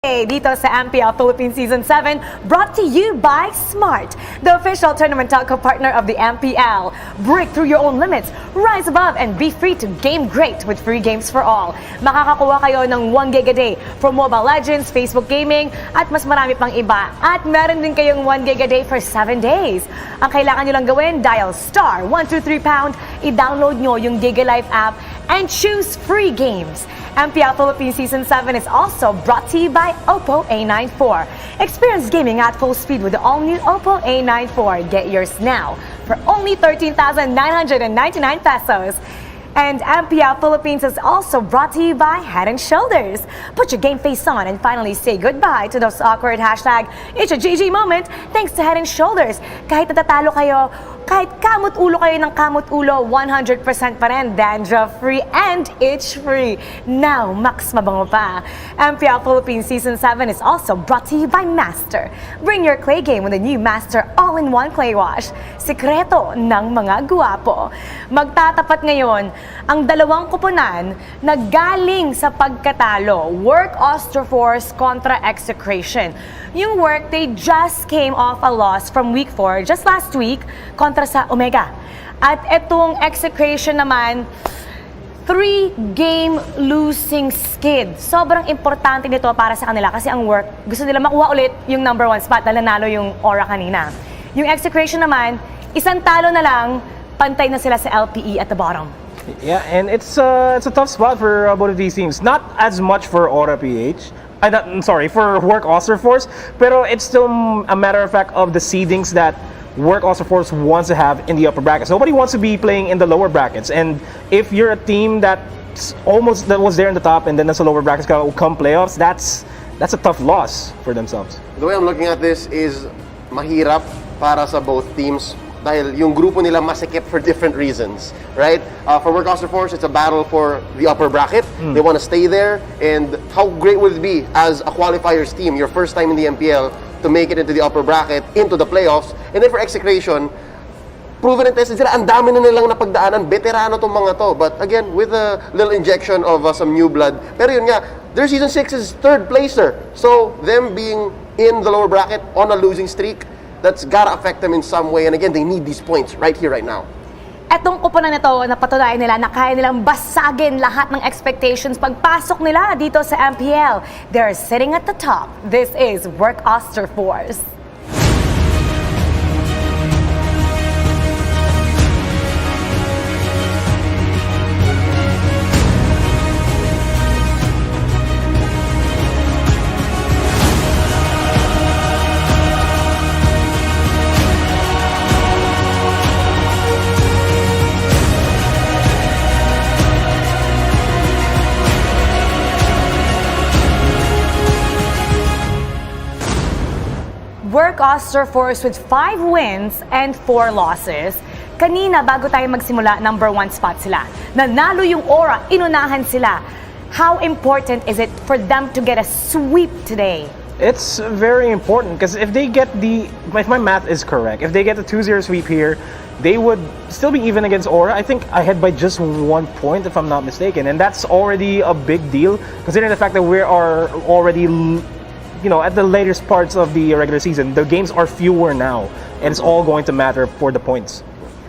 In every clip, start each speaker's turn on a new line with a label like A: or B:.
A: Dito sa MPL Philippines Season 7, brought to you by Smart, the official tournament telco partner of the MPL. Break through your own limits, rise above, and be free to game great with free games for all. Makakakuha kayo ng 1 gig a day for Mobile Legends, Facebook Gaming, at mas marami pang iba. At meron din kayong 1 gig a day for 7 days. Ang kailangan nyo lang gawin, dial star 123#, i-download nyo yung GigaLife app, and choose free games. MPL Philippines Season 7 is also brought to you by Oppo A94. Experience gaming at full speed with the all-new Oppo A94. Get yours now for only 13,999 pesos. And MPL Philippines is also brought to you by Head & Shoulders. Put your game face on and finally say goodbye to those awkward hashtag It's a GG moment thanks to Head & Shoulders. Kahit natatalo kayo, kahit kamot-ulo kayo ng kamot-ulo, 100% pa rin dandruff-free and itch-free. Now, max mabango pa. MPL Philippines Season 7 is also brought to you by Master. Bring your clay game with the new Master All-in-One Clay Wash. Sikreto ng mga guwapo. Magtatapat ngayon ang dalawang kuponan na galing sa pagkatalo, Work Auster Force kontra Execration. Yung Work, they just came off a loss from Week 4 just last week kontra sa Omega. At itong Execration naman, 3-game losing skid. Sobrang importante nito para sa kanila kasi ang Work, gusto nila makuha ulit yung number 1 spot na nanalo yung Aura kanina. Yung Execration naman, isang talo na lang, pantay na sila sa LPE at the bottom.
B: Yeah, and it's a tough spot for both of these teams. Not as much for Aura-PH. For Work Auster Force, pero it's still a matter of fact of the seedings that Work Auster Force wants to have in the upper brackets. Nobody wants to be playing in the lower brackets, and if you're a team that was there in the top and then nasa lower brackets come playoffs, that's a tough loss for themselves.
C: The way I'm looking at this is mahirap para sa both teams dahil yung grupo nila masikip for different reasons, right? For Work Auster Force, it's a battle for the upper bracket. They want to stay there, and how great would it be as a qualifiers team, your first time in the MPL, to make it into the upper bracket, into the playoffs. And then for Execration, proven and tested sila, ang dami na nilang napagdaanan, veterano tong mga to. But again, with a little injection of some new blood. Pero yun nga, their Season 6 is third placer. So, them being in the lower bracket on a losing streak, that's gotta affect them in some way. And again, they need these points right here, right now.
A: Etong kuponan nito, napatunayan nila na kaya nilang basagin lahat ng expectations pagpasok nila dito sa MPL. They're sitting at the top. This is Work Auster Force. Work Auster Force with 5 wins and 4 losses. Kanina, bago tayo magsimula, number 1 spot sila. Nanalo yung Aura, inunahan sila. How important is it for them to get a sweep today?
B: It's very important because if my math is correct, if they get the 2-0 sweep here, they would still be even against Aura. I think ahead by just 1 point if I'm not mistaken, and that's already a big deal considering the fact that we are already at the latest parts of the regular season. The games are fewer now, and it's all going to matter for the points.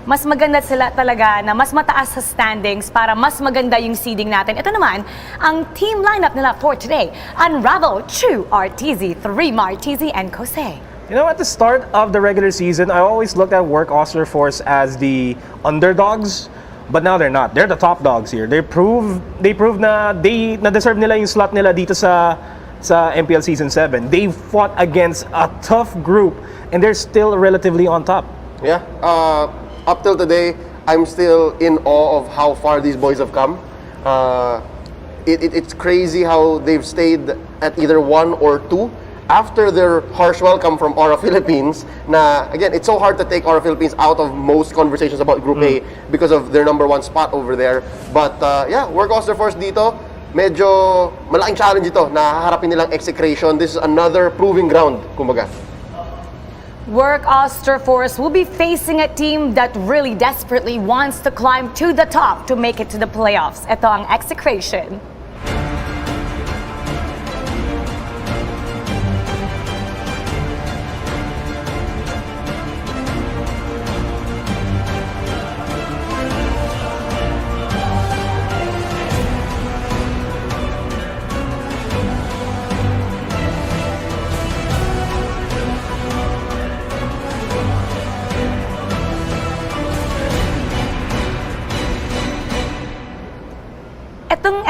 A: Mas maganda sila talaga na mas mataas sa standings para mas maganda yung seeding natin. Ito naman, ang team lineup nila for today. Unravel, Chu, RTZ, 3 Martizi, and Kose.
B: At the start of the regular season, I always looked at Work Auster Force as the underdogs, but now they're not. They're the top dogs here. They proved na deserve nila yung slot nila dito sa MPL Season 7. They fought against a tough group, and they're still relatively on top.
C: Yeah, up till today, I'm still in awe of how far these boys have come. It's crazy how they've stayed at either 1 or 2 after their harsh welcome from Aura Philippines. Na again, it's so hard to take Aura Philippines out of most conversations about Group A because of their number 1 spot over there. But yeah, Work Auster Force dito, medyo malaking challenge ito na haharapin nilang Execration. This is another proving ground, kumbaga.
A: Work Auster Force will be facing a team that really desperately wants to climb to the top to make it to the playoffs. Ito ang Execration.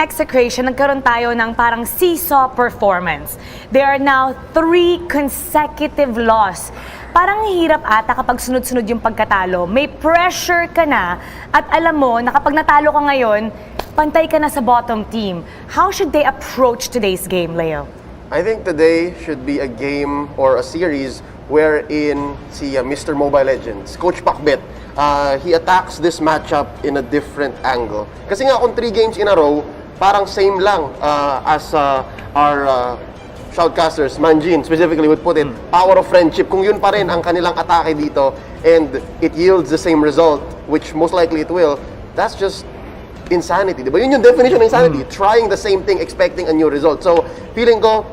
A: Execration, nagkaroon tayo ng parang seesaw performance. There are now 3 consecutive loss. Parang hirap ata kapag sunod-sunod yung pagkatalo. May pressure ka na at alam mo na kapag natalo ka ngayon, pantay ka na sa bottom team. How should they approach today's game, Leo?
C: I think today should be a game or a series wherein si Mr. Mobile Legends, Coach Pakbet, he attacks this matchup in a different angle. Kasi nga kung 3 games in a row, parang same lang as our shoutcasters, Manjin specifically would put it, power of friendship. Kung yun pa rin ang kanilang atake dito and it yields the same result, which most likely it will, that's just insanity, di ba? Yun yung definition ng insanity. Trying the same thing, expecting a new result. So, feeling ko,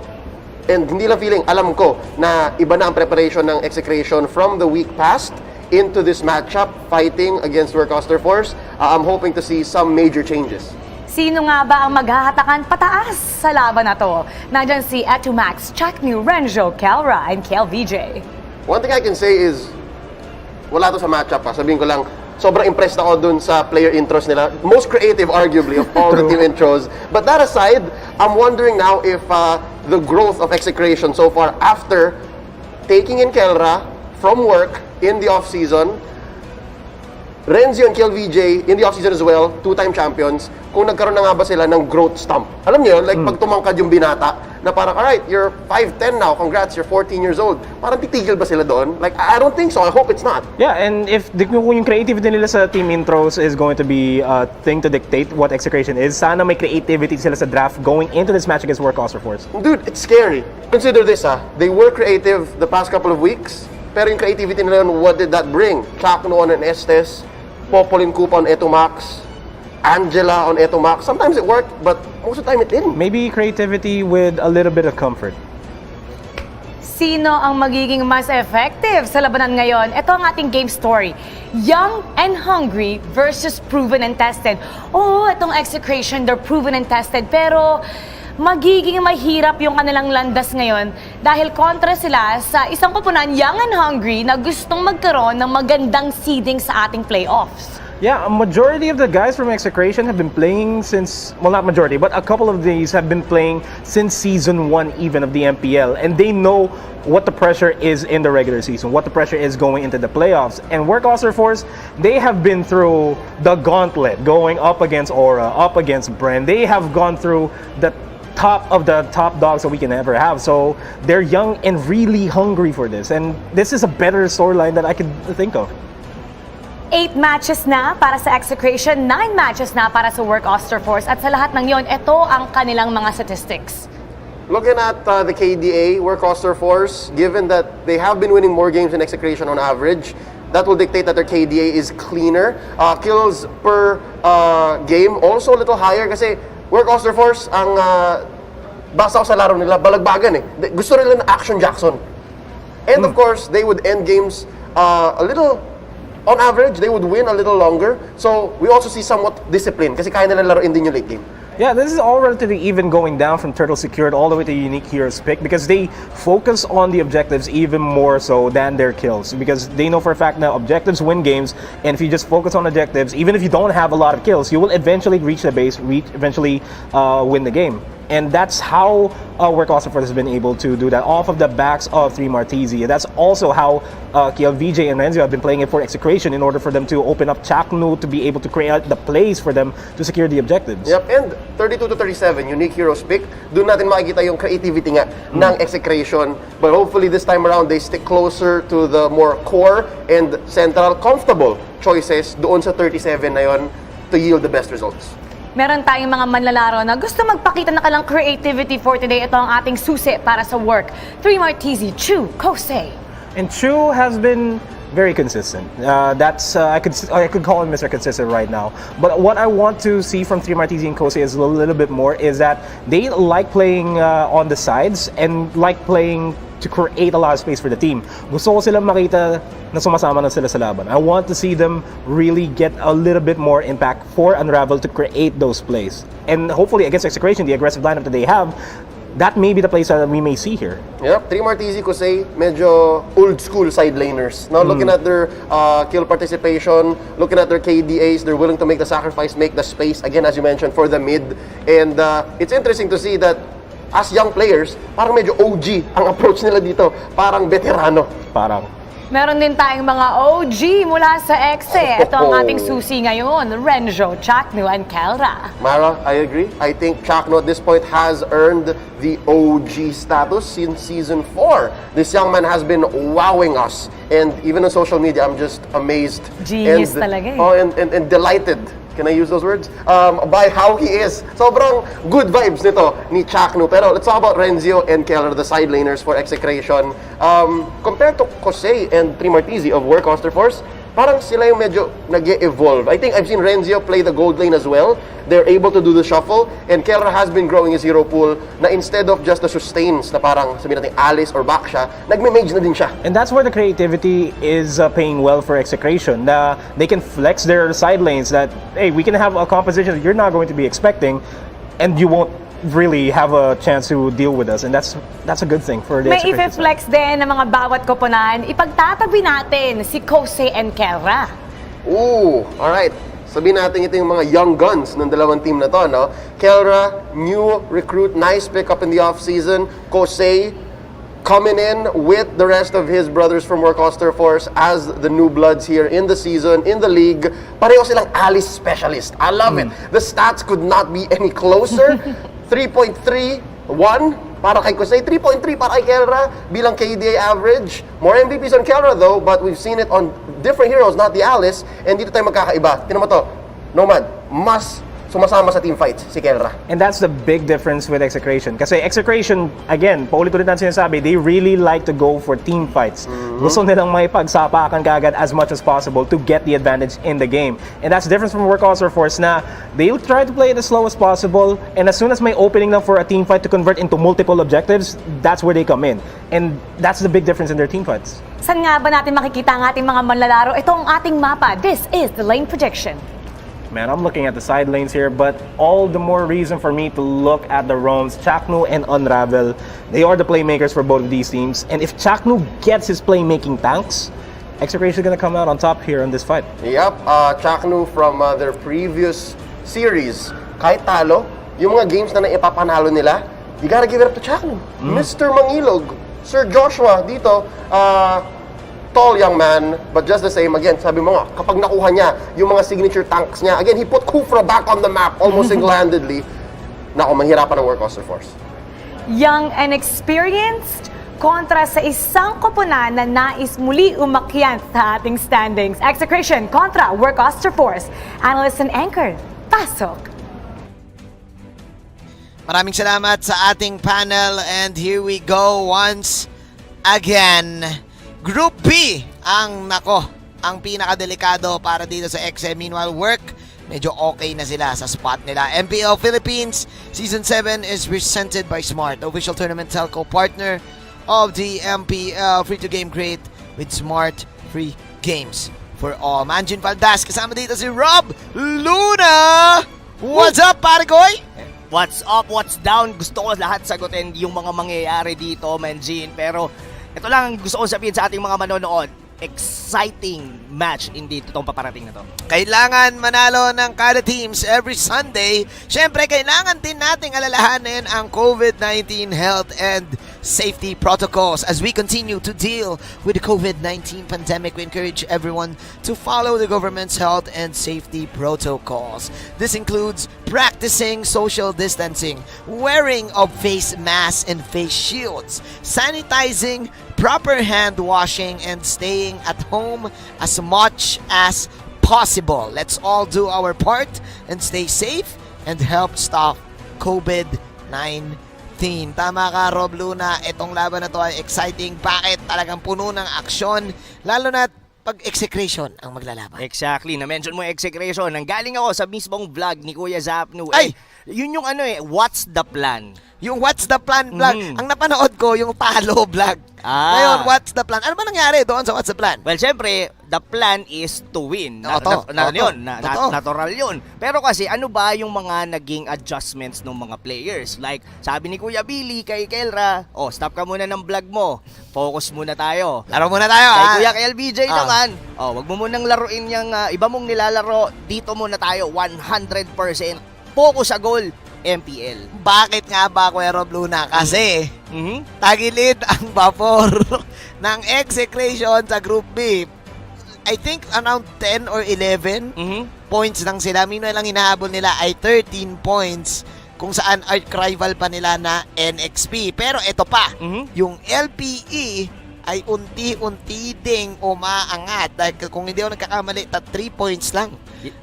C: and hindi lang feeling, alam ko na iba na ang preparation ng Execration from the week past into this matchup, fighting against Work Auster Force. I'm hoping to see some major changes.
A: Sino nga ba ang maghahatakan pataas sa laban na to? Nandyan si Etumax, Chaknu, Renjo, Kelra, and Kel VJ.
C: One thing I can say is, wala to sa matchup pa. Sabihin ko lang, sobrang impressed ako dun sa player intros nila. Most creative, arguably, of all the team intros. But that aside, I'm wondering now if the growth of Execration so far after taking in Kelra from work in the off-season, Renzo and Kel VJ in the off-season as well, 2-time champions, kung nagkaroon na nga ba sila ng growth stump. Alam niyo yun, like pag tumangkad yung binata, na parang, alright, you're 5'10 now, congrats, you're 14 years old. Parang titigil ba sila doon? Like, I don't think so, I hope it's not.
B: Yeah, and if yung creativity nila sa team intros is going to be a thing to dictate what Execration is, sana may creativity sila sa draft going into this match against Work Auster Force.
C: Dude, it's scary. Consider this, they were creative the past couple of weeks, pero yung creativity nila, what did that bring? Chakno on an Estes, Popolin Kupa on Etumax, Angela on Etumax. Sometimes it worked, but most of the time it didn't.
B: Maybe creativity with a little bit of comfort.
A: Sino ang magiging mas effective sa labanan ngayon? Ito ang ating game story. Young and hungry versus proven and tested. Oo, itong Execration, they're proven and tested. Pero magiging mahirap yung kanilang landas ngayon dahil kontra sila sa isang koponan, young and hungry, na gustong magkaroon ng magandang seeding sa ating playoffs.
B: Yeah, a majority of the guys from Execration have been playing since, well, not majority, but a couple of these have been playing since season 1 even of the MPL, and they know what the pressure is in the regular season, what the pressure is going into the playoffs. And Work Auster Force, they have been through the gauntlet, going up against Aura, up against Bren. They have gone through the top of the top dogs that we can ever have. So they're young and really hungry for this, and this is a better storyline that I could think of.
A: 8 matches na para sa Execration, 9 matches na para sa Work Auster Force, at sa lahat ng yon, ito ang kanilang mga statistics.
C: Looking at the KDA, Work Auster Force, given that they have been winning more games in Execration on average, that will dictate that their KDA is cleaner. Kills per game also a little higher kasi Work Auster Force, ang basa ko sa laro nila, balagbagan eh. Gusto nila ng Action Jackson. And of course, they would end games a little, on average, they would win a little longer. So, we also see somewhat discipline kasi kaya nila laruin din yung late game.
B: Yeah, this is all relatively even going down from Turtle Secured all the way to Unique Heroes pick because they focus on the objectives even more so than their kills because they know for a fact that objectives win games, and if you just focus on objectives, even if you don't have a lot of kills, you will eventually reach the base, eventually win the game. And that's how Work Auster Force has been able to do that off of the backs of 3 Martizi. That's also how Kiel VJ and Renzo have been playing it for Execration in order for them to open up Chaknu to be able to create the plays for them to secure the objectives.
C: Yep, and 32 to 37, Unique Heroes pick. Doon natin makikita yung creativity nga ng Execration. But hopefully this time around, they stick closer to the more core and central comfortable choices doon sa 37 na yon to yield the best results.
A: Meron tayong mga manlalaro na gusto magpakita na kalang creativity for today. Ito ang ating susi para sa work. 3 Martizi, Chu, Kosei.
B: And Chu has been very consistent. I could call him Mr. Consistent right now. But what I want to see from 3 Martizi and Kosei is a little bit more is that they like playing on the sides and like playing to create a lot of space for the team. Gusto ko silang makita na sumasama na sila sa laban. I want to see them really get a little bit more impact for Unravel to create those plays. And hopefully against Execration, the aggressive lineup that they have, that may be the place that we may see here.
C: Yep, Three Martisi, Kosei, medyo old school side laners. Now, looking at their kill participation, looking at their KDAs, they're willing to make the sacrifice, make the space, again, as you mentioned, for the mid. And it's interesting to see that as young players, parang medyo OG ang approach nila dito. Parang veterano.
B: Parang.
A: Meron din tayong mga OG mula sa Exe. Ito ang ating susi ngayon, Renzo, Chaknu, and Kelra.
C: Mara, I agree. I think Chakno at this point has earned the OG status since Season 4. This young man has been wowing us. And even on social media, I'm just amazed.
A: Genius
C: and,
A: talaga eh.
C: Oh, and delighted. Can I use those words? By how he is. Sobrang good vibes nito ni Chakno. Pero let's talk about Renzo and Keller, the side laners for Execration. Compared to Kosei and Three Martisi of Work Auster Force, parang sila yung medyo nag-evolve. I think I've seen Renzo play the gold lane as well. They're able to do the shuffle. And Keller has been growing his hero pool na instead of just the sustains na parang sabihin natin Alice or back siya, nagme-mage na din siya.
B: And that's where the creativity is paying well for Execration. Na they can flex their side lanes that, hey, we can have a composition that you're not going to be expecting and you won't really have a chance to deal with us. And that's a good thing for the
A: May
B: Execration side.
A: ife-flex din ng mga bawat koponan. Ipagtatabi natin si Kosei and Kelra.
C: Ooh, alright. Sabihin natin ito yung mga young guns ng dalawang team na to, no? Kelra, new recruit, nice pickup in the offseason. Kosei, coming in with the rest of his brothers from Work Auster Force as the new bloods here in the season, in the league. Pareho silang Alice specialist. I love it. The stats could not be any closer. 3.31 para kay Kosei, 3.3 para kay Kelra bilang KDA average. More MVPs on Kelra though, but we've seen it on different heroes, not the Alice. And dito tayo magkakaiba. Tingnan mo to, Nomad, mas sumasama sa team fights si Kelra.
B: And that's the big difference with Execration. Kasi Execration, again, paulit-ulit natin sinasabi, they really like to go for team fights. Gusto nilang may pagsapakan kagad as much as possible to get the advantage in the game. And that's the difference from Work Auster Force na they'll try to play it as slow as possible, and as soon as may opening na for a team fight to convert into multiple objectives, that's where they come in. And that's the big difference in their team fights.
A: Saan nga ba natin makikita ang ating mga manlalaro? Ito ang ating mapa. This is the lane projection.
B: Man, I'm looking at the side lanes here, but all the more reason for me to look at the roams. Chaknu and Unravel, they are the playmakers for both of these teams. And if Chaknu gets his playmaking tanks, Execration is going to come out on top here in this fight.
C: Yep, Chaknu from their previous series, kahit talo, yung mga games na naipapanalo nila, you gotta give it up to Chaknu. Mr. Mangilog, Sir Joshua dito, tall young man, but just the same, again, sabi mo nga, kapag nakuha niya yung mga signature tanks niya, again, he put Kufra back on the map almost single-handedly. Nako, mahirapan ang Work Auster Force.
A: Young and experienced kontra sa isang koponan na nais muli umakyat sa ating standings. Execration kontra Work Auster Force. Analyst and anchor, pasok!
D: Maraming salamat sa ating panel, and here we go once again. Group B ang pinakadelikado para dito sa XM. Meanwhile, Work, medyo okay na sila sa spot nila. MPL Philippines Season 7 is presented by Smart, official tournament telco partner of the MPL. Free to game great with Smart free games for all. Manjin Valdas, kasama dito si Rob Luna. What's up, Paragoy?
E: What's up, what's down? Gusto ko lahat sagutin yung mga mangyayari dito, Manjin. Pero ito lang ang gusto ko sabihin sa ating mga manonood. Exciting match indeed itong paparating na to.
D: Kailangan manalo ng kada teams every Sunday. Siyempre, kailangan din nating alalahanin ang COVID-19 health and safety protocols. As we continue to deal with the COVID-19 pandemic, we encourage everyone to follow the government's health and safety protocols. This includes practicing social distancing, wearing of face masks and face shields, sanitizing, proper hand washing, and staying at home as much as possible. Let's all do our part and stay safe and help stop COVID-19. Tama ka, Rob Luna. Itong laban na to ay exciting. Bakit? Talagang puno ng aksyon. Lalo na pag Execration ang maglalaban.
E: Exactly. Na-mention mo Execration. Nanggaling ako sa mismong vlog ni Kuya Zapnu.
D: Ay!
E: Yun yung what's the plan?
D: Yung What's the Plan vlog. Ang napanood ko, yung Talo vlog. Ngayon, What's the Plan? Ano ba nangyari doon sa What's the Plan?
E: Well, syempre, the plan is to win.
D: Totoo.
E: Natural yun. Pero kasi ano ba yung mga naging adjustments ng mga players? Like, sabi ni Kuya Billy kay Kelra, stop ka muna ng vlog mo. Focus muna tayo.
D: Laro muna tayo,
E: Kay Kuya KLBJ naman, wag mo munang laruin yung iba mong nilalaro. Dito muna tayo, 100%. Focus sa goal, MPL.
D: Bakit nga ba, Kuya Rob Luna? Kasi,
E: Mhm.
D: tagilid ang vapor ng Execration sa Group B. I think around 10 or 11 points lang sila. Meanwhile, ang hinahabol nila ay 13 points kung saan arch-rival pa nila na NXP. Pero ito pa, yung LPE ay unti-unti ding umaangat. Dahil kung hindi ako nagkakamali, 3 points lang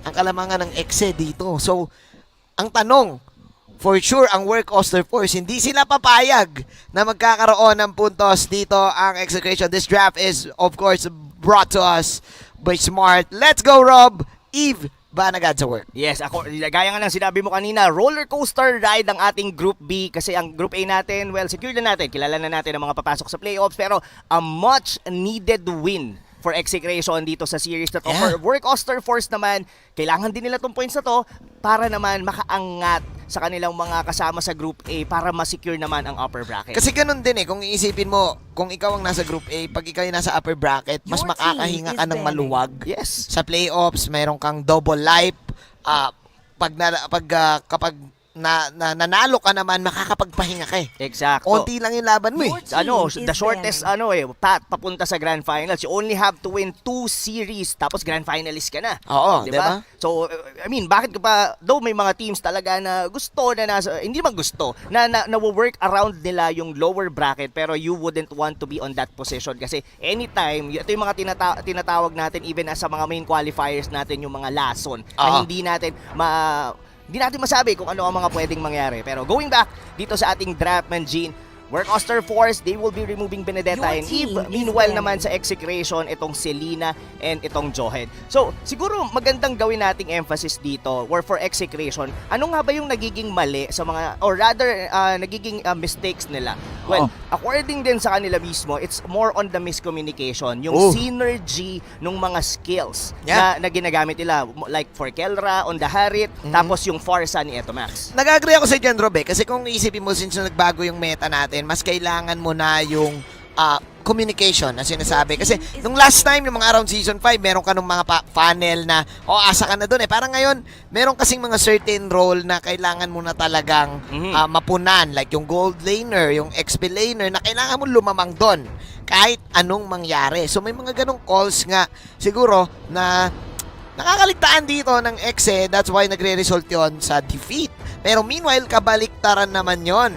D: ang kalamangan ng Exe dito. So, ang tanong, for sure, ang Work Auster Force, hindi sila papayag na magkakaroon ng puntos dito ang Execration. This draft is, of course, brought to us by Smart. Let's go, Rob! Eve, ba agad sa work?
E: Yes, ako, gaya nga ng sinabi mo kanina, roller coaster ride ang ating Group B kasi ang Group A natin, well, secure na natin. Kilala na natin ang mga papasok sa playoffs pero a much needed win for Execration dito sa series na to.
D: Yeah.
E: For Work Auster Force naman, kailangan din nila itong points na to para naman makaangat sa kanilang mga kasama sa Group A para ma-secure naman ang upper bracket.
D: Kasi ganun din kung iisipin mo, kung ikaw ang nasa Group A, pag ikaw yung nasa upper bracket, mas makakahinga ka ng maluwag.
E: Yes.
D: Sa playoffs, mayroon kang double life. Kapag nanalo ka naman, makakapagpahinga ka
E: Exacto.
D: Konti lang yung laban mo
E: The shortest path papunta sa Grand Finals. You only have to win 2 series tapos Grand Finalist ka na.
D: Oo, diba?
E: So, I mean, bakit ka pa, though may mga teams talaga na gusto na nasa, hindi naman gusto, na work around nila yung lower bracket pero you wouldn't want to be on that position kasi anytime, ito yung mga tinatawag natin even as sa mga main qualifiers natin yung mga lason na hindi natin masabi kung ano ang mga pwedeng mangyari. Pero going back dito sa ating draft, Gene, Work Auster Force, they will be removing Benedetta and Eve. Meanwhile naman sa Execration, itong Selena and itong Johed. So, siguro magandang gawin nating emphasis dito or for Execration, ano nga ba yung nagiging mali sa mga, or rather, nagiging mistakes nila? Well, according din sa kanila mismo, it's more on the miscommunication, yung synergy ng mga skills na ginagamit nila. Like for Kelra, on the Harit, tapos yung Forza ni Etomax.
D: Nag-agree ako sa dyan, Rob, kasi kung isipin mo since nagbago yung meta natin, mas kailangan mo na yung communication na sinasabi. Kasi nung last time, yung mga around season 5, meron ka nung mga funnel na, asa ka na dun Parang ngayon, meron kasing mga certain role na kailangan mo na talagang mapunan. Like yung gold laner, yung XP laner, na kailangan mo lumamang dun kahit anong mangyari. So may mga ganong calls nga siguro na nakakaligtaan dito ng Exe. That's why nagre-result yon sa defeat. Pero meanwhile, kabaliktaran naman yon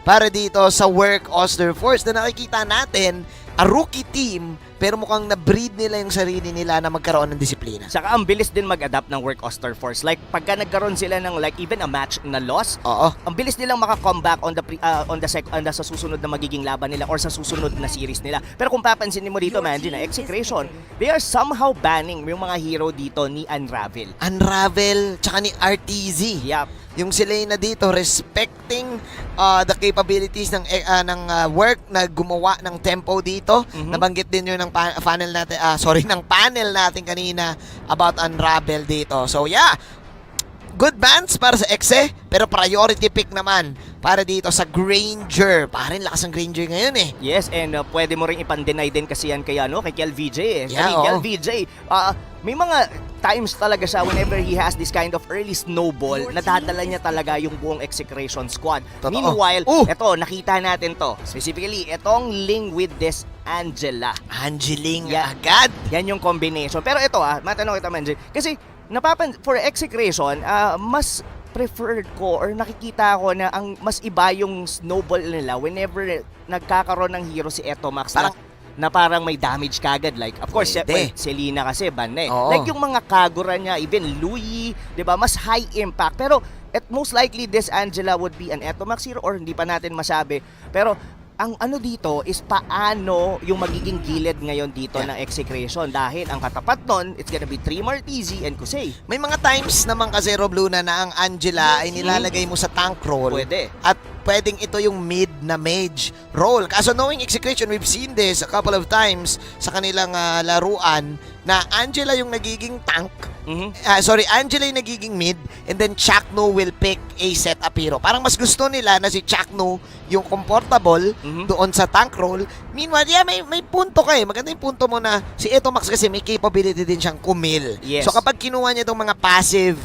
D: para dito sa Work Auster Force na nakikita natin, a rookie team, pero mukhang na-breed nila yung sarili nila na magkaroon ng disiplina.
E: Saka ang bilis din mag-adapt ng Work Auster Force. Like, pagka nagkaroon sila ng like even a match na loss, ang bilis nilang maka-comeback on the sa susunod na magiging laban nila or sa susunod na series nila. Pero kung papansin mo dito, Manji, na Execration, they are somehow banning yung mga hero dito ni Unravel.
D: Unravel, tsaka ni RTZ.
E: Yup.
D: Yung sila dito respecting the capabilities ng work na gumawa ng tempo dito. Nabanggit din yun ng panel natin ng panel natin kanina about Unravel dito. So yeah, good bans para sa Exe, pero priority pick naman para dito sa Granger. Parin lakas ng Granger ngayon
E: Yes, and pwede mo rin ipan-deny din kasi yan kay KLVJ
D: Yeah,
E: KLVJ, may mga times talaga siya whenever he has this kind of early snowball, nadadala niya talaga yung buong Execration squad.
D: Totoo.
E: Meanwhile, eto, nakita natin to. Specifically, etong Ling with this
D: Angeling agad.
E: Yan yung combination. Pero ito matanong kita, Manji. Kasi, for Execration, mas preferred ko or nakikita ko na ang mas iba yung snowball nila whenever nagkakaroon ng hero si Etomax na parang may damage kagad. Like, of course, Selena kasi ban na Like yung mga Kagura niya, even Louis, diba, mas high impact. Pero, most likely, this Angela would be an Etomax hero or hindi pa natin masabi. Pero, ang ano dito is paano yung magiging gilid ngayon dito ng Execration dahil ang katapat nun, it's gonna be 3 Martizi and Kusei.
D: May mga times naman kasi, Rob Luna, na ang Angela ay nilalagay mo sa tank role.
E: Pwede.
D: At pwedeng ito yung mid na mage role. Kaso knowing Execration, we've seen this a couple of times sa kanilang laruan na Angela yung nagiging tank. Angela yung nagiging mid and then Chakno will pick a setup hero. Parang mas gusto nila na si Chakno yung comfortable doon sa tank role. Meanwhile, yeah, may punto ka eh. Maganda yung punto mo na si Etomax kasi may capability din siyang kumil.
E: Yes.
D: So kapag kinuha niya itong mga passive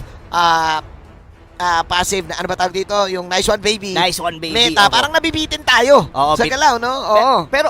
D: na ano ba tawag dito? Yung nice one baby.
E: Nice one, baby.
D: Meta,
E: Opo.
D: parang nabibitin tayo
E: Oo,
D: sa galaw, no? Oo.
E: Pero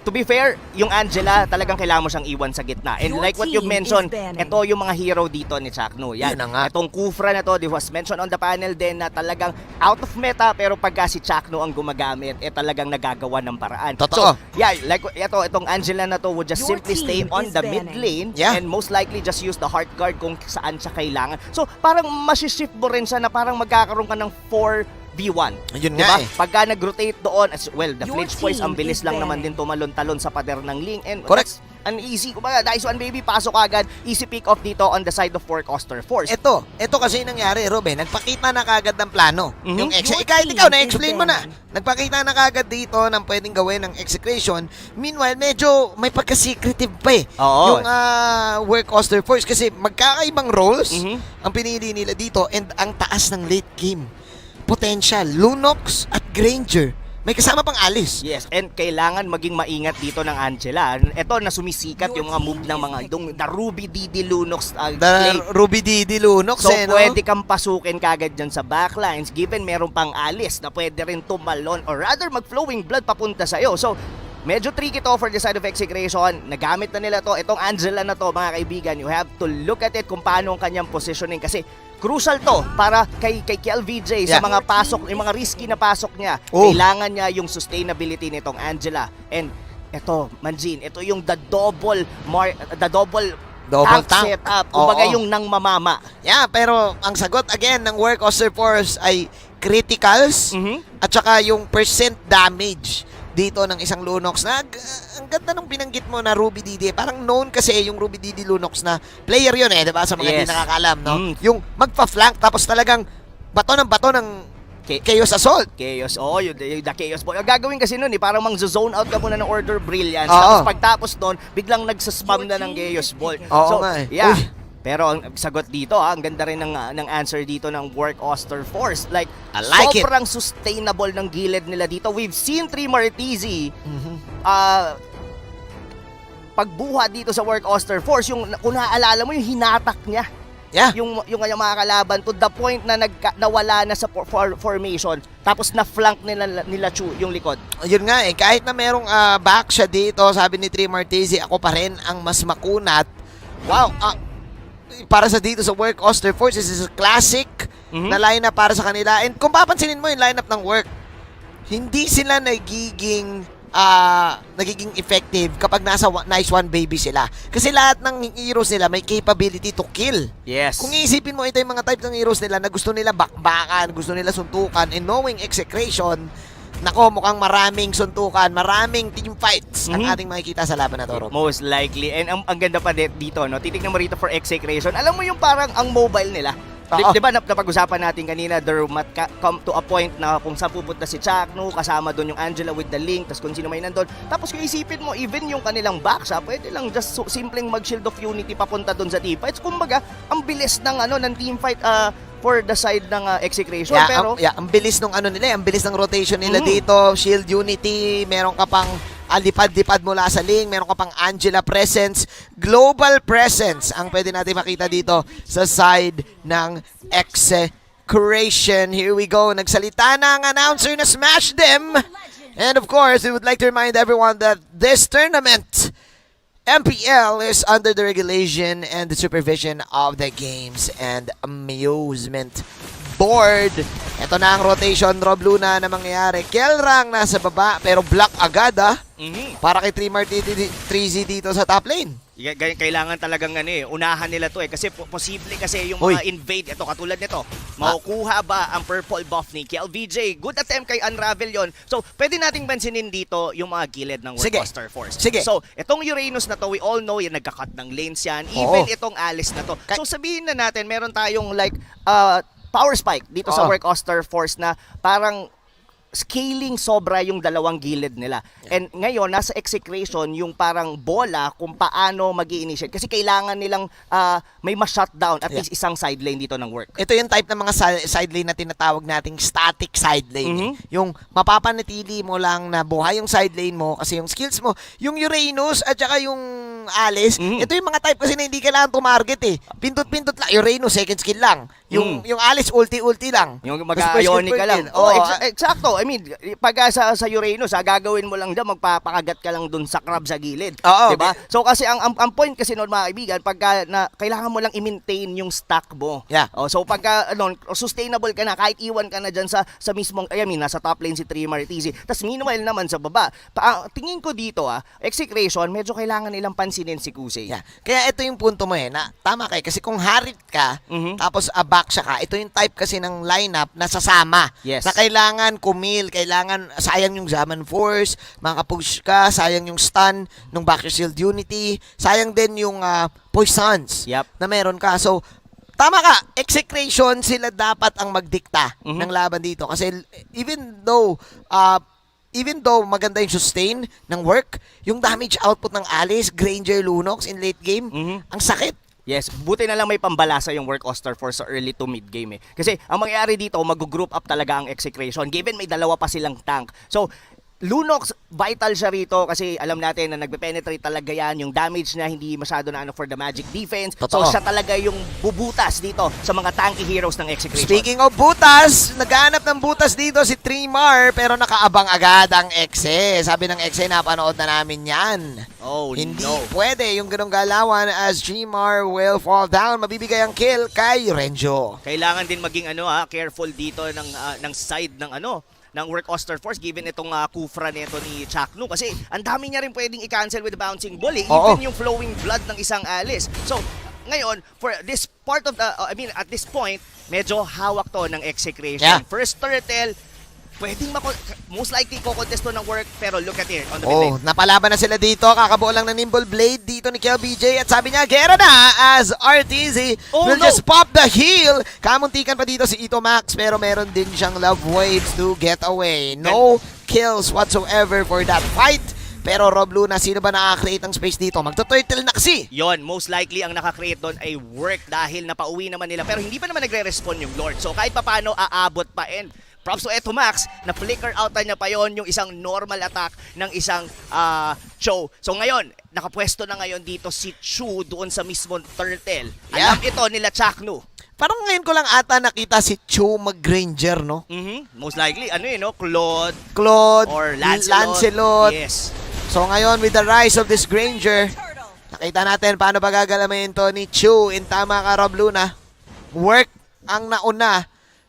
E: to be fair, yung Angela, talagang kailangan mo siyang iwan sa gitna. And
A: Your
E: like what you
A: team
E: mentioned,
A: is banning.
E: ito yung mga hero dito ni Chakno. Yan.
D: Yun na nga.
E: Itong Kufra na to, it was mentioned on the panel din na talagang out of meta, pero pagka si Chakno ang gumagamit, talagang nagagawa ng paraan.
D: Totoo.
E: So, yeah, like itong Angela na to would just
A: Your
E: simply stay
A: team
E: on
A: is
E: the
A: banning.
E: mid lane
D: Yeah.
E: and most likely just use the heart guard kung saan siya kailangan. So, parang masishift mo rin siya na parang magkakaroon ka ng 4v1.
D: Ayun
E: Diba?
D: nga eh.
E: Pagka nag-rotate doon, as well, the
A: Your
E: flinch poise, ang
A: team
E: bilis
A: is
E: lang naman
A: banning.
E: din tumalon-talon sa pader ng Ling. And
D: Correct.
E: that's an easy, kumbaga, nice one baby, pasok agad, easy pick off dito on the side of Work Auster Force.
D: Ito kasi yung nangyari, Ruben. Nagpakita na kagad ng plano. Yung
A: Your
D: kahit
A: team
D: ikaw,
A: is
D: na-explain mo na.
A: banning.
D: Nagpakita na kagad dito ng pwedeng gawin ng Execration. Meanwhile, medyo may pagka-secretive pa eh.
E: Oo.
D: Yung Work Auster Force. Kasi magkakaibang roles ang pinili nila dito and ang taas ng late game potential. Lunox at Granger. May kasama pang Alice.
E: Yes, and kailangan maging maingat dito ng Angela. Ito na sumisikat yung mga move ng mga the Ruby DD Lunox
D: The
E: play.
D: Ruby DD Lunox
E: So
D: no?
E: pwede kang pasukin kagad dyan sa backlines given meron pang Alice na pwede rin tumalon or rather mag-flowing blood papunta sa'yo. So medyo tricky to for the side of Execration. Nagamit na nila to. Itong Angela na to, mga kaibigan, you have to look at it kung paano ang kanyang positioning kasi crucial to para kay KLVJ sa
D: Yeah.
E: mga pasok, yung mga risky na pasok niya.
D: Oh.
E: Kailangan niya yung sustainability nitong Angela. And ito, Manjin, ito yung the double
D: Tank.
E: setup. Kumbaga
D: Oo.
E: yung nang mamama.
D: Yeah, pero ang sagot again ng Work Auster Force ay criticals at saka yung percent damage dito ng isang Lunox na ang ganda nung binanggit mo na Ruby DD. Parang known kasi yung Ruby DD Lunox na player yun eh, 'di ba? Sa mga hindi
E: Yes.
D: nakakaalam, no?
E: Mm.
D: Yung magpa-flank tapos talagang bato ng Chaos Assault.
E: Chaos, yung the Chaos Ball. Ang gagawin kasi nun parang mang-zone out ka muna ng Order Brilliance.
D: Oo.
E: Tapos pagtapos nun, biglang nagsaspam na ng Chaos Ball.
D: Oo
E: So,
D: nga eh.
E: yeah.
D: Uy.
E: Pero ang sagot dito, ang ganda rin ng answer dito ng Work Auster Force. Like,
D: I like it.
E: sobrang sustainable ng gilid nila dito. We've seen 3 Martizi pagbuha dito sa Work Auster Force. Yung, kung naaalala mo, yung hinatak niya.
D: Yeah.
E: Yung kanyang mga kalaban to the point na nawala na sa formation tapos na-flank nila Chu yung likod.
D: Yun nga eh, kahit na merong back siya dito, sabi ni Tri Martezi, ako pa rin ang mas makunat. Wow, para sa dito sa Work Auster Force, this is a classic na lineup para sa kanila. And kung papansinin mo yung lineup ng Work, hindi sila nagiging effective kapag nasa nice one baby sila. Kasi lahat ng heroes nila may capability to kill.
E: Yes.
D: Kung iisipin mo, ito yung mga type ng heroes nila na gusto nila bakbakan, gusto nila suntukan, and knowing Execration, nako, mukhang maraming suntukan, maraming team fights ang ating makikita sa laban na to, Rob.
E: Most likely. And ang ganda pa dito, no? Titignan mo rito for Execration. Alam mo yung parang ang mobile nila.
D: Oo.
E: Di ba napag-usapan natin kanina, there might come to a point na kung saan pupunta si Chakno, kasama doon yung Angela with the Link, tapos kung sino may nandun. Tapos kung isipin mo, even yung kanilang backshot, pwede lang just simpleng mag-Shield of Unity papunta doon sa teamfights. Kumbaga, ang bilis ng teamfight for the side ng Execration.
D: Yeah,
E: Pero
D: ang bilis ng ang bilis ng rotation nila dito. Shield Unity, meron ka pang lipad-lipad mula sa Ling, meron ka pang Angela presence, global presence ang pwede natin makita dito sa side ng Execration. Here we go. Nagsalita na ang announcer na smash them. And of course, we would like to remind everyone that this tournament, MPL, is under the regulation and the supervision of the Games and Amusement Board. Ito na ang rotation, Rob Luna, na mangyayari. Kelrang nasa baba, pero block agad para kay Trimar 3Z dito sa top lane.
E: kailangan talagang unahan nila to kasi posible kasi yung mga invade ito katulad nito makukuha ba ang purple buff ni KLVJ. Good attempt kay Unravel yon. So pwede nating pansinin dito yung mga gilid ng Work Auster Force.
D: Sige.
E: So itong Uranus na to, we all know yan, nagka-cut ng lanes yan, even itong Alice na to. So sabihin na natin meron tayong like power spike dito sa Work Auster Force na parang scaling sobra yung dalawang gilid nila. And ngayon, nasa execration yung parang bola kung paano mag-i-initiate. Kasi kailangan nilang may ma-shutdown at least isang side lane dito ng work.
D: Ito yung type ng mga side lane na tinatawag nating static side lane. Yung mapapanatili mo lang na buhay yung side lane mo kasi yung skills mo, yung Uranus at saka yung Alice, ito yung mga type kasi na hindi kailangan tumarget eh. Pindot-pindot lang. Uranus, second skill lang. Yung Alice, ulti-ulti lang.
E: Yung mag-ionic ka lang.
D: Oo,
E: Eksakto. I mean, pag sa Uranus, gagawin mo lang dyan, magpapakagat ka lang dun sa crab sa gilid.
D: Oo.
E: Diba? So kasi ang point kasi noon mga kaibigan, pagka kailangan mo lang i-maintain yung stack mo.
D: Yeah.
E: So pagka sustainable ka na, kahit iwan ka na dyan sa mismong, nasa top lane si Trimar TZ. Tapos meanwhile naman sa baba, tingin ko dito Execration, medyo kailangan nilang pansinin si Kusei.
D: Yeah. Kaya ito yung punto mo na tama kay kasi kung harit ka, tapos backsha ka, ito yung type kasi ng lineup na sasama.
E: Yes.
D: Na kailangan kumil, kailangan sayang yung Zaman Force, makapush ka, sayang yung stun nung Backer Shield Unity, sayang din yung Poisons na meron ka. So, tama ka, Execration sila dapat ang magdikta ng laban dito. Kasi even though maganda yung sustain ng work, yung damage output ng Alice, Granger, Lunox in late game, ang sakit.
E: Yes, buti na lang may pambalasa yung work Auster for sa early to mid game eh. Kasi ang mangyayari dito, mag-group up talaga ang Execration given may dalawa pa silang tank. So, Lunox, vital siya rito kasi alam natin na nagpe-penetrate talaga yan. Yung damage na hindi masyado na for the magic defense.
D: Totoo.
E: So, siya talaga yung bubutas dito sa mga tanky heroes ng Execration.
D: Speaking of butas, naghanap ng butas dito si Trimar pero nakaabang agad ang Exe. Sabi ng Exe, napanood na namin yan.
E: Oh,
D: Hindi
E: no.
D: pwede yung ganong galawan as Trimar will fall down. Mabibigay ang kill kay Renjo.
E: Kailangan din maging careful dito ng side ng work Auster Force given itong kufra nito ni Chaknu kasi ang dami niya rin pwedeng i-cancel with the bouncing ball even yung flowing blood ng isang Alice. So ngayon for this part of the at this point medyo hawak to ng Execration.
D: Yeah.
E: First turtle pwedeng most likely ko-contest to ng work pero look at here on the mid lane.
D: Napalaban na sila dito. Kakabuo lang ng Nimble Blade dito ni KLBJ at sabi niya, gera na as RTZ will just pop the heal. Kamuntikan pa dito si Ito Max pero meron din siyang love waves to get away. No kills whatsoever for that fight. Pero Rob Luna, sino ba nakakreate ng space dito? Magto-turtle na kasi.
E: Yon, most likely ang nakakreate doon ay work dahil napauwi naman nila pero hindi pa naman nagre-respond yung Lord. So kahit papaano aabot pa and props to Eto Max, na flicker out na niya pa yon yung isang normal attack ng isang Cho. So ngayon, nakapwesto na ngayon dito si Chu doon sa mismong turtle. Alam ito nila Chaknu.
D: Parang ngayon ko lang ata nakita si Chu mag-Granger, no?
E: Most likely, Claude
D: or
E: Lancelot.
D: Lancelot.
E: Yes.
D: So ngayon, with the rise of this Granger, nakita natin paano ba gagalamayin to ni Chu. In tama ka, Rob Luna. Work ang nauna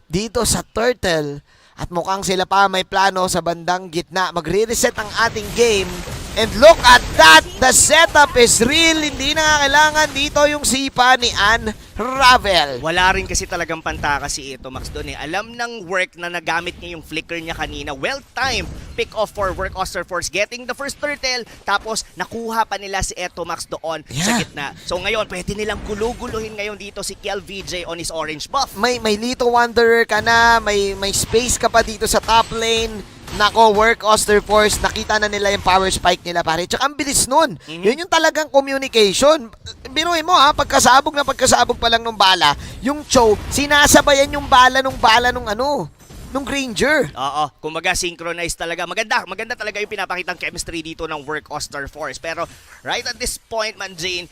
D: dito sa turtle at mukhang sila pa may plano sa bandang gitna. Magre-reset ang ating game. And look at that! The setup is real. Hindi na kailangan dito yung sipa ni Ann Ravel.
E: Wala rin kasi talagang pantaka si Eto Max doon Alam ng work na nagamit niya yung flicker niya kanina. Well-timed pick off for work Auster Force getting the first turtle tapos nakuha pa nila si Eto Max doon sa gitna. So ngayon, pwede nilang guluguluhin ngayon dito si Kel VJ on his orange buff.
D: May Lito Wanderer ka na, may space ka pa dito sa top lane. Nako, work Auster Force, nakita na nila yung power spike nila pare. Tsaka ang bilis nun. Yun yung talagang communication. Biruin mo pagkasabog pa lang nung bala, yung Cho, sinasabayan yung bala nung nung Granger.
E: Oo, kumbaga synchronized talaga. Maganda talaga yung pinapakitang chemistry dito ng work Auster Force. Pero right at this point, man Jane,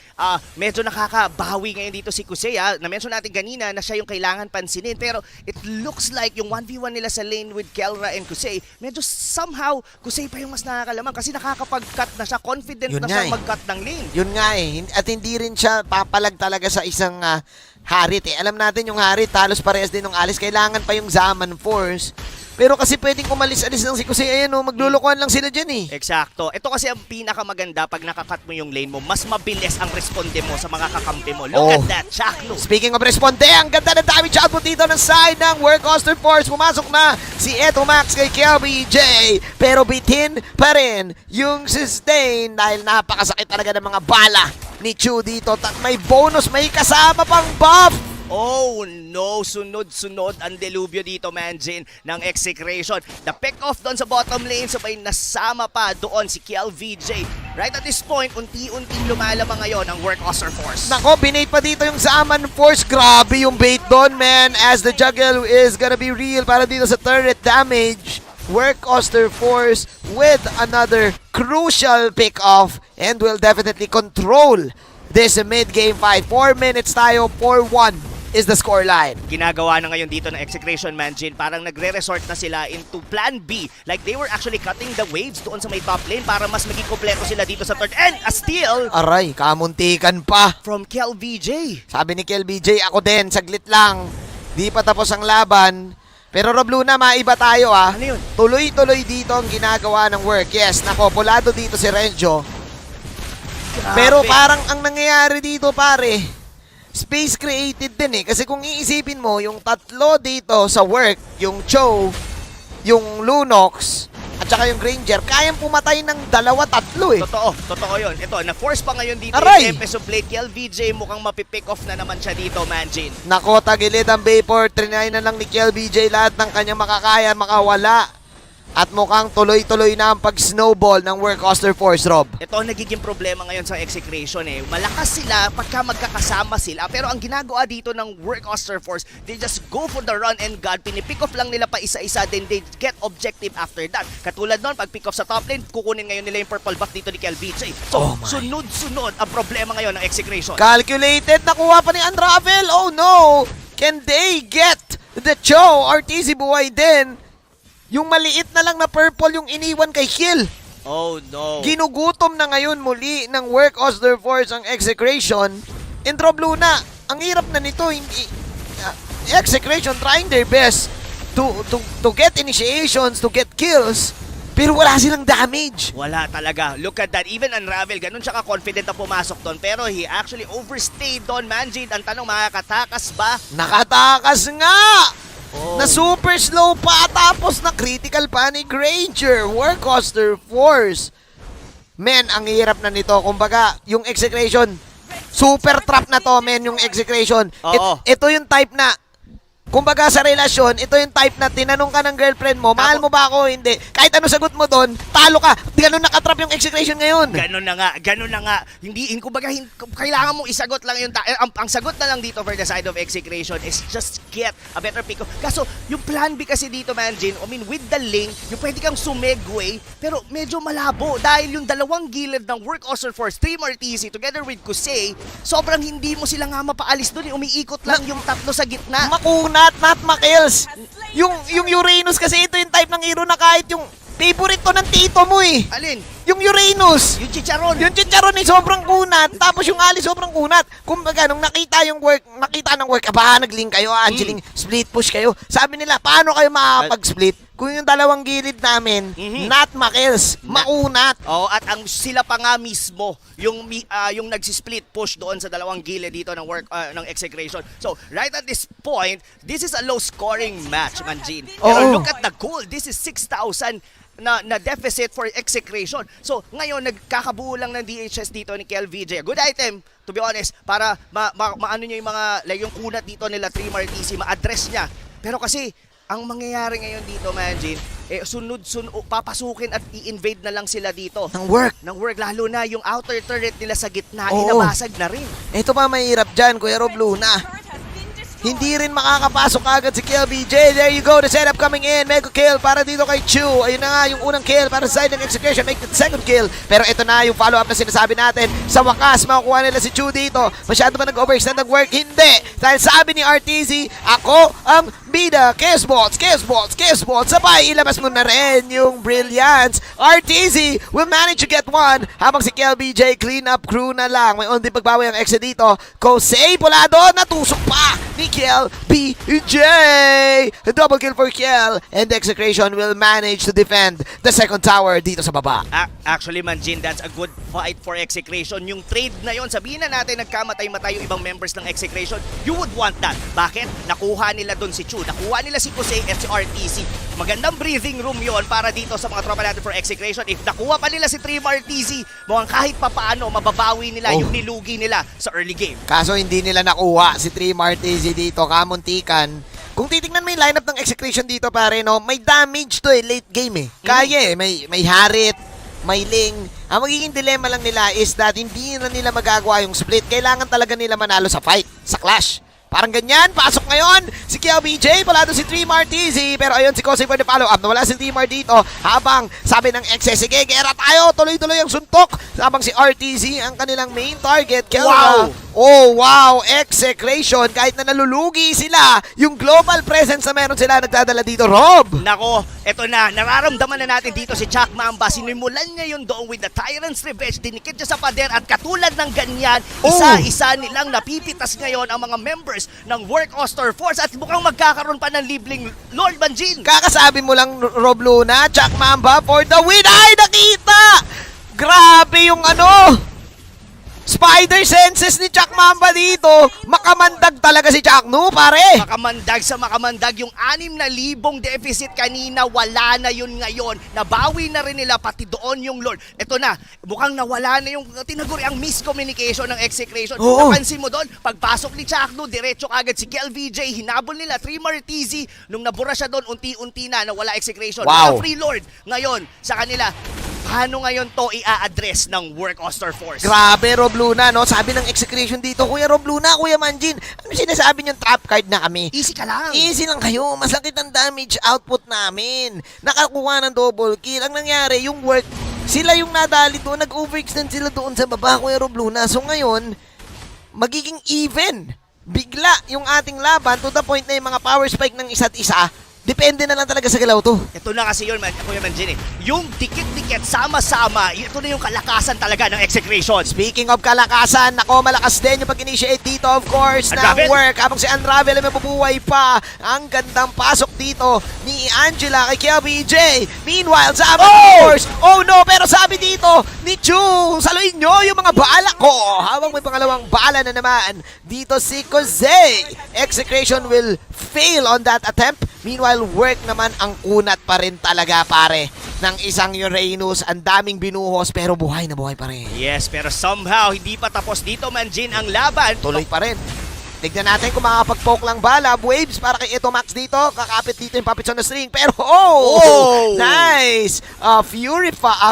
E: medyo nakakabawi ngayon dito si Kusei. Na-mention natin kanina na siya yung kailangan pansinin. Pero it looks like yung 1v1 nila sa lane with Kelra and Kusei, medyo somehow Kusei pa yung mas nakakalaman kasi nakakapag-cut na siya. Confident na siya mag-cut ng lane.
D: Yun nga At hindi rin siya papalag talaga sa isang Harit Alam natin yung Harit, halos parehas din ng Alice. Kailangan pa yung Zaman Force. Pero kasi pwedeng umalis-alis lang si Kusei. Ayan maglulukuhan lang sila dyan
E: Eksakto. Ito kasi ang pinakamaganda pag nakakat mo yung lane mo, mas mabilis ang responde mo sa mga kakampi mo. Look at that, Chaknu.
D: Speaking of responde, ang ganda ng damage output dito ng side ng work Auster Force. Pumasok na si Eto Max kay KLBJ. Pero bitin pa rin yung sustain dahil napakasakit talaga ng mga bala ni Chu dito. May bonus, may kasama pang buff.
E: Oh no, sunod-sunod ang delubyo dito, Manjin, ng Execration. The pick-off doon sa bottom lane, sabay nasama pa doon si KLVJ. Right at this point, unti-unting lumalabang ngayon ang Work Auster Force.
D: Nako, binate pa dito yung Zaman Force. Grabe yung bait doon, man. As the juggle is gonna be real para dito sa turret damage. Work Auster Force with another crucial pick-off and will definitely control this mid-game fight. 4 minutes tayo, 4-1 is the scoreline.
E: Ginagawa na ngayon dito ng Execration, Manjin. Parang nagre-resort na sila into plan B. Like they were actually cutting the waves doon sa may top lane para mas maging kompleto sila dito sa third. And a steal
D: Aray, kamuntikan pa.
E: from KLVJ.
D: Sabi ni KLBJ, ako din, saglit lang. Di pa tapos ang laban. Pero Rob Luna, maiba tayo ah.
E: Ano yun?
D: Tuloy-tuloy dito ang ginagawa ng work. Yes, nako, pulado dito si Renjo. Pero parang ang nangyayari dito, pare, space created din eh. Kasi kung iisipin mo, yung tatlo dito sa work, yung Cho, yung Lunox, at saka yung Granger, kayang pumatay ng dalawa-tatlo eh.
E: Totoo yun. Ito, na-force pa ngayon dito
D: Aray!
E: yung Tempest of Blade. KLVJ mukhang mapipick off na naman siya dito, Manjin.
D: Nako, tagilid ang Vapor. Trinay na lang ni KLBJ lahat ng kanyang makakaya, makawala. At mukhang tuloy-tuloy na ang pag-snowball ng Work Auster Force, Rob.
E: Ito ang nagiging problema ngayon sa Execration eh. Malakas sila pagka magkakasama sila. Pero ang ginagawa dito ng Work Auster Force, they just go for the run and gun. Pinipick off lang nila pa isa-isa, then they get objective after that. Katulad nun, pag pick off sa top lane, kukunin ngayon nila yung purple buff dito ni KLVJ. So, sunod-sunod ang problema ngayon ng Execration.
D: Calculated, nakuha pa ni Unravel. Oh no! Can they get the Cho? RTZ buhay din. Yung maliit na lang na purple yung iniwan kay Kill.
E: Oh no.
D: Ginugutom na ngayon muli ng Work Auster Force ang Execration. And Rob Luna, ang hirap na nito. Execration trying their best to get initiations, to get kills. Pero wala silang damage.
E: Wala talaga. Look at that. Even Unravel, ganun siya ka-confident na pumasok doon. Pero he actually overstayed doon, Manjin. Ang tanong, makakatakas ba?
D: Nakatakas nga!
E: Oh.
D: Na super slow pa tapos na critical pa ni Granger. Work Auster Force. Men, ang hirap na nito. Kumbaga, yung Execration, super trap na to, men, yung Execration.
E: Oo.
D: Ito yung type na, kumbaga sa relasyon, ito yung type na tinanong ka ng girlfriend mo, mahal mo ba ako? Hindi. Kahit ano sagot mo doon, talo ka. Ganun nakatrap yung Execration ngayon.
E: Ganun na nga. Hindi, kumbaga, kailangan mong isagot lang yung ang sagot na lang dito for the side of Execration is just get a better pick up. Kaso, yung plan B kasi dito, Manjin, I mean, with the link, yung pwede kang sumegway, pero medyo malabo dahil yung dalawang gilid ng Work Auster Force, Stream RTC, together with Kusei, sobrang hindi mo sila nga mapaalis doon. Umiikot lang yung tatlo sa gitna.
D: Makunat, not makills. Yung Uranus kasi ito yung type ng hero na kahit yung favorite to ng tito mo eh.
E: Alin?
D: Yung Uranus.
E: Yung chicharon.
D: Yung chicharon ay sobrang kunat, tapos yung Ali sobrang kunat. Kumbaga, nung nakita ng work, aba, nag-link kayo, Angeling, split push kayo. Sabi nila, paano kayo makakapag-split? Kung yung dalawang gilid namin, not makills, makunat.
E: Oh, at ang sila pa nga mismo yung nagsi-split push doon sa dalawang gilid dito ng ng Execration. So, right at this point, this is a low scoring match, Manjin. Pero look at the goal. This is 6,000 na deficit for Execration. So, ngayon, nagkakabuo lang ng DHS dito ni KLVJ. Good item, to be honest, para maano niya yung mga, like yung kunat dito nila, 3 RTC, ma-address niya. Pero kasi, ang mangyayari ngayon dito, Manjin, papasukin at i-invade na lang sila dito.
D: Ng work.
E: Lalo na yung outer turret nila sa gitna,
D: Oo.
E: inabasag na rin.
D: Ito pa mahirap dyan, Kuya Rob Luna. Hindi rin makakapasok agad si KLBJ. There you go, the setup coming in. Mega kill para dito kay Chu. Ayun na nga yung unang kill para sa side ng Execution. Make the second kill. Pero ito na yung follow-up na sinasabi natin. Sa wakas, makukuha nila si Chu dito. Masyado ba nag-overextend ng work? Hindi. Dahil sabi ni RTZ, ako ang bida. Chaosbots. Sabay, ilabas mo na rin yung Brilliance. RTZ will manage to get one. Habang si KLBJ, clean up crew na lang. May onti pagbawi ang Exe dito. Kosei Polado, natusok pa ni KLBJ. Double kill for Kiel. And Execration will manage to defend the second tower dito sa baba.
E: Actually, Manjin, that's a good fight for Execration. Yung trade na yon, sabihin na natin nagkamatay-matay yung ibang members ng Execration, you would want that. Bakit? Nakuha nila doon si Chu. Nakuha nila si Jose at si RTC. Magandang breathing room yon para dito sa mga tropa natin for Execration. If nakuha pa nila si Trim RTC, mukhang kahit papaano mababawi nila yung nilugi nila sa early game.
D: Kaso hindi nila nakuha si 3 Martezi dito, kamuntikan. Kung titingnan mo yung lineup ng Execration dito pare, no, may damage to late game Kaya may Harit, may Ling. Ang magiging dilemma lang nila is that hindi na nila magagawa yung split. Kailangan talaga nila manalo sa fight, sa clash. Parang ganyan, pasok ngayon si KLBJ, palado si 3 Martezi, pero ayun si Kosei for the follow-up, nawala si 3 Mar dito, habang sabi ng XS, sige, gera tayo, tuloy-tuloy ang suntok, habang si RTZ ang kanilang main target.
E: Wow!
D: Oh wow, Execration, kahit na nalulugi sila, yung global presence na meron sila nagdadala dito, Rob.
E: Nako, eto na, nararamdaman na natin dito si Chuck Mamba. Sinimulan niya yung doon with the Tyrant's Revenge, dinikit niya sa pader at katulad ng ganyan, isa-isa nilang napipitas ngayon ang mga members ng Work Auster Force at mukhang magkakaroon pa ng libleng Lord Banjin.
D: Kakasabi mo lang, Rob Luna, Chuck Mamba for the win. Ay, nakita! Grabe yung Spider senses ni Chuck Mamba dito. Makamandag talaga si Chuck, no, pare?
E: Makamandag sa makamandag. Yung 6,000 deficit kanina, wala na yun ngayon. Nabawi na rin nila pati doon yung Lord. Ito na, mukhang nawala na yung tinaguri ang miscommunication ng Execration. Napansin mo doon, pagpasok ni Chuck, no, diretso agad si KLVJ. Hinabol nila, 3 Martezi. Nung nabura siya doon, unti-unti na nawala Execration.
D: Wow.
E: Wala Free Lord. Ngayon, sa kanila, paano ngayon to i-a-address ng Work Auster Force?
D: Grabe, Rob Luna, no? Sabi ng Execration dito, Kuya Rob Luna, Kuya Manjin, ano sinasabi niyong trap card na kami?
E: Easy ka lang.
D: Easy lang kayo. Masakit ang damage output namin. Nakakuha ng double kill. Ang nangyari, yung Work, sila yung nadali doon, nag-overextend sila doon sa baba, Kuya Rob Luna. So ngayon, magiging even. Bigla yung ating laban to the point na yung mga power spike ng isa't isa, depende na lang talaga sa galaw to.
E: Ito na kasi yun, Kuya Manjin Yung dikit-dikit, sama-sama, ito na yung kalakasan talaga ng Execration.
D: Speaking of kalakasan, nako, malakas din yung pag-initiate dito, of course, ng Work. Habang si Unravel ay mabubuhay pa. Ang gandang pasok dito ni Angela kay KLBJ. Meanwhile, sabi of course, oh no, pero sabi dito ni Chu, saluin nyo yung mga bala ko. Habang may pangalawang bala na naman dito si Jose. Execration will fail on that attempt. Meanwhile, Work naman ang kunat pa rin talaga, pare, ng isang Uranus. Ang daming binuhos pero buhay na buhay pa rin.
E: Yes, pero somehow, hindi pa tapos dito, Manjin, ang laban.
D: Tuloy pa rin. Tignan natin kung makakapag-poke lang bala. Waves para kay Ito Max dito. Kakapit dito yung puppets on the string. Pero, nice!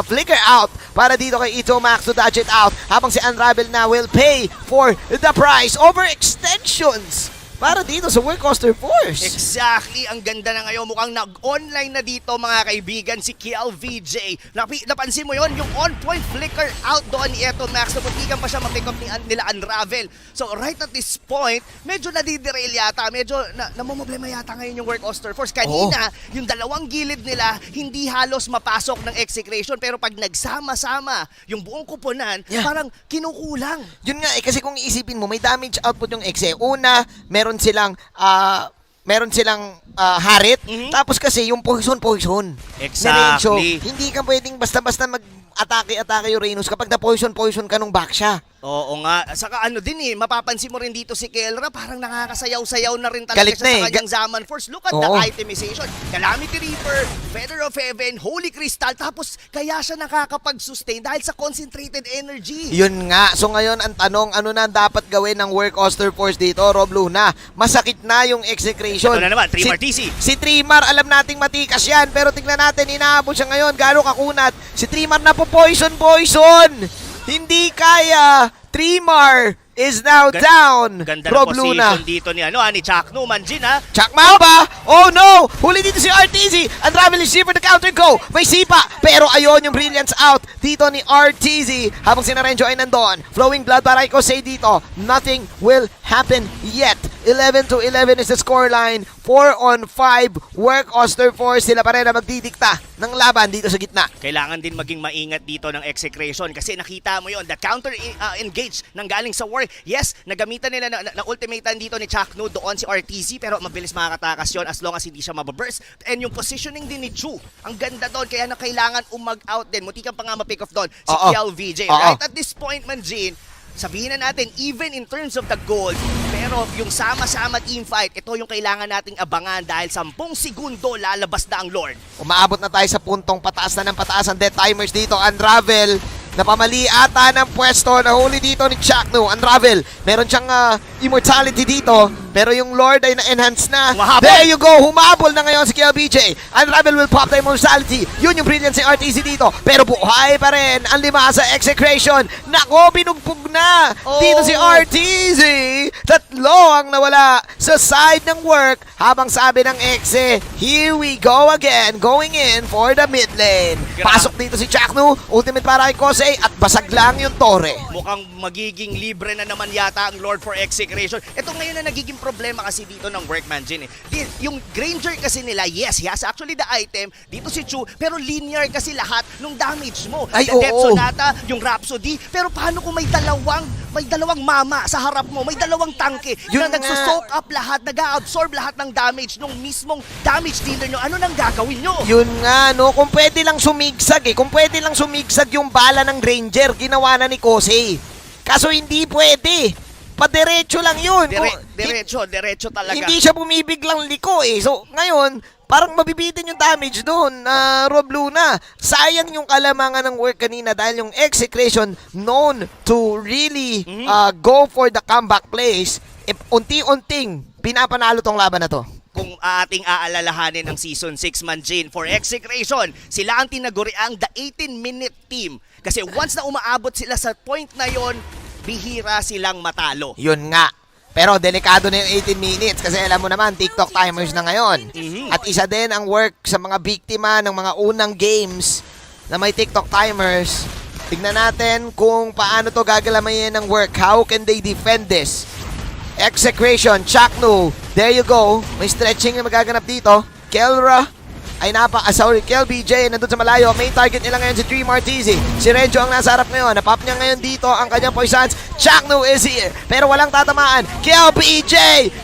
D: Flicker out para dito kay Ito Max to dodge it out. Habang si Unravel na will pay for the price. Overextensions para dito sa Work Auster Force.
E: Exactly. Ang ganda na ngayon. Mukhang nag-online na dito, mga kaibigan, si KLVJ. Napansin mo yon yung on-point flicker out doon ni Eto Max. Naputikan pa siya mag-pick up nila Unravel. So, right at this point, medyo nadiderail yata. Medyo namumblema yata ngayon yung Work Auster Force. Kanina, yung dalawang gilid nila, hindi halos mapasok ng Execration. Pero pag nagsama-sama, yung buong kuponan, parang kinukulang.
D: Yun nga kasi kung iisipin mo, may damage output yung Exe. Una, meron silang Harit, tapos kasi yung poison.
E: Exactly.
D: Hindi ka pwedeng basta-basta mag-atake Uranus kapag na-poison ka nung back siya.
E: Oo nga. Saka mapapansin mo rin dito si Kelra, parang nakakasayaw-sayaw na rin talaga
D: Galit
E: siya
D: na
E: sa kanyang Zaman Force. Look at the itemization. Calamity Reaper, Feather of Heaven, Holy Crystal, tapos kaya siya nakakapag-sustain dahil sa concentrated energy.
D: Yun nga. So ngayon, ang tanong, ano na dapat gawin ng Work Auster Force dito, Rob Luna? Masakit na yung Execration.
E: Ito na naman, Trimar TC.
D: Si Trimar, alam nating matikas yan, pero tingnan natin, inaabot siya ngayon, gano'ng kakunat. Si Trimar na po poison! Hindi kaya. Trimar is now down.
E: Ganda
D: Rob
E: na position
D: Luna
E: dito ni Chuck Manjin
D: Chuck Mamba. Oh no! Huli dito si RTZ. Unravel is for the counter go. May sipa. Pero ayun yung brilliance out dito ni RTZ. Habang si Narenjo ay nandun. Flowing blood para ko say dito. Nothing will happen yet. 11-11 is the scoreline. 4-on-5. Work Auster Force. Sila pa rin na magdidikta ng laban dito sa gitna.
E: Kailangan din maging maingat dito ng Execration kasi nakita mo yon, the counter engage nang galing sa Work. Yes, nagamitan nila na ultimatean dito ni Chuck doon si RTZ, pero mabilis makakatakas yon as long as hindi siya mababurst. And yung positioning din ni Chu, ang ganda doon, kaya na kailangan umag-out din. Mutikan pa nga ma-pick off doon si KLVJ. Right at this point, Manjin, sabihin na natin, even in terms of the gold, pero yung sama-sama teamfight, ito yung kailangan nating abangan dahil 10 segundo lalabas na ang Lord.
D: Umaabot na tayo sa puntong pataas na ng pataas ang death timers dito. Unravel, napamali ata ng pwesto. Nahuli dito ni Chakno. Unravel, meron siyang immortality dito. Pero yung Lord ay na-enhance na.
E: Mahabol.
D: There you go, humabol na ngayon si KLBJ. Unravel will pop the immortality. Yun yung brilliance ni RTZ dito. Pero buhay pa rin ang 5 sa Execration. Nako, binugbog na dito si RTZ. 3 ang nawala sa side ng work. Habang sabi ng Exe, here we go again, going in for the mid lane. Pasok dito si Chakno. Ultimate para kay Kosei at basag lang yung Torre.
E: Mukhang magiging libre na naman yata ang Lord for Execration. Ito ngayon na nagiging problema kasi dito ng Workman Jin. Yung Granger kasi nila, yes, he has actually the item. Dito si Chu, pero linear kasi lahat ng damage mo.
D: Ay,
E: The Death
D: oo.
E: Sonata, yung Rhapsody. Pero paano kung may dalawang mama sa harap mo, may dalawang tangke
D: Yun
E: na
D: nga.
E: nagsusoak up lahat, nag-absorb lahat ng damage nung mismong damage dealer nyo. Ano nang gagawin nyo?
D: Yun nga, no? Kung pwede lang sumigsag Kung pwede lang sumigsag yung bala ng Granger, ginawa na ni Kosei. Kaso hindi pwede. Padiretso lang yun.
E: Diretso talaga.
D: Hindi siya bumibiglang liko eh. So, ngayon, parang mabibitin yung damage doon, Rob Luna. Sayang yung kalamangan ng work kanina dahil yung Execration known to really go for the comeback plays. Unti-unting pinapanalo tong laban na to.
E: Kung ating aalalahanin ng Season 6 Manjin for Execration, sila ang tinaguriang the 18-minute team. Kasi once na umaabot sila sa point na yon, bihira silang matalo.
D: Yun nga. Pero delikado na yung 18 minutes kasi alam mo naman, TikTok timers na ngayon. At isa din ang work sa mga biktima ng mga unang games na may TikTok timers. Tignan natin kung paano to gagalamayin ng work. How can they defend this? Execration, Chakno. There you go. May stretching na magaganap dito. Kelra ay KLBJ nandun sa malayo. Main target nila ngayon si Dream RTZ. Si Renjo ang nasa harap ngayon. Napop niya ngayon dito ang kanyang poisons. Chakno is here. Pero walang tatamaan. KLBJ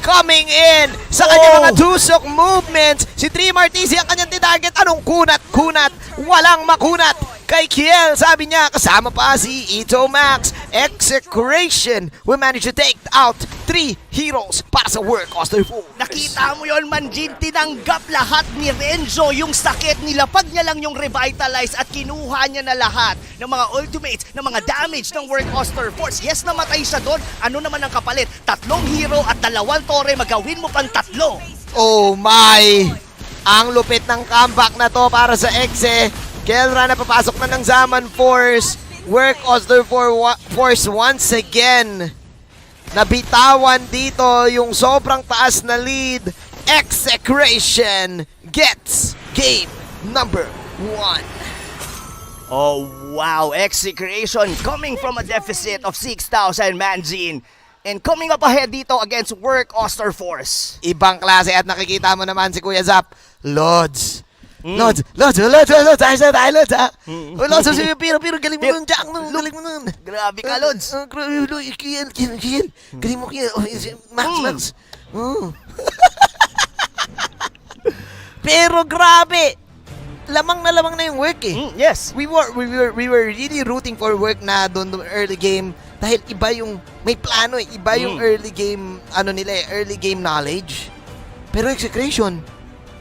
D: coming in sa kanyang mga tusok movements. Si Dream RTZ ang kanyang titarget. Anong kunat? Walang makunat. Kay Kiel, sabi niya, kasama pa si Ito Max. Execration will manage to take out 3 heroes para sa work Auster Force.
E: Nakita mo yon Manjin, tinanggap lahat ni Renzo yung sakit, nilapag niya lang yung revitalize at kinuha niya na lahat ng mga ultimates, ng mga damage ng work Auster Force. Yes, namatay siya doon. Ano naman ang kapalit? 3 hero at 2 torre, magawin mo pang 3.
D: Oh my! Ang lupit ng comeback na to para sa Exe. Kelra na papasok na ng Zaman Force. Work Auster Force once again. Nabitawan dito yung sobrang taas na lead. Execration gets game number 1.
E: Oh wow, Execration coming from a deficit of 6,000 Manjin. And coming up ahead dito against Work Auster Force.
D: Ibang klase at nakikita mo naman si Kuya Zap. Lods, Lods, pero galing mo nun, Jack, galing mo nun.
E: Grabe ka, Lods.
D: Kiel, galing mo, Kiel. Max. Pero grabe, lamang na yung work eh.
E: Yes.
D: We were really rooting for work na doon early game dahil iba yung may plano eh, iba yung early game early game knowledge. Pero Execration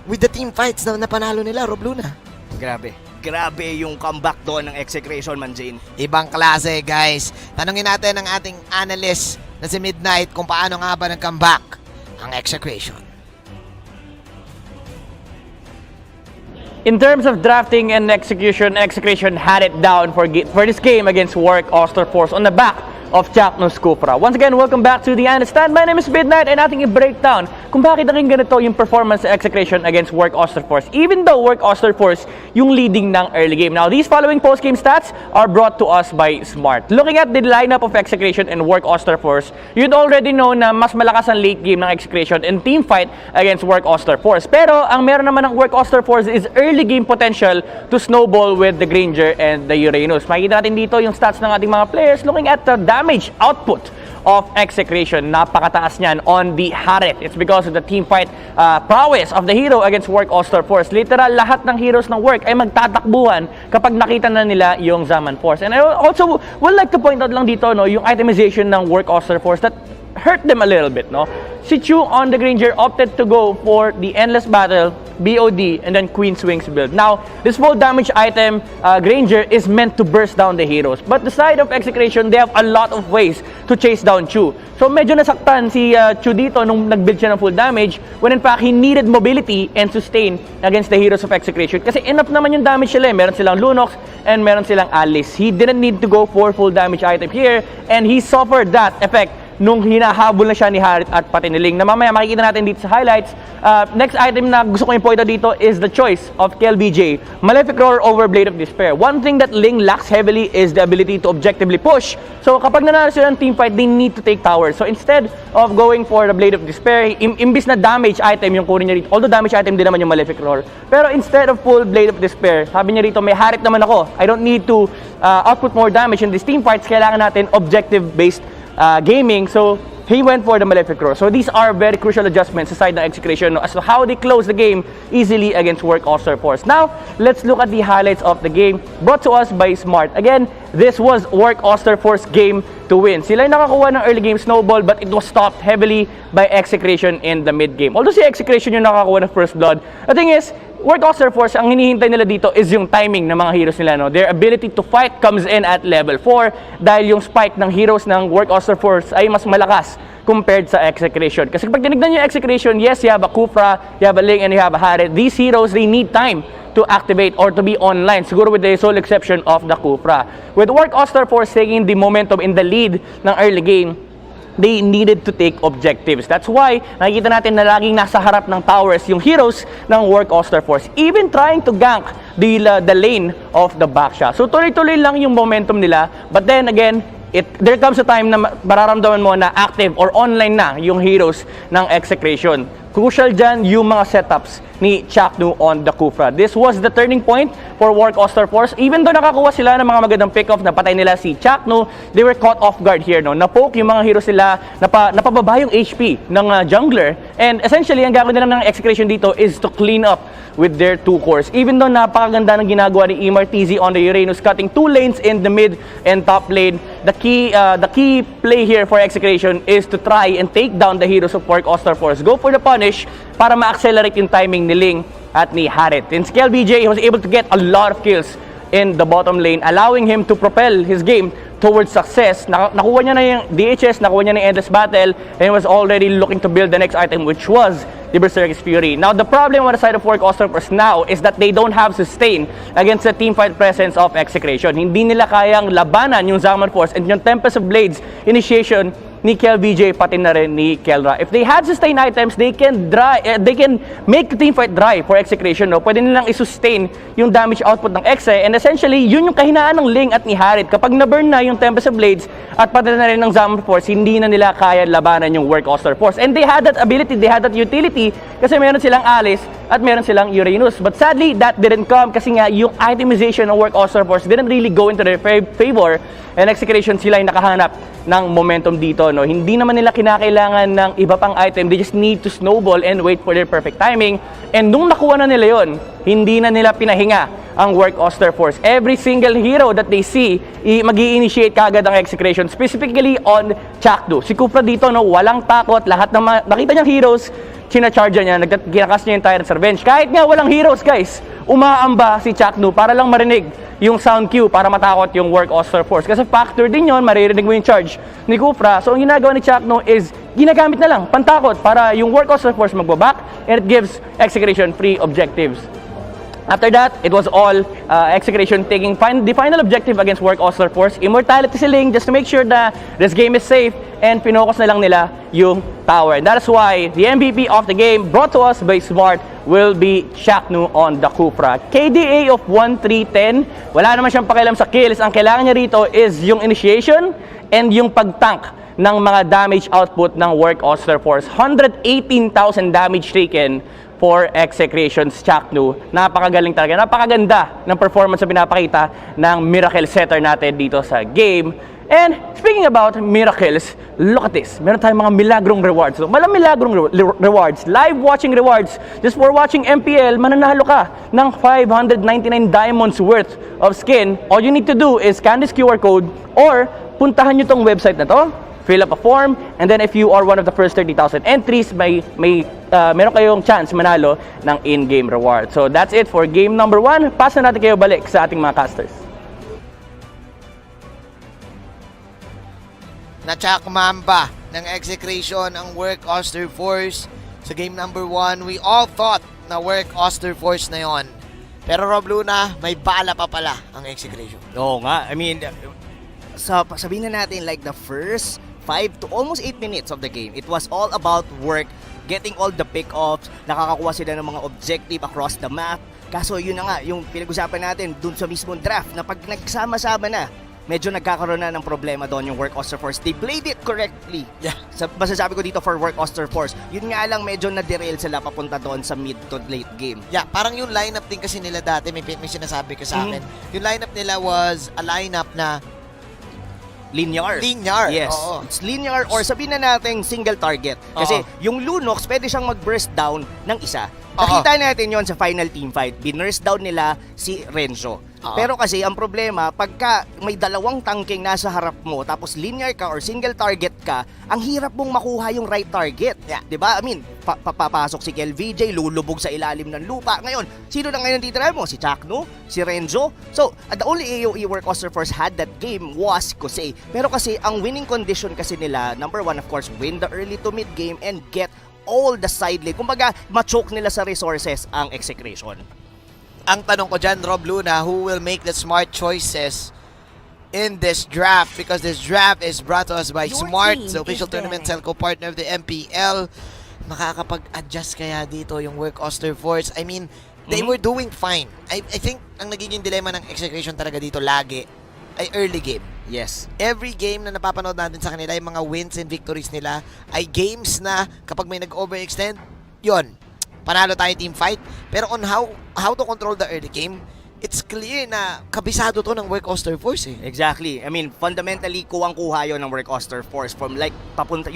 D: with the team fights na napanalo nila, Rob Luna.
E: Grabe yung comeback doon ng Execration, Manjin.
D: Ibang klase, guys. Tanungin natin ang ating analyst na si Midnight kung paano nga ba nag-comeback ang Execration.
B: In terms of drafting and Execration had it down for this game against Work Auster Force on the back of Chakno Scufra. Once again, welcome back to The Understand. My name is Midnight and ating i-breakdown kung bakit naging ganito yung performance sa Execration against Work Auster Force. Even though Work Auster Force yung leading ng early game. Now, these following post-game stats are brought to us by Smart. Looking at the lineup of Execration and Work Auster Force, you'd already know na mas malakas ang late game ng Execration and team fight against Work Auster Force. Pero ang meron naman ng Work Auster Force is early game potential to snowball with the Granger and the Uranus. Makikita natin dito yung stats ng ating mga players looking at the damage output
F: of Execration. Napakataas niyan on the Harit. It's because of the team fight prowess of the hero against Work Auster Force. Literal, lahat ng heroes ng Work ay magtatakbuhan kapag nakita na nila yung Zaman Force. And I also would like to point out lang dito, no, yung itemization ng Work Auster Force that hurt them a little bit, no? Si Chu on the Granger opted to go for the Endless Battle, BOD, and then Queen Swings build. Now, this full damage item, Granger, is meant to burst down the heroes. But the side of Execration, they have a lot of ways to chase down Chu. So medyo nasaktan si Chu dito nung nag-build siya ng full damage when in fact he needed mobility and sustain against the heroes of Execration. Kasi enough naman yung damage sila. Meron silang Lunox and meron silang Alice. He didn't need to go for full damage item here and he suffered that effect nung hinahabol na siya ni Harit at pati ni Ling, na mamaya makikita natin dito sa highlights. Next item na gusto ko i-point out dito is the choice of KLBJ, Malefic Roar over Blade of Despair. One thing that Ling lacks heavily is the ability to objectively push. So kapag nanalo sila ng team fight, they need to take towers. So instead of going for the Blade of Despair, imbis na damage item yung kunin niya rito, although damage item din naman yung Malefic Roar, pero instead of full Blade of Despair, sabi niya rito, may Harit naman ako. I don't need to output more damage in these team fights. Kailangan natin objective-based gaming, so he went for the Malefic Roar. So these are very crucial adjustments aside the Execration as to how they close the game easily against Work Auster Force. Now, let's look at the highlights of the game brought to us by Smart. Again, this was Work Auster Force game to win. Sila yung nakakuha ng early game snowball but it was stopped heavily by Execration in the mid game. Although si Execration yung nakakuha ng first blood, the thing is, Work Auster Force, ang hinihintay nila dito is yung timing ng mga heroes nila. No? Their ability to fight comes in at level 4 dahil yung spike ng heroes ng Work Auster Force ay mas malakas compared sa Execration. Kasi pag tinignan yung Execration, yes, you have a Kufra, you have a Ling, and you have a Harit. These heroes, they need time to activate or to be online. Siguro with the sole exception of the Kufra. With Work Auster Force taking the momentum in the lead ng early game, they needed to take objectives. That's why nakikita natin na laging nasa harap ng towers yung heroes ng Work Auster Force, even trying to gank the lane of the backsha. So tuloy-tuloy lang yung momentum nila, but then again, there comes a time na mararamdaman mo na active or online na yung heroes ng Execration. Crucial dyan yung mga setups ni Chaknu on the Kufra. This was the turning point for Work Auster Force. Even though nakakuha sila ng mga magandang pick-off, napatay nila si Chaknu, they were caught off guard here. No? Napoke yung mga heroes sila, napababa yung HP ng jungler. And essentially, ang gagawin nila ng Execration dito is to clean up with their two cores. Even though napakaganda ng ginagawa ni Imartizi on the Uranus, cutting 2 lanes in the mid and top lane, the key play here for Execration is to try and take down the heroes of Work Auster Force. Go for the punish para ma-accelerate yung timing ni Ling at ni Harit. In Scale BJ, he was able to get a lot of kills in the bottom lane, allowing him to propel his game towards success. Nakuha niya na yung DHS, nakuha niya na yung Endless Battle, and he was already looking to build the next item, which was the Berserker's Fury. Now, the problem on the side of Work Auster Force now is that they don't have sustain against the teamfight presence of Execration. Hindi nila kayang labanan yung Zaman Force and yung Tempest of Blades initiation ni KLBJ pati na rin ni Kelra. If they had sustain items, they can make the teamfight dry for Execration. No? Pwede nilang i-sustain yung damage output ng Exe, and essentially, yun yung kahinaan ng Ling at ni Harit. Kapag na-burn na yung Tempest of Blades at pati na rin ng Zaman Force, hindi na nila kaya labanan yung Work Auster Force. And they had that ability, they had that utility kasi meron silang Alice at meron silang Uranus. But sadly, that didn't come kasi nga yung itemization ng Work Auster Force didn't really go into their favor, and Execration sila yung nakahanap ng momentum dito. No? Hindi naman nila kinakailangan ng iba pang item. They just need to snowball and wait for their perfect timing. And nung nakuha na nila yon, hindi na nila pinahinga ang Work Auster Force. Every single hero that they see, mag-i-initiate kagad ang Execration, specifically on Chakdu. Si Kufra dito, no, walang takot. Lahat ng nakita niyang heroes, sinacharge niya, ginakas niya yung Tyrant's Revenge. Kahit nga walang heroes, guys, umaamba si Chaknu para lang marinig yung sound cue para matakot yung Work Auster Force. Kasi factor din yon, maririnig mo yung charge ni Kufra. So, ang ginagawa ni Chaknu is ginagamit na lang, pantakot, para yung Work Auster Force magbaback, and it gives Execration free objectives. After that, it was all Execration taking the final objective against Work Auster Force, Immortality si Ling, just to make sure that this game is safe, and pinocus na lang nila yung tower. And that is why the MVP of the game, brought to us by Smart, will be Chaknu on the Kufra. KDA of 1-3-10, wala naman siyang pakialam sa kills. Ang kailangan niya rito is yung initiation and yung pagtank ng mga damage output ng Work Auster Force. 118,000 damage taken for Execration's Chaknu. Napakagaling talaga. Napakaganda ng performance na pinapakita ng Miracle Setter natin dito sa game. And speaking about miracles, look at this. Meron tayong mga milagrong rewards. So, milagrong rewards, live watching rewards. Just for watching MPL, mananalo ka ng 599 diamonds worth of skin. All you need to do is scan this QR code or puntahan nyo tong website na to, fill up a form, and then if you are one of the first 30,000 entries, meron kayong chance manalo ng in-game reward. So that's it for game number 1. Pass na natin kayo balik sa ating mga casters.
D: Nachakmamba ng Execration ang Work Auster Force sa game number 1. We all thought na Work Auster Force na yon. Pero Rob Luna, may bala pa pala ang Execration.
E: Oo nga, I mean, sabihin na natin like the first 5 to almost 8 minutes of the game, it was all about work, getting all the pick-offs, nakakakuha sila ng mga objective across the map. Kaso yun na nga, yung pinag-usapan natin dun sa mismong draft, na pag nagsama-sama na, medyo nagkakaroon na ng problema doon yung Work Auster Force. They played it correctly.
D: Yeah.
E: Masasabi ko dito for Work Auster Force. Yun nga lang, medyo na-derail sila papunta doon sa mid to late game.
D: Yeah, parang yung lineup din kasi nila dati, may sinasabi ka sa akin. Yung lineup nila was a lineup na
E: Linear.
D: linear.
E: Yes.
D: Oo.
E: It's linear or sabihin na natin single target. Kasi yung Lunox, pwede siyang mag-burst down ng isa. Nakita natin yon sa final team fight. Binurst down nila si Renzo. Pero kasi ang problema, pagka may dalawang tangking nasa harap mo, tapos linear ka or single target ka, ang hirap mong makuha yung right target.
D: Yeah.
E: Diba? I mean, papasok si KelVJ, lulubog sa ilalim ng lupa. Ngayon, sino na ngayon titira mo? Si Chakno? Si Renzo? So, the only AOE Work Auster Force had that game was Kosei. Pero kasi, ang winning condition kasi nila, number 1, of course, win the early to mid game and get all the side lane. Kumbaga, ma-choke nila sa resources ang Execration.
D: Ang tanong ko dyan, Rob Luna, who will make the smart choices in this draft? Because this draft is brought to us by Smart, the official tournament telco partner of the MPL. Makakapag-adjust kaya dito yung Work Auster Force? I mean, they were doing fine. I think ang nagiging dilemma ng Execration talaga dito lagi ay early game.
E: Yes.
D: Every game na napapanood natin sa kanila, yung mga wins and victories nila, ay games na kapag may nag-overextend, yon, panalo tayo team fight. Pero on how to control the early game, it's clear na kabisado to ng Work Auster Force eh.
E: Exactly. I mean, fundamentally, kuwang-kuha yun ng Work Auster Force from like, papunta,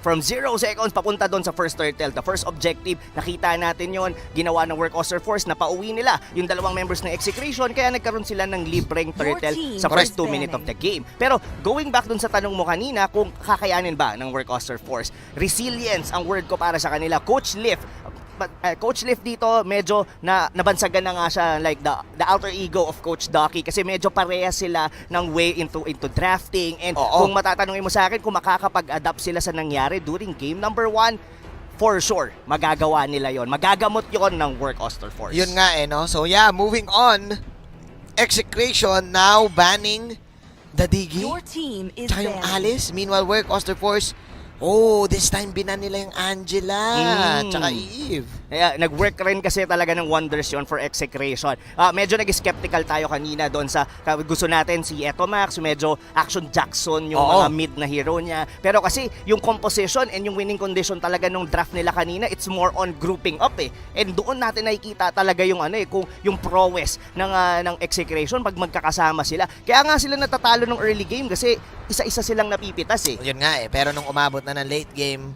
E: from 0 seconds papunta doon sa first turtle. The first objective, nakita natin yon, ginawa ng Work Auster Force, na pauwi nila yung dalawang members ng Execration, kaya nagkaroon sila ng libreng turtle sa first 2 minutes of the game. Pero going back doon sa tanong mo kanina, kung kakayanin ba ng Work Auster Force, resilience ang word ko para sa kanila. Coach Lift dito, medyo nabansagan na nga siya, like the alter ego of Coach Ducky, kasi medyo parehas sila ng way into drafting. And kung matatanungin mo sa akin kung makakapag-adapt sila sa nangyari during game number 1, for sure, magagawa nila yon. Magagamot yon ng Work Auster Force.
D: Yun nga eh, no? So yeah, moving on. Execration now banning the Digi.
G: Your team is
D: Tsaka yung
G: banned.
D: Alice. Meanwhile, Work Auster Force, this time binan nila yung Angela. Tsaka Eve.
E: Kaya nag-work rin kasi talaga ng wonders yon for Execration. Medyo nag-skeptical tayo kanina doon sa gusto natin si Etomax, medyo Action Jackson yung mga mid na hero niya. Pero kasi yung composition and yung winning condition talaga nung draft nila kanina, it's more on grouping up eh. And doon natin nakikita talaga yung kung yung prowess ng Execration pag magkakasama sila. Kaya nga sila natatalo ng early game kasi isa-isa silang napipitas eh.
D: Yun nga eh. Pero nung umabot na ng late game,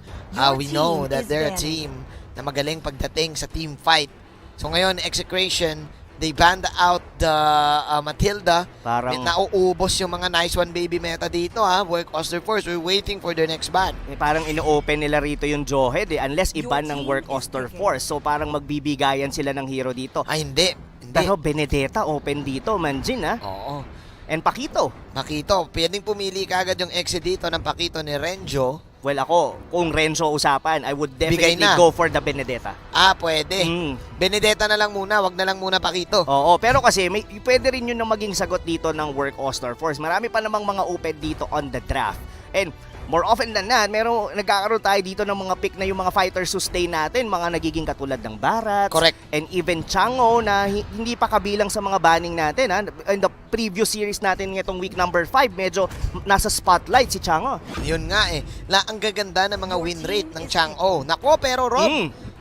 D: we know that they're a team na magaling pagdating sa team fight. So ngayon, Execration, they banned out the Matilda.
E: Parang
D: nauubos yung mga nice one baby meta dito ha. Work Auster Force, we're waiting for their next ban.
E: parang ino-open nila rito yung Johed eh, unless iban ng Work Auster Force. So parang magbibigayan sila ng hero dito.
D: Ay, hindi.
E: Pero Benedetta open dito, Manjin ha.
D: Oo.
E: And Pakito.
D: Pakito, pwedeng pumili kagad yung exit dito ng Pakito ni Renjo.
E: Well ako, kung Renzo usapan, I would definitely
D: Bigay na.
E: go for the Benedetta.
D: Pwede.
E: Mm.
D: Benedetta na lang muna, wag na lang muna Pakito.
E: Oo, pero kasi pwede rin yun na maging sagot dito ng Work Auster Force. Marami pa namang mga open dito on the draft. And more often than not, nagkakaroon tayo dito ng mga pick na yung mga fighters sustain natin, mga nagiging katulad ng Barats.
D: Correct.
E: And even Chango na hindi pa kabilang sa mga banning natin. Ha? In the previous series natin ngayong week number 5, medyo nasa spotlight si Chango.
D: Yun nga eh. Ang gaganda ng mga win rate ng Chang'o. Nako, pero Rob,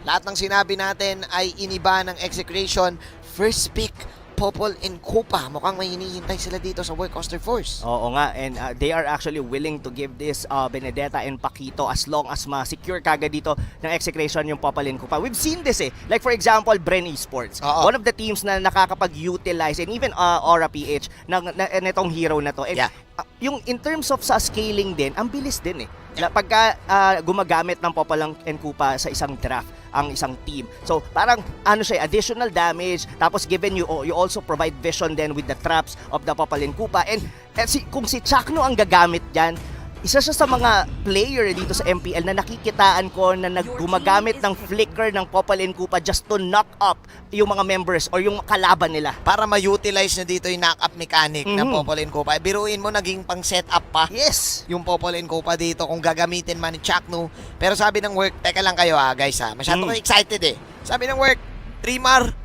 D: lahat ng sinabi natin ay iniba ng Execration. First pick Popol and Kupa. Mukhang may hinihintay sila dito sa Work Auster Force.
E: Oo nga, and they are actually willing to give this Benedetta and Paquito as long as ma-secure kagad dito ng Execration yung Popolin Kupa. We've seen this like for example, Bren Esports.
D: Oo.
E: One of the teams na nakakapag-utilize and even Aura PH nitong hero na to. And
D: Yeah.
E: Yung in terms of sa scaling din, ang bilis din Pagka gumagamit ng Popol and Kupa sa isang draft ang isang team. So parang additional damage, tapos given you also provide vision then with the traps of the Popol and Kupa. And kung si Chakno ang gagamit diyan, isa siya sa mga player dito sa MPL na nakikitaan ko na gumagamit ng flicker ng Popol and Kupa just to knock up yung mga members or yung kalaban nila.
D: Para ma-utilize na dito yung knock-up mechanic ng Popol and Kupa. Biruin mo, naging pang setup pa.
E: Yes!
D: Yung Popol and Kupa dito kung gagamitin man ni Chakno. Pero sabi ng Work, teka lang kayo guys masyado kayo excited Sabi ng Work, Trimar,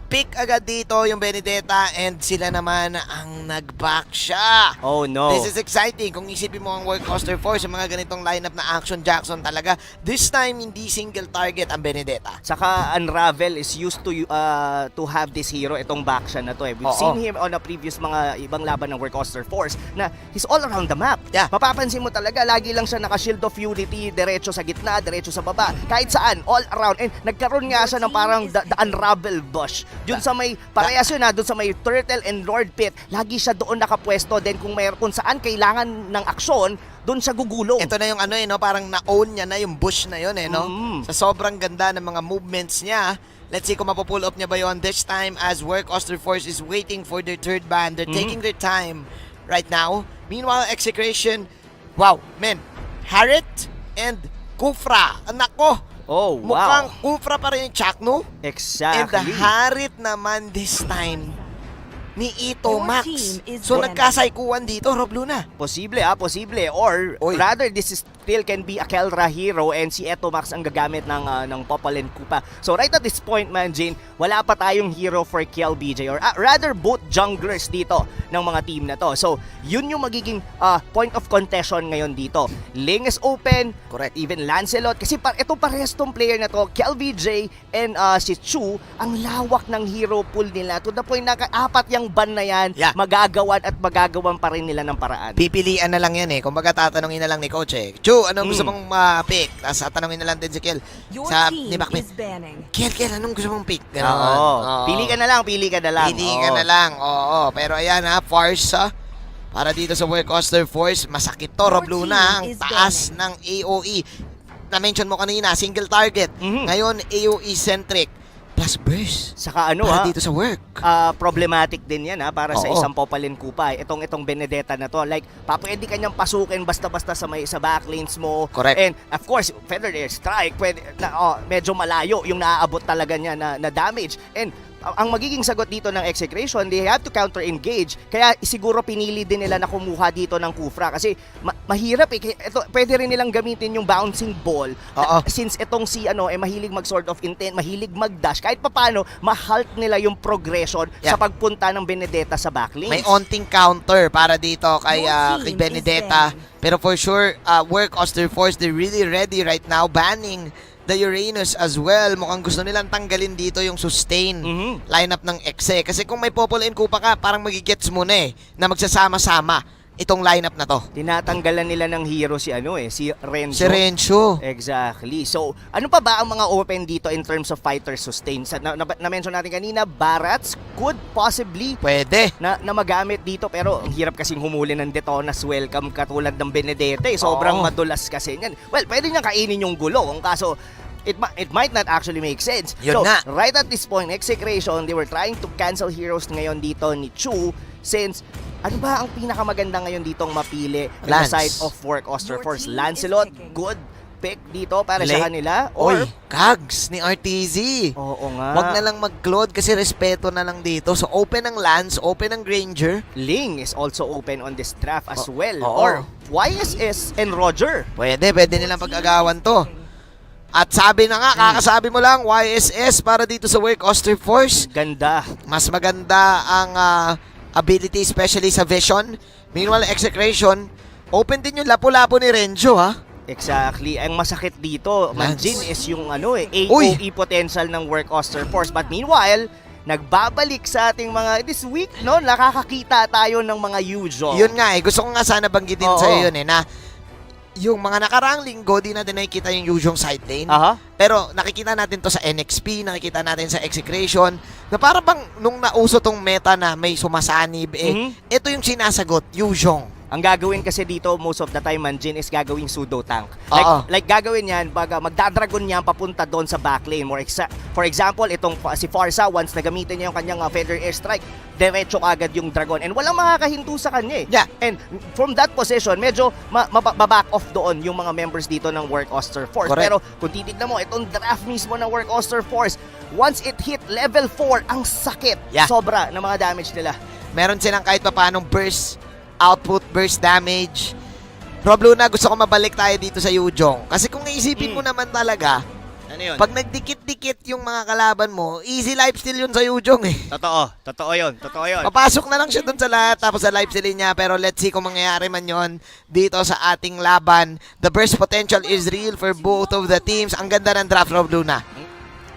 D: pick agad dito yung Benedetta and sila naman ang nag-back siya.
E: Oh no.
D: This is exciting. Kung isipin mo ang Work Auster Force, yung mga ganitong lineup na Action Jackson talaga, this time hindi single target ang Benedetta.
E: Saka Unravel is used to have this hero, itong back siya na to We've seen him on a previous mga ibang laban ng Work Auster Force na he's all around the map.
D: Yeah.
E: Mapapansin mo talaga, lagi lang siya naka-Shield of Unity, diretso sa gitna, diretso sa baba, kahit saan, all around. And nagkaroon nga siya ng parang the Unravel Bush. Yun sa may, parehas yun doon sa may Turtle and Lord Pit, lagi siya doon nakapwesto. Then kung saan kailangan ng aksyon, doon siya gugulong.
D: Ito na yung parang na-own niya na yung bush na yun Sa sobrang ganda ng mga movements niya. Let's see kung mapupull up niya ba yun this time as Work Auster Force is waiting for their third ban. They're taking their time right now. Meanwhile, Execration, wow, man, Harriet and Kufra. Anak ko,
E: Oh, wow.
D: mukhang Kufra pa rin yung Chakno.
E: Exactly.
D: And the Harriet naman this time ni Ito
A: Your
D: Max.
A: team is
D: So
A: banned.
D: nagkasaikuan dito, Rob Luna.
E: Posible posible. Or
D: Oy.
E: rather, this is still can be a Kelra hero and si Eto Max ang gagamit ng Popol and Kupa. So right at this point, man, Jane, wala pa tayong hero for Kel BJ or rather both junglers dito ng mga team na to. So yun yung magiging point of contention ngayon dito. Ling is open,
D: Correct.
E: even Lancelot, kasi itong parehas tong player na to, Kel BJ and si Chu, ang lawak ng hero pool nila to the point na apat yung ban na yan,
D: Yeah.
E: magagawan pa rin nila ng paraan.
D: Pipilian na lang yan Kumbaga tatanungin na lang ni Coach Chu, anong gusto mong pick? Tapos tatanungin na lang din si Kel.
A: Your
D: Sa
A: team
D: ni Bakmin.
A: is banning.
D: Kel, anong gusto mong pick? Ganon.
E: Oo.
D: Oo.
E: Pili ka na lang.
D: Pili ka
E: Oo.
D: na lang. Oo. Pero ayan Farsa. Para dito sa Work Auster Force, masakit to, Rob
A: Your
D: Luna. Ang
A: team is
D: taas ng AOE. Na-mention mo kanina, single target. Ngayon, AOE-centric. Plus burst.
E: Saka
D: Para dito sa Work.
E: problematic din yan para sa
D: Oo.
E: isang Popol and Kupa. Itong Benedetta na to, like pwede kanyang pasukin basta-basta sa backlanes mo.
D: Correct.
E: And of course, Feather Air Strike, medyo malayo yung naaabot talaga niya na damage. And ang magiging sagot dito ng Execration, they have to counter-engage. Kaya siguro pinili din nila na kumuha dito ng Kufra kasi mahirap Ito, pwede rin nilang gamitin yung bouncing ball.
D: Oo.
E: Since itong si mahilig mag-sword of intent, mahilig mag-dash, kahit papano, ma-halt nila yung progression sa pagpunta ng Benedetta sa backlinks.
D: May onting counter para dito kay,
A: Your
D: kay
A: team
D: Benedetta.
A: is banned.
D: Pero for sure, Work Auster Force, they're really ready right now, banning the Uranus as well. Mukhang gusto nilang tanggalin dito yung sustain lineup ng Exe. Kasi kung may Popol and Kupa ka, parang magigets mo na na magsasama-sama itong lineup na to.
E: Tinatanggalan nila ng hero si si Renzo.
D: Si Renzo.
E: Exactly. So, ano pa ba ang mga open dito in terms of fighter sustain? Na-mention natin kanina, Barats could possibly
D: Pwede.
E: na magamit dito, pero ang hirap kasing humuli ng Detonas welcome katulad ng Benedetta. Sobrang
D: Oo.
E: madulas kasi yan. Well, pwede niyang kainin yung gulo. Kung kaso, it might not actually make sense.
D: Yun
E: So,
D: na.
E: right at this point, Execration, they were trying to cancel heroes ngayon dito ni Chu since ano ba ang pinakamaganda ngayon ditong mapili on the
D: Lance.
E: side of Work Auster
A: Your
E: Force?
A: team is
E: Lancelot,
A: picking.
E: good pick dito para sa kanila.
D: Oy,
E: Or,
D: Kags ni RTZ.
E: oo nga.
D: Wag na lang mag-Claude kasi respeto na lang dito. So open ang Lance, open ang Granger.
E: Ling is also open on this draft as well.
D: oo.
E: Or YSS and Roger.
D: Pwede nilang pag-agawan to. At sabi na nga, kakasabi mo lang, YSS para dito sa Work Auster Force.
E: Ganda.
D: Mas maganda ang ability, especially sa vision. Meanwhile, Execration, open din yung lapu-lapu ni Renzo, ha?
E: Exactly. Ang masakit dito,
D: Lance.
E: Manjin, is yung AOE potential ng Work Auster Force. But meanwhile, nagbabalik sa ating mga this week, no? Nakakakita tayo ng mga Yuzhong.
D: Yun nga gusto ko nga sana banggitin
E: Oo.
D: sa'yo yun na yung mga nakaraang linggo, di natin nakikita yung Yuzhong side lane.
E: Aha.
D: Pero nakikita natin to sa NXP, nakikita natin sa Execration, na para bang nung nauso tong meta na may sumasanib, ito yung sinasagot, Yuzhong.
E: Ang gagawin kasi dito most of the time, Manjin, is gagawing pseudo tank.
D: Oo.
E: Like gagawin yan, baga magdadragon niya papunta doon sa backlane. For example, itong si Farsa, once na gamitin niya yung kanyang Feather Airstrike, diretso agad yung dragon. And walang makakahinto sa kanya eh.
D: Yeah.
E: And from that position, medyo mababack off doon yung mga members dito ng Work Auster Force.
D: Correct.
E: Pero kung titignan mo, itong draft mismo ng Work Auster Force, once it hit level 4, ang sakit.
D: Yeah.
E: Sobra ng mga damage nila.
D: Meron silang kahit pa paanong burst, output, burst damage. Rob Luna, gusto ko mabalik tayo dito sa Yuzhong. Kasi kung iisipin mo naman talaga,
E: Ano yun?
D: pag nagdikit-dikit yung mga kalaban mo, easy lifesteal yun sa Yuzhong eh.
E: Totoo yun.
D: Papasok na lang siya dun sa lahat, tapos sa lifesteal niya, pero let's see kung mangyayari man yon dito sa ating laban. The burst potential is real for both of the teams. Ang ganda ng draft, Rob Luna.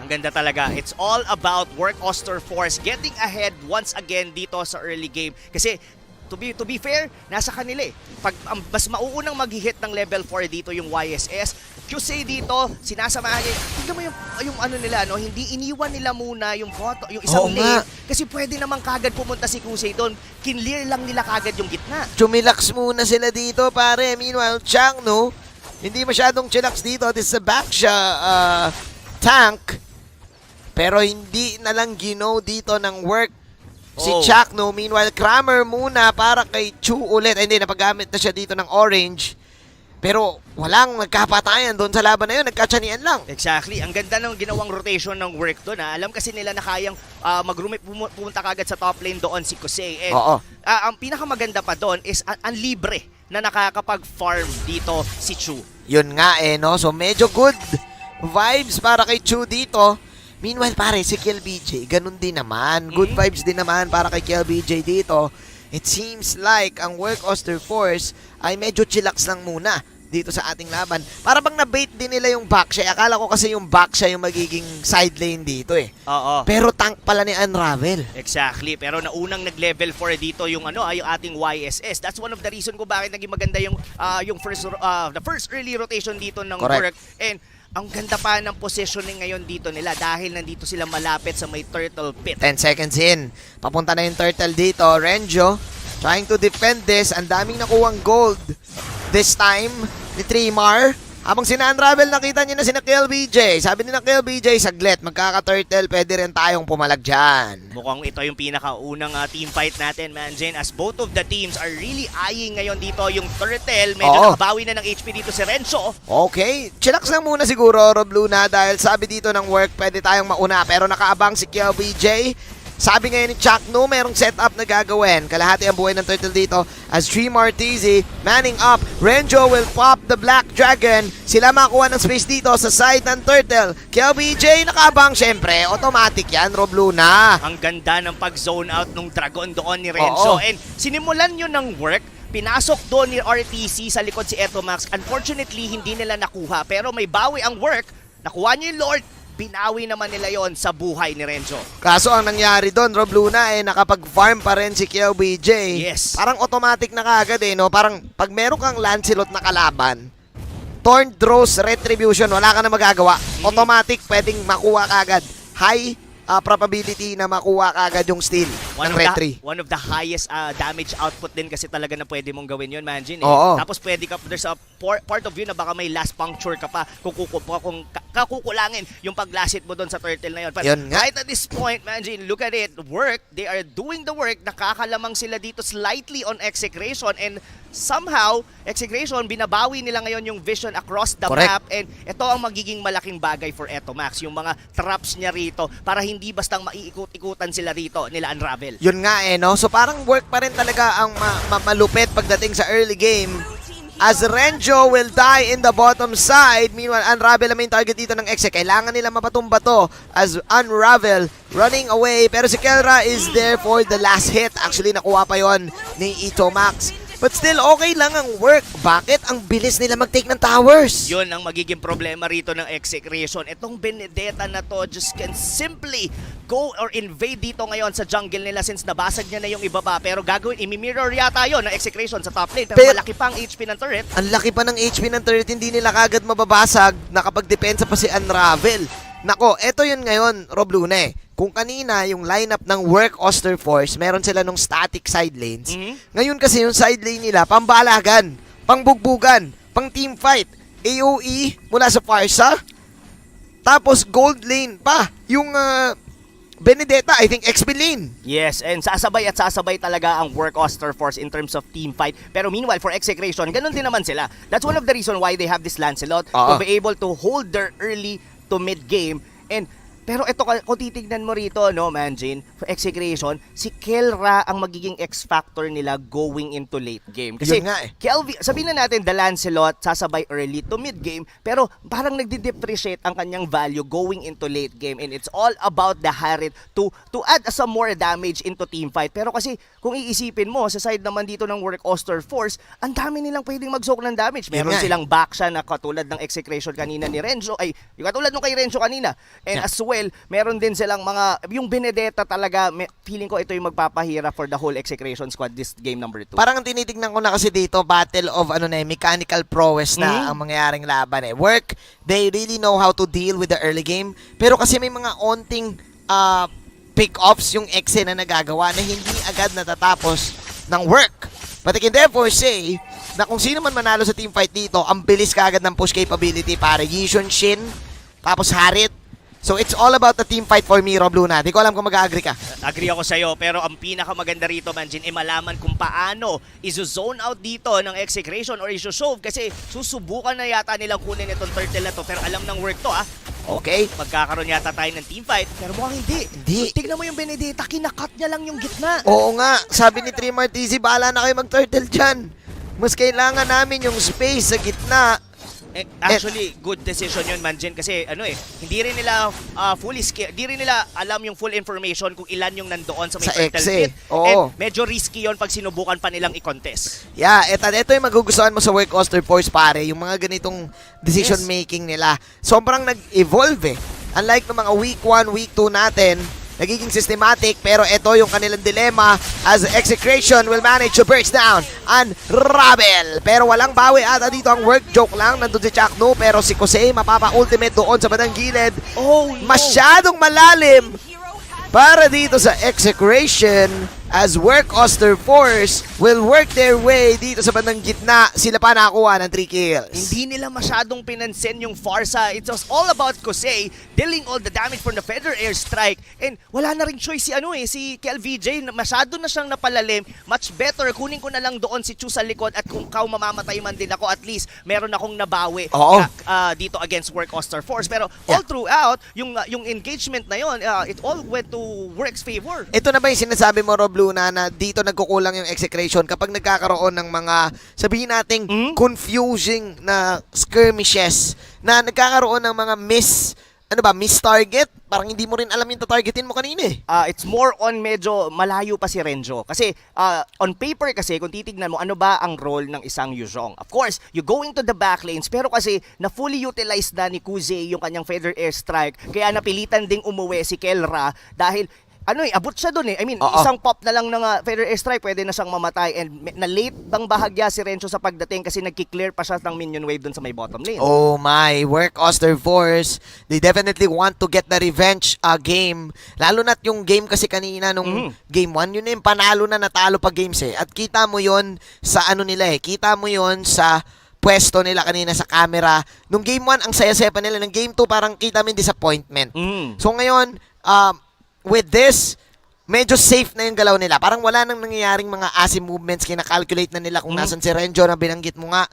E: Ang ganda talaga. It's all about Work Auster Force getting ahead once again dito sa early game. Kasi to be fair, nasa kanila eh. Pag mas mauunang mag-hit ng level 4 dito yung YSS, QC dito, sinasamahan niya. Tignan mo yung ano nila, no? Hindi iniwan nila muna yung isang
D: Oo
E: lane.
D: nga.
E: Kasi pwede naman kagad pumunta si QC doon. Kinlear lang nila kagad yung gitna.
D: Chumilax muna sila dito, pare. Meanwhile, Chang, no? Hindi masyadong chillax dito. This is a back siya tank. Pero hindi na lang ginaw dito ng work si Chak, no? Meanwhile, Kramer muna para kay Chu ulit. Ay, hindi, napagamit na siya dito ng orange. Pero walang nagkapatayan doon sa laban na yun. Nagkatsanian lang.
E: Exactly. Ang ganda ng ginawang rotation ng work doon. Alam kasi nila na kayang pumunta kagad sa top lane doon si Kusei. And
D: Oo.
E: ang pinakamaganda pa doon is ang libre na nakakapag-farm dito si Chu.
D: Yun nga eh, no? So, medyo good vibes para kay Chu dito. Meanwhile, pare, si KLBJ, ganun din naman. Good vibes din naman para kay KLBJ dito. It seems like ang Work Auster Force ay medyo chillax lang muna dito sa ating laban. Para bang na-bait din nila yung backshy. Akala ko kasi yung backshy yung magiging side lane dito eh.
E: Oo.
D: Pero tank pala ni Unravel.
E: Exactly. Pero naunang nag-level 4 dito yung yung ating YSS. That's one of the reason kung bakit naging maganda yung the first early rotation dito ng
D: Correct.
E: work. And ang ganda pa ng positioning ngayon dito nila dahil nandito sila malapit sa may turtle pit.
D: 10 seconds in. Papunta na yung turtle dito. Renjo trying to defend this. Ang daming nakuwang gold this time ni Trimar. Habang sina-unravel, nakita niyo na si KLBJ. Sabi ni KLBJ, saglit, magkaka-turtle, pwede rin tayong pumalag dyan.
E: Mukhang ito yung pinakaunang team fight natin, Manjin, as both of the teams are really eyeing ngayon dito yung turtle. Medyo nakabawi na ng HP dito si Renzo.
D: Okay, chillax lang muna siguro, Rob Luna, dahil sabi dito ng work, pwede tayong mauna. Pero nakaabang si KLBJ. Sabi ngayon ni Chuck, no, merong setup na gagawin. Kalahati ang buhay ng turtle dito as Dream Arteezy manning up. Renjo will pop the Black Dragon. Sila makuha ng space dito sa side ng turtle. KLBJ nakabang, syempre. Automatic yan, Rob Luna.
E: Ang ganda ng pag-zone out ng dragon doon ni Renzo.
D: Oo.
E: And sinimulan yun ng work. Pinasok doon ni RTC sa likod si Etomax. Unfortunately, hindi nila nakuha. Pero may bawi ang work. Nakuha niya yung Lord. Binawi naman nila yon sa buhay ni Renzo.
D: Kaso ang nangyari doon, Rob Luna, nakapag-farm pa rin si KLBJ.
E: Yes.
D: Parang automatic na kagad no? Parang pag meron kang Lancelot na kalaban, Torn Dross Retribution, wala ka na magagawa. Automatic, pwedeng makuha kagad. High probability na makuha kagad yung steal ng retry.
E: One of the highest damage output din kasi talaga na pwede mong gawin yun, Manjin.
D: Oo.
E: Tapos pwede ka, there's a part of you na baka may last puncture ka pa kung kakukulangin yung paglasit mo doon sa turtle na yun. But
D: Yun nga.
E: right at this point, Manjin, look at it. Work, they are doing the work. Nakakalamang sila dito slightly on Execration and somehow, Execration, binabawi nila ngayon yung vision across the
D: Correct.
E: map and ito ang magiging malaking bagay for Etomax. Yung mga traps niya rito para hindi bastang maiikot-ikutan sila rito nila Unravel.
D: Yun nga no? So parang work pa rin talaga ang malupit pagdating sa early game. As Renjo will die in the bottom side. Meanwhile, Unravel ang main target dito ng Exe. Kailangan nila mapatumba to as Unravel running away. Pero si Kelra is there for the last hit. Actually, nakuha pa yon ni Etomax. But still, okay lang ang work. Bakit? Ang bilis nila mag-take ng towers.
E: Yun ang magiging problema rito ng Execration. Itong Benedetta na to just can simply go or invade dito ngayon sa jungle nila since nabasag niya na yung ibaba. Pero gagawin, imi-mirror yata yun ng Execration sa top lane. Pero malaki pa ang HP ng turret.
D: Ang laki pa ng HP ng turret, hindi nila kagad mababasag. Nakapag-depensa pa si Unravel. Nako, eto yun ngayon, Rob Luna. Kung kanina yung lineup ng Work Auster Force, meron sila nung static side lanes. Ngayon kasi yung side lane nila, pambalagan, pangbugbugan, pang team fight, AOE mula sa Farsa. Tapos gold lane pa, yung Benedetta, I think XP lane.
E: Yes, and sasabay at sasabay talaga ang Work Auster Force in terms of team fight. Pero meanwhile, for Execration, ganun din naman sila. That's one of the reason why they have this Lancelot to be able to hold their early to mid game. And pero ito, kung titignan mo rito, no, Manjin, for Execration, si Kelra ang magiging X-factor nila going into late game. Kasi
D: Yun nga eh.
E: sabihin na natin, the Lancelot, sasabay early to mid game, pero parang nagdi-depreciate ang kanyang value going into late game. And it's all about the Harit to add some more damage into team fight. Pero kasi, kung iisipin mo, sa side naman dito ng Work Auster Force, ang dami nilang pwedeng mag-soak ng damage. Meron silang backsha na katulad ng Execration kanina ni Renzo, yung katulad nung kay Renzo kanina. And as well, meron din silang yung Benedetta talaga, feeling ko ito yung magpapahira for the whole Execration squad this game number 2.
D: Parang ang tinitignan ko na kasi dito, battle of mechanical prowess na ang mangyayaring laban eh. Work, they really know how to deal with the early game. Pero kasi may mga onting pick-offs yung Exe na nagagawa na hindi agad natatapos ng Work. But I can therefore say na kung sino man manalo sa team fight dito, ang bilis kagad ng push capability para Yishun, Shin, tapos Harit. So it's all about the team fight for me, Rob Luna. Di ko alam kung mag-agree ka.
E: Agree ako sa'yo, pero ang pinakamaganda rito, Manjin, malaman kung paano iso-zone out dito ng Execration or iso-shove kasi susubukan na yata nilang kunin itong turtle na to, pero alam ng Work to,
D: Okay.
E: Magkakaroon yata tayo ng team fight, pero mukhang hindi.
D: Hindi.
E: Tignan mo yung Benedetta, kinakat niya lang yung gitna.
D: Oo nga, sabi ni Trimar TZ, bahala na kayo mag-turtle dyan. Mas kailangan namin yung space sa gitna.
E: Actually, good decision yun, Manjin, kasi hindi rin nila hindi rin nila alam yung full information kung ilan yung nandoon sa may turtle pit. And medyo risky yon pag sinubukan pa nilang i-contest.
D: Yeah, ito yung magugustuhan mo sa Work Auster Force, pare, yung mga ganitong decision making nila. Sobrang nag-evolve eh. Unlike ng mga week 1, week 2 natin, nagiging systematic, pero ito yung kanilang dilemma as Execration will manage to burst down Unravel. Pero walang bawi ata dito ang Work. Joke lang, nandun si Chakno, pero si Kosei mapapa-ultimate doon sa bandang gilid. Masyadong malalim para dito sa Execration as Work Auster Force will work their way dito sa bandang gitna. Sila pa nakakuha ng 3 kills.
E: Hindi nila masyadong pinansin yung Farsa. It was all about Kosei dealing all the damage from the Feather Air Strike. And wala na rin choice si Kel VJ. Masyado na siyang napalalim. Much better, kunin ko na lang doon si Chu sa likod at kung mamamatay man din ako, at least meron akong nabawi dito against Work Auster Force. Pero all throughout, yung engagement na yon, it all went to Work's favor.
D: Ito na ba yung sinasabi mo, Rob Luna, na dito nagkukulang yung Execration kapag nagkakaroon ng mga, sabihin nating, confusing na skirmishes, na nagkakaroon ng mga miss target? Parang hindi mo rin alam yung tatargetin mo kanina eh.
E: It's more on medyo malayo pa si Renzo. Kasi on paper kasi, kung titignan mo, ano ba ang role ng isang Yuzhong? Of course, you go into the back lanes, pero kasi na fully utilized na ni Kuze yung kanyang Feather Air Strike, kaya napilitan ding umuwi si Kelra dahil abot siya dun eh. I mean, isang pop na lang ng Feather Air Strike, pwede na siyang mamatay. And na-late bang bahagya si Renzo sa pagdating kasi nagki-clear pa siya ng minion wave dun sa may bottom lane.
D: Oh my, Work Auster Force, they definitely want to get the revenge game. Lalo na't yung game kasi kanina nung game 1, yun yung panalo na natalo pa games eh. At kita mo yon sa nila eh. Kita mo yon sa pwesto nila kanina sa camera. Nung game 1, ang saya-saya pa nila. Nung game 2, parang kita mo yung disappointment. So ngayon, with this, medyo safe na yung galaw nila. Parang wala nang nangyayaring mga asim movements. Kina-calculate na nila kung nasan si Renzo na binanggit mo nga.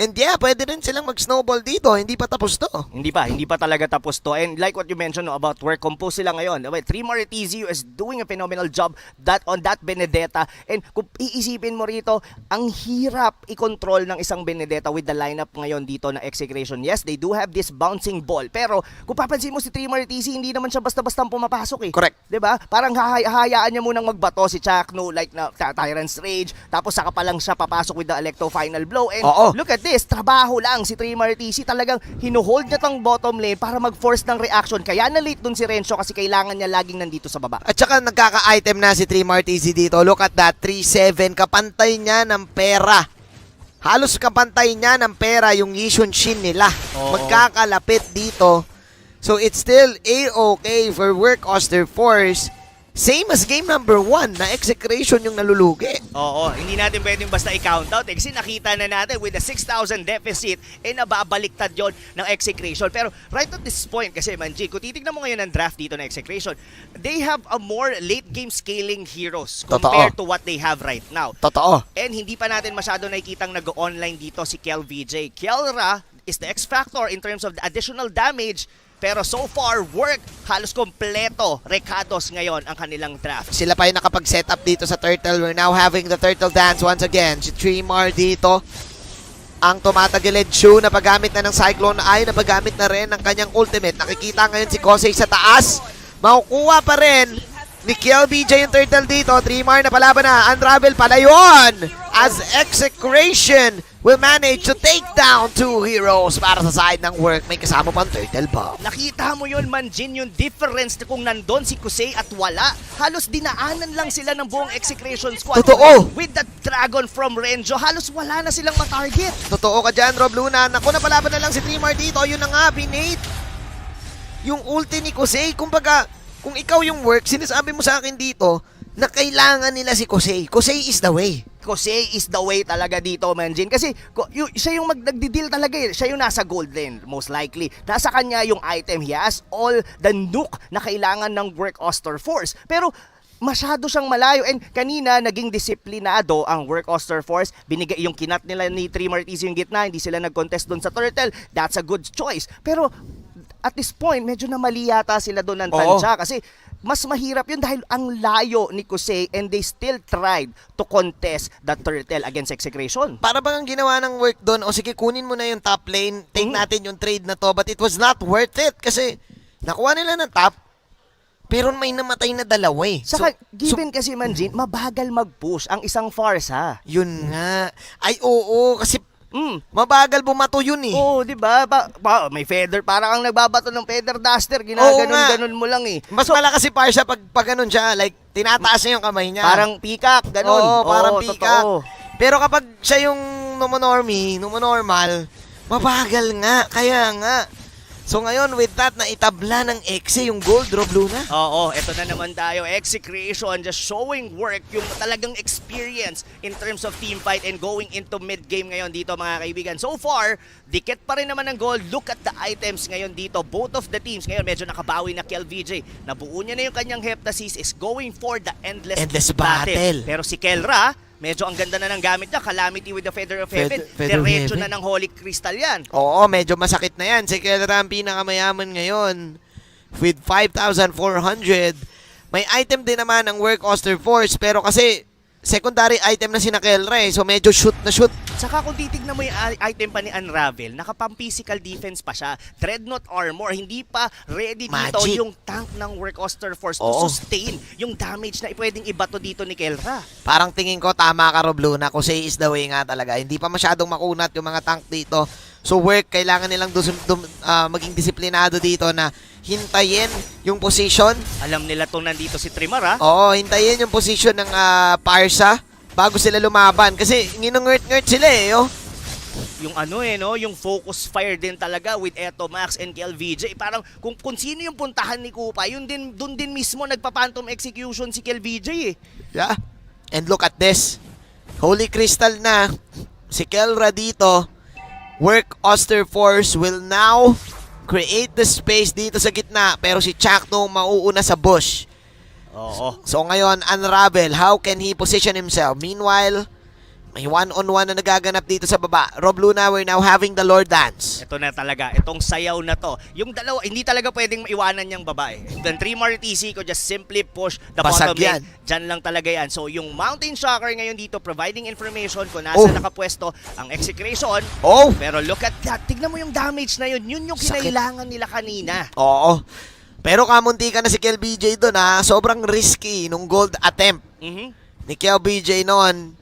D: And yeah, pwede rin silang mag-snowball dito. Hindi pa tapos to.
E: Hindi pa talaga tapos to. And like what you mentioned about Work, compose sila ngayon. Trimar TZU is doing a phenomenal job on that Benedetta. And kung iisipin mo rito, ang hirap i-control ng isang Benedetta with the lineup ngayon dito na Execration. Yes, they do have this bouncing ball. Pero kung papansin mo si Trimar TZ, hindi naman siya basta-basta pumapasok eh.
D: Correct.
E: Diba? Parang hahayaan niya munang magbato si Chakno like na Tyrant's Rage. Tapos saka pa lang siya papasok with the Electro Final Blow. And look at this. this, trabaho lang si Trimar TC. Talagang hinuhold niya tong bottom lane para mag-force ng reaction. Kaya na-late dun si Renzo kasi kailangan niya laging nandito sa baba.
D: At saka nagkaka-item na si Trimar TC dito. Look at that, 3-7. Kapantay niya ng pera. Halos kapantay niya ng pera yung Yishun Shin nila. Magkakalapit dito. So it's still A-okay for Work Auster Force. Same as game number 1 na Execration yung nalulugi.
E: Oo, hindi natin pwedeng basta i-count out kasi nakita na natin with the 6,000 deficit nababaliktad yon ng Execration. Pero right at this point kasi Manji, kung titignan mo ngayon ang draft dito ng Execration, they have a more late game scaling heroes compared to what they have right now.
D: Totoo.
E: And hindi pa natin masyado nakikitang nag-online dito si Kel VJ. Kelra is the X factor in terms of the additional damage. Pero so far, Work, halos kompleto, Recados ngayon ang kanilang draft.
D: Sila pa yung nakapag-set up dito sa Turtle. We're now having the Turtle Dance once again. Si Trimar dito, ang tumatagilid Shu na paggamit na ng Cyclone Eye, na paggamit na rin ng kanyang ultimate. Nakikita ngayon si Kosei sa taas. Makukuha pa rin ni KLBJ yung Turtle dito. Trimar na palaban na. Unravel pala yun! As Execration will manage to take down 2 heroes para sa side ng Work. May kasama pang Turtle Bomb.
E: Nakita mo yun, Manjin, yung difference kung nandun si Kusei at wala. Halos dinaanan lang sila ng buong Execration squad.
D: Totoo.
E: With the Dragon from Renzo, halos wala na silang matarget.
D: Totoo ka dyan, Rob Luna. Naku, napalaban na lang si Trimar dito. Yun na nga, binate. Yung ulti ni Kosei, kumbaga, kung ikaw yung Work, sinasabi mo sa akin dito na kailangan nila si Kosei. Kosei is the way.
E: Kosei is the way talaga dito, Manjin. Kasi siya yung nagdi-deal talaga eh. Siya yung nasa gold lane, most likely. Nasa kanya yung item. He has all the nuke na kailangan ng Work Auster Force. Pero masyado siyang malayo. And kanina, naging disiplinado ang Work Auster Force. Binigay yung kinat nila ni Trimar TC yung gitna. Hindi sila nag-contest doon sa Turtle. That's a good choice. Pero at this point, medyo na mali yata sila doon ng tansya. Kasi mas mahirap yun dahil ang layo ni Kosei and they still tried to contest the Turtle against Execration.
D: Para bang ang ginawa ng Work doon, o sige, kunin mo na yung top lane, take natin yung trade na to, but it was not worth it kasi nakuha nila ng top, pero may namatay na dalawa eh.
E: Saka, given kasi Manjin, mabagal mag-push ang isang farsa.
D: Yun nga. Ay, oo, kasi mabagal bumato yun eh.
E: Oo, di ba? May feather, parang ang nagbabato ng feather duster, ginaganon-ganon mo lang eh.
D: Mas malakas si Parsha pag ganun siya, like, tinataas niya yung kamay niya.
E: Parang peacock, ganon.
D: Oo, parang peacock.
E: Totoo.
D: Pero kapag siya yung normal, mabagal nga, kaya nga. So ngayon, with that, naitabla ng Exe yung gold, Rob Luna.
E: Oo, eto na naman tayo. Execration just showing Work yung talagang experience in terms of team fight and going into mid-game ngayon dito mga kaibigan. So far, dikit pa rin naman ang gold. Look at the items ngayon dito. Both of the teams ngayon medyo nakabawi na Kel VJ. Nabuo niya na yung kanyang Heptasis, is going for the endless battle. Pero si Kelra, medyo ang ganda na ng gamit niya. Calamity with the Feather of Heaven. Diretso na ng Holy Crystal yan.
D: Oo, medyo masakit na yan. Si Kelra ang pinakamayaman ngayon with 5,400. May item din naman ang Work Auster Force, pero kasi secondary item na si Kelra eh. So medyo shoot na shoot.
E: Saka kung titignan mo yung item pa ni Unravel, nakapang-physical defense pa siya. Dreadnought armor, hindi pa ready dito
D: Magic.
E: yung tank ng Work Auster Force to sustain yung damage na pwedeng ibato dito ni Kelra.
D: Parang tingin ko tama ka, Rob Luna. Kosei is the way nga talaga. Hindi pa masyadong makunat yung mga tank dito. So Work, kailangan nilang maging disiplinado dito na hintayin yung position.
E: Alam nila to nandito si Trimar ha?
D: Oo, hintayin yung position ng Parsa bago sila lumaban. Kasi nginungert-ngert sila eh, oh.
E: Yung ano eh, no? Yung focus fire din talaga with Eto Max and KLVJ. Parang kung sino yung puntahan ni Kupa, doon din mismo nagpa-phantom execution si KLVJ eh.
D: Yeah. And look at this. Holy Crystal na. Si Kelra dito. Work Auster Force will now create the space dito sa gitna. Pero si Chakno mauuna sa bush.
E: Oo.
D: So ngayon, Unravel, how can he position himself? Meanwhile, may one-on-one na nagaganap dito sa baba. Rob Luna, we're now having the Lord Dance.
E: Ito na talaga, itong sayaw na to. Yung dalawa, hindi talaga pwedeng maiwanan niyang babae. Then Trimar TC ko just simply push the
D: Basag
E: bottom lane.
D: yan.
E: Diyan lang talaga yan. So yung Mountain Shocker ngayon dito, providing information kung nasa nakapwesto ang Execration.
D: Oh!
E: Pero look at that, tignan mo yung damage na yun. Yun yung kinailangan nila kanina.
D: Oo. Pero kamunti ka na si KLBJ doon ha. Sobrang risky nung gold attempt ni KLBJ noon.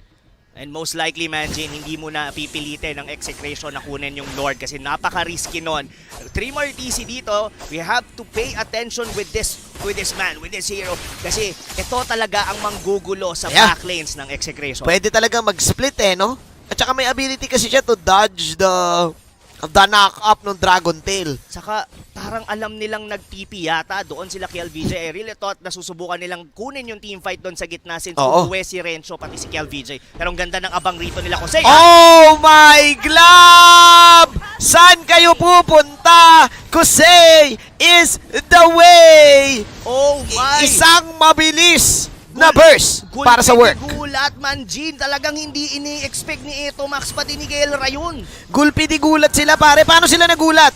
E: And most likely, Manjin, hindi mo na pipilitin ng Execration na kunin yung Lord kasi napaka-risky nun. 3 more TC dito, we have to pay attention with this man, with this hero. Kasi ito talaga ang manggugulo sa backlanes ng Execration.
D: Pwede talaga mag-split no? At saka may ability kasi siya to dodge the knock-up ng Dragon Tail.
E: Saka parang alam nilang nag-TP yata. Doon sila kay LVJ. I really thought na susubukan nilang kunin yung teamfight doon sa gitna since umuwi si Rencho pati si LVJ. Pero ang ganda ng abang rito nila. Kosei,
D: oh my glove! Saan kayo pupunta? Kosei is the way!
E: Oh my!
D: Isang mabilis na burst para sa work.
E: Gulat, Manjin. Talagang hindi ini-expect ni Eto Max pati ni Gelra yun.
D: Gulpi di gulat sila pare. Paano sila nagulat?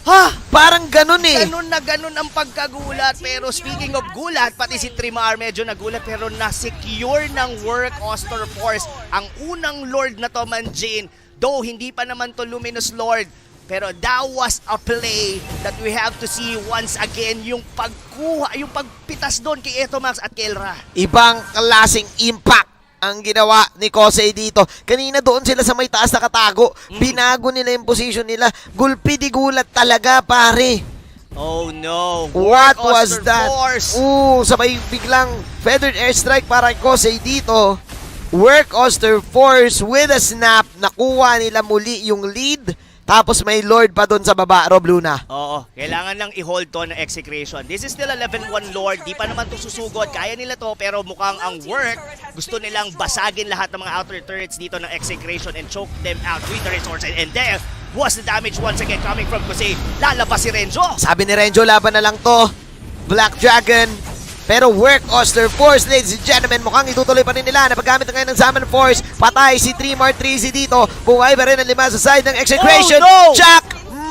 D: Parang ganun eh.
E: Ganun na ganun ang pagkagulat. Pero speaking of gulat, pati si Trimar medyo nagulat pero na-secure ng work Auster Force ang unang Lord na to, Manjin. Though hindi pa naman to Luminous Lord. Pero that was a play that we have to see once again, yung pagkuha, yung pagpitas doon kay Eto Max at Kelra.
D: Ibang klaseng impact ang ginawa ni Kosei dito. Kanina doon sila sa may taas nakatago. Binago nila yung position nila. Gulpi di gulat talaga, pare.
E: Oh no.
D: What was
E: Auster
D: that?
E: Force.
D: Sabay biglang feathered airstrike para kay Kosei dito. Work Auster Force with a snap. Nakuha nila muli yung lead. Tapos may Lord pa doon sa baba, Rob Luna.
E: Oo, kailangan lang i-hold to ng Execration. This is still a level 1 Lord. Di pa naman to susugod. Kaya nila to, pero mukhang ang work, gusto nilang basagin lahat ng mga outer turrets dito ng Execration and choke them out with the resources. And there was the damage once again coming from kasi lalabas si Renzo.
D: Sabi ni Renzo, laban na lang to. Black Dragon. Pero work Auster Force, ladies and gentlemen, mukhang itutuloy pa rin nila na paggamit ngayon ng Zaman Force. Patay si Trimar 3Z dito. Buhay pa rin ang 5 sa side ng Execration.
E: Oh, no!
D: Jack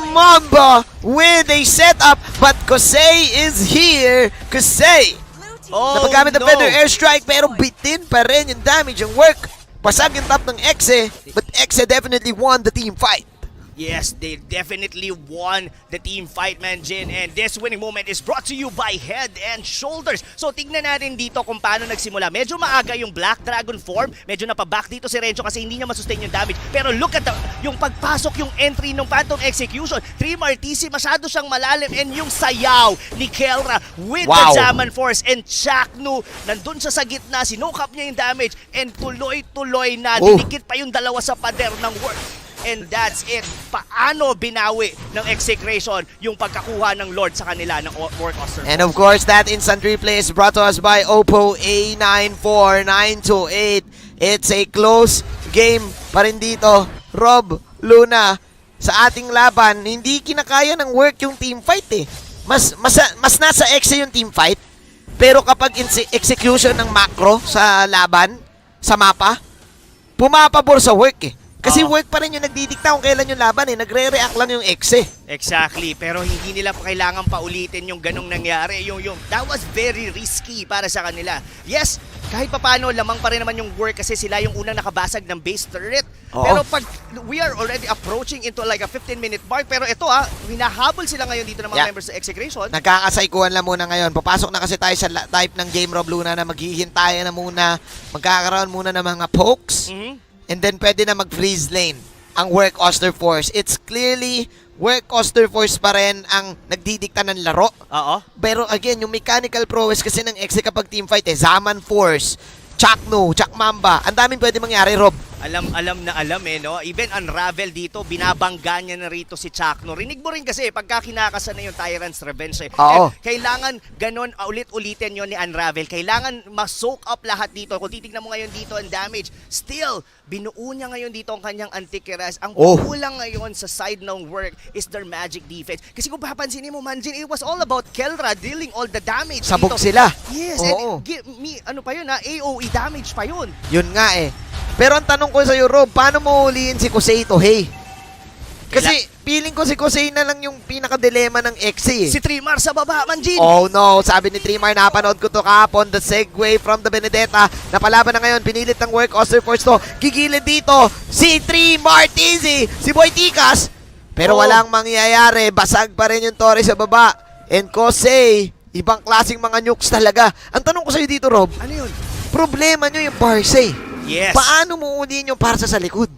D: Mamba with a setup, but Kosei is here. Kosei na paggamit ng Feather Airstrike pero bitin pa rin yung damage ng work. Pasag yung top ng Exe, but Exe definitely won the team fight.
E: Yes, they definitely won the team fight, Manjin. And this winning moment is brought to you by Head and Shoulders. So tignan natin dito kung paano nagsimula. Medyo maaga yung Black Dragon form. Medyo napaback dito si Renzo kasi hindi niya masustain yung damage. Pero look at yung pagpasok, yung entry ng Phantom Execution. 3 TC, masyado siyang malalim. And yung sayaw ni Kelra with the Zaman Force. And Chaknu, nandun siya sa gitna. Sinukap niya yung damage. And tuloy-tuloy na. Dinikit pa yung dalawa sa pader ng work. And that's it. Paano binawi ng Execration yung pagkakuha ng Lord sa kanila ng Work Auster?
D: And of course, that instant replay is brought to us by Oppo A94928. It's a close game pa rin dito. Rob, Luna, sa ating laban, hindi kinakaya ng work yung team fight eh. Mas nasa Exe yung team fight. Pero kapag execution ng macro sa laban, sa mapa, pumapabor sa work eh. Kasi work pa rin yung nagdidikta kung kailan yung laban eh. Nagre-react lang yung Exe.
E: Exactly. Pero hindi nila pa kailangan paulitin yung ganong nangyari. That was very risky para sa kanila. Yes, kahit papaano, lamang pa rin naman yung work kasi sila yung unang nakabasag ng base turret. Pero pag we are already approaching into like a 15-minute mark, pero ito hinahabol sila ngayon dito ng mga members sa Execration.
D: Nagkakasaikuan lang muna ngayon. Papasok na kasi tayo sa type ng game, Rob Luna, na maghihintayan na muna. Magkakaroon muna ng mga pokes. And then pwede na mag-freeze lane ang Work Auster Force. It's clearly Work Auster Force pa rin ang nagdidikta ng laro. Pero again, yung mechanical prowess kasi ng Exe kapag teamfight Zaman Force, Chaknu, Chakmamba, ang daming pwede mangyari, Rob.
E: Alam na alam no? Even Unravel dito, binabangga niya na rito si Chakno. Rinig mo rin kasi, pagka kinakasan na yung Tyrant's Revenge kailangan ganon ulit-ulitin yon ni Unravel. Kailangan ma-soak up lahat dito. Kung titignan mo ngayon dito ang damage, still, binuo niya ngayon dito ang kanyang anti-keras. Ang kulang ngayon sa side ng work is their magic defense. Kasi kung papansinin mo, Manjin, it was all about Kelra dealing all the damage.
D: Sabog
E: dito.
D: sila.
E: Yes, and give me, ano pa yun AOE damage pa yun.
D: Yun nga eh. Pero ang tanong ko sa iyo, Rob, paano mo huliin si Kosei Tohei? Kasi feeling ko si Kosei na lang yung pinaka-dilema ng Exe.
E: Si Trimar sa baba, Manjin.
D: Oh no, sabi ni Trimar, napanood ko to kahapon, the segue from the Benedetta. Napalaban na ngayon, pinilit ng Work Auster Force to. Gigilid dito, si Trimar Tizi, si Boy Tikas. Pero walang mangyayari, basag pa rin yung Torre sa baba. And Kosei, ibang klaseng mga nukes talaga. Ang tanong ko sa iyo dito, Rob,
E: Ano yun?
D: problema nyo yung Barsay.
E: Yes.
D: Paano mo unin yung Parsa sa likod?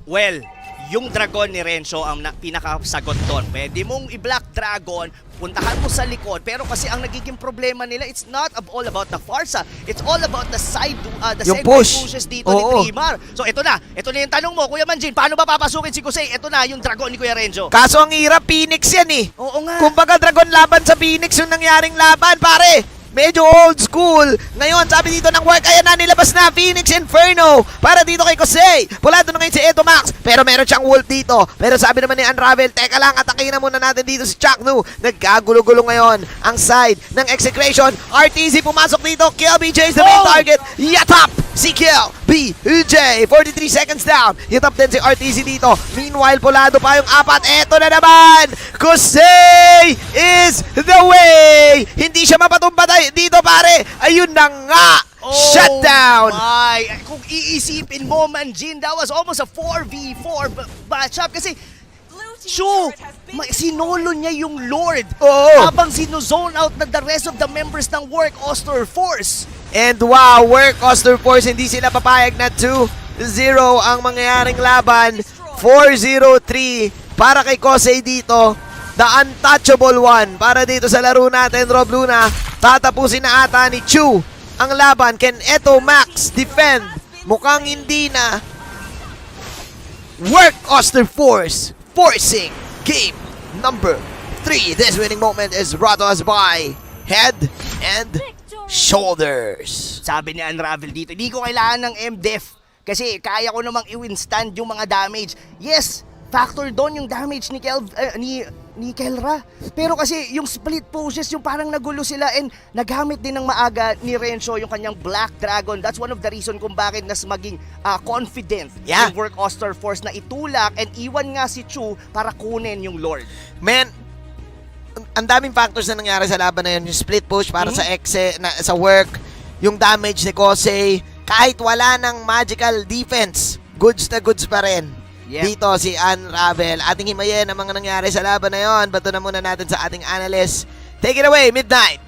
E: Well, yung Dragon ni Renzo ang pinakasagot doon. Pwede mong i-block Dragon, puntahan mo sa likod, pero kasi ang nagiging problema nila, it's not all about the Farsa. It's all about the side,
D: Yung
E: segway
D: push.
E: pushes dito
D: Oo.
E: ni Primar. So ito na yung tanong mo, Kuya Manjin, paano ba papasukin si Kusei? Ito na yung Dragon ni Kuya Renzo.
D: Kaso ang hirap, Phoenix yan eh.
E: Oo nga.
D: Kumbaga Dragon laban sa Phoenix yung nangyaring laban, pare. Medyo old school. Ngayon, sabi dito ng work, ayan na, nilabas na Phoenix Inferno para dito kay Kosei. Pulado na ngayon si Edo Max, pero meron siyang wolf dito. Pero sabi naman ni Unravel, teka lang, atakin na muna natin dito si Chuck Nu. Nagkagulo-gulo ngayon ang side ng Execration. RTZ pumasok dito, Kill BJ is the main target. Yatap si Kill BJ, 43 seconds down. Yatap din si RTZ dito. Meanwhile, pulado pa yung apat. Eto na naman, Kosei is the way. Hindi siya mapatumba dito, pare. Ayun na nga. Shutdown.
E: My. Kung iisipin mo, Manjin, that was almost a 4v4 matchup kasi Shu, sinolo niya yung Lord
D: Oo.
E: habang sinuzone out na the rest of the members ng Work Auster Force.
D: And wow, Work Auster Force, hindi sila papayag na 2-0 ang mangyayaring laban. 4-0-3 para kay Kosei dito. The untouchable one para dito sa laro natin, Rob Luna. Tatapusin na ata ni Chu ang laban. Can Eto Max defend? Mukhang hindi na. Work Auster Force forcing game number 3. This winning moment is brought to us by Head and Shoulders.
E: Sabi ni Unravel dito, hindi ko kailangan ng MDEF kasi kaya ko namang i-withstand yung mga damage. Yes, factor doon yung damage ni Kelra. Pero kasi yung split poses, yung parang nagulo sila and nagamit din ng maaga ni Renzo yung kanyang Black Dragon. That's one of the reason kung bakit nas maging confident yung Work Auster Force na itulak and iwan nga si Chu para kunin yung Lord.
D: Man, ang daming factors na nangyari sa laban na yun. Yung split push para sa sa work, yung damage ni Kosei, kahit wala ng magical defense, goods na goods pa rin.
E: Yep.
D: Dito si Unravel. Ating himayin ang mga nangyari sa laban na yon. Bato na muna natin sa ating analyst. Take it away, Midnight.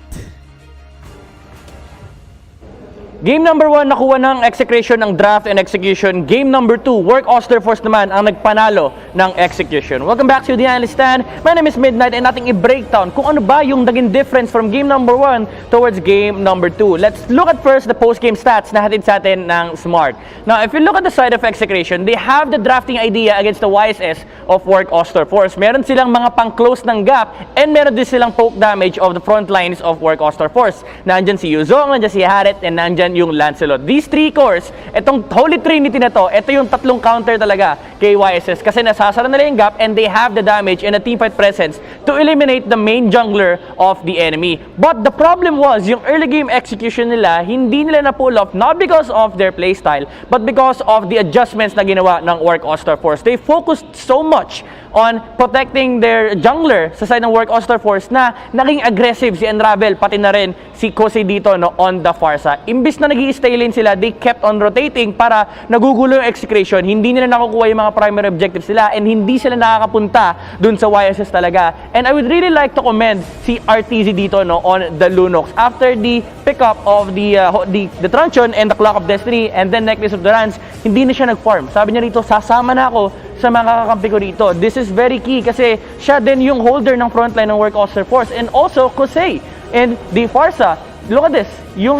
F: Game number 1, nakuha ng Execration ng draft and execution. Game number 2, Work Auster Force naman ang nagpanalo ng execution. Welcome back to the analyst stand. My name is Midnight and nating i-breakdown kung ano ba yung naging difference from game number 1 towards game number 2. Let's look at first the post-game stats na hatid sa atin ng Smart. Now, if you look at the side of Execration, they have the drafting idea against the YSS of Work Auster Force. Meron silang mga pang-close ng gap and meron din silang poke damage of the front lines of Work Auster Force. Nandyan si Yuzong, nandyan si Harit, and nandyan yung Lancelot. These 3 cores, itong Holy Trinity na to, ito yung tatlong counter talaga kay YSS kasi nasasara nila yung gap and they have the damage and a teamfight presence to eliminate the main jungler of the enemy. But the problem was, yung early game execution nila, hindi nila na-pull off not because of their playstyle, but because of the adjustments na ginawa ng Work Auster Force. They focused so much on protecting their jungler sa side ng Work Auster Force na naging aggressive si Unravel, pati na rin si Kosei dito on the Farsa. Imbis na nag-i-stay lane sila, they kept on rotating para nagugulo yung execution. Hindi nila nakukuha yung mga primary objectives nila and hindi sila nakakapunta dun sa YSS talaga. And I would really like to commend si RTZ dito on the Lunox. After the pickup of the Truncheon and the Clock of Destiny and then Necklace of the Rans, hindi na siya nag-farm. Sabi niya rito, sasama na ako sa mga kakampi ko dito. This is very key kasi siya din yung holder ng frontline ng Work Auster Force and also Kosei and the Farsa. Look at this, yung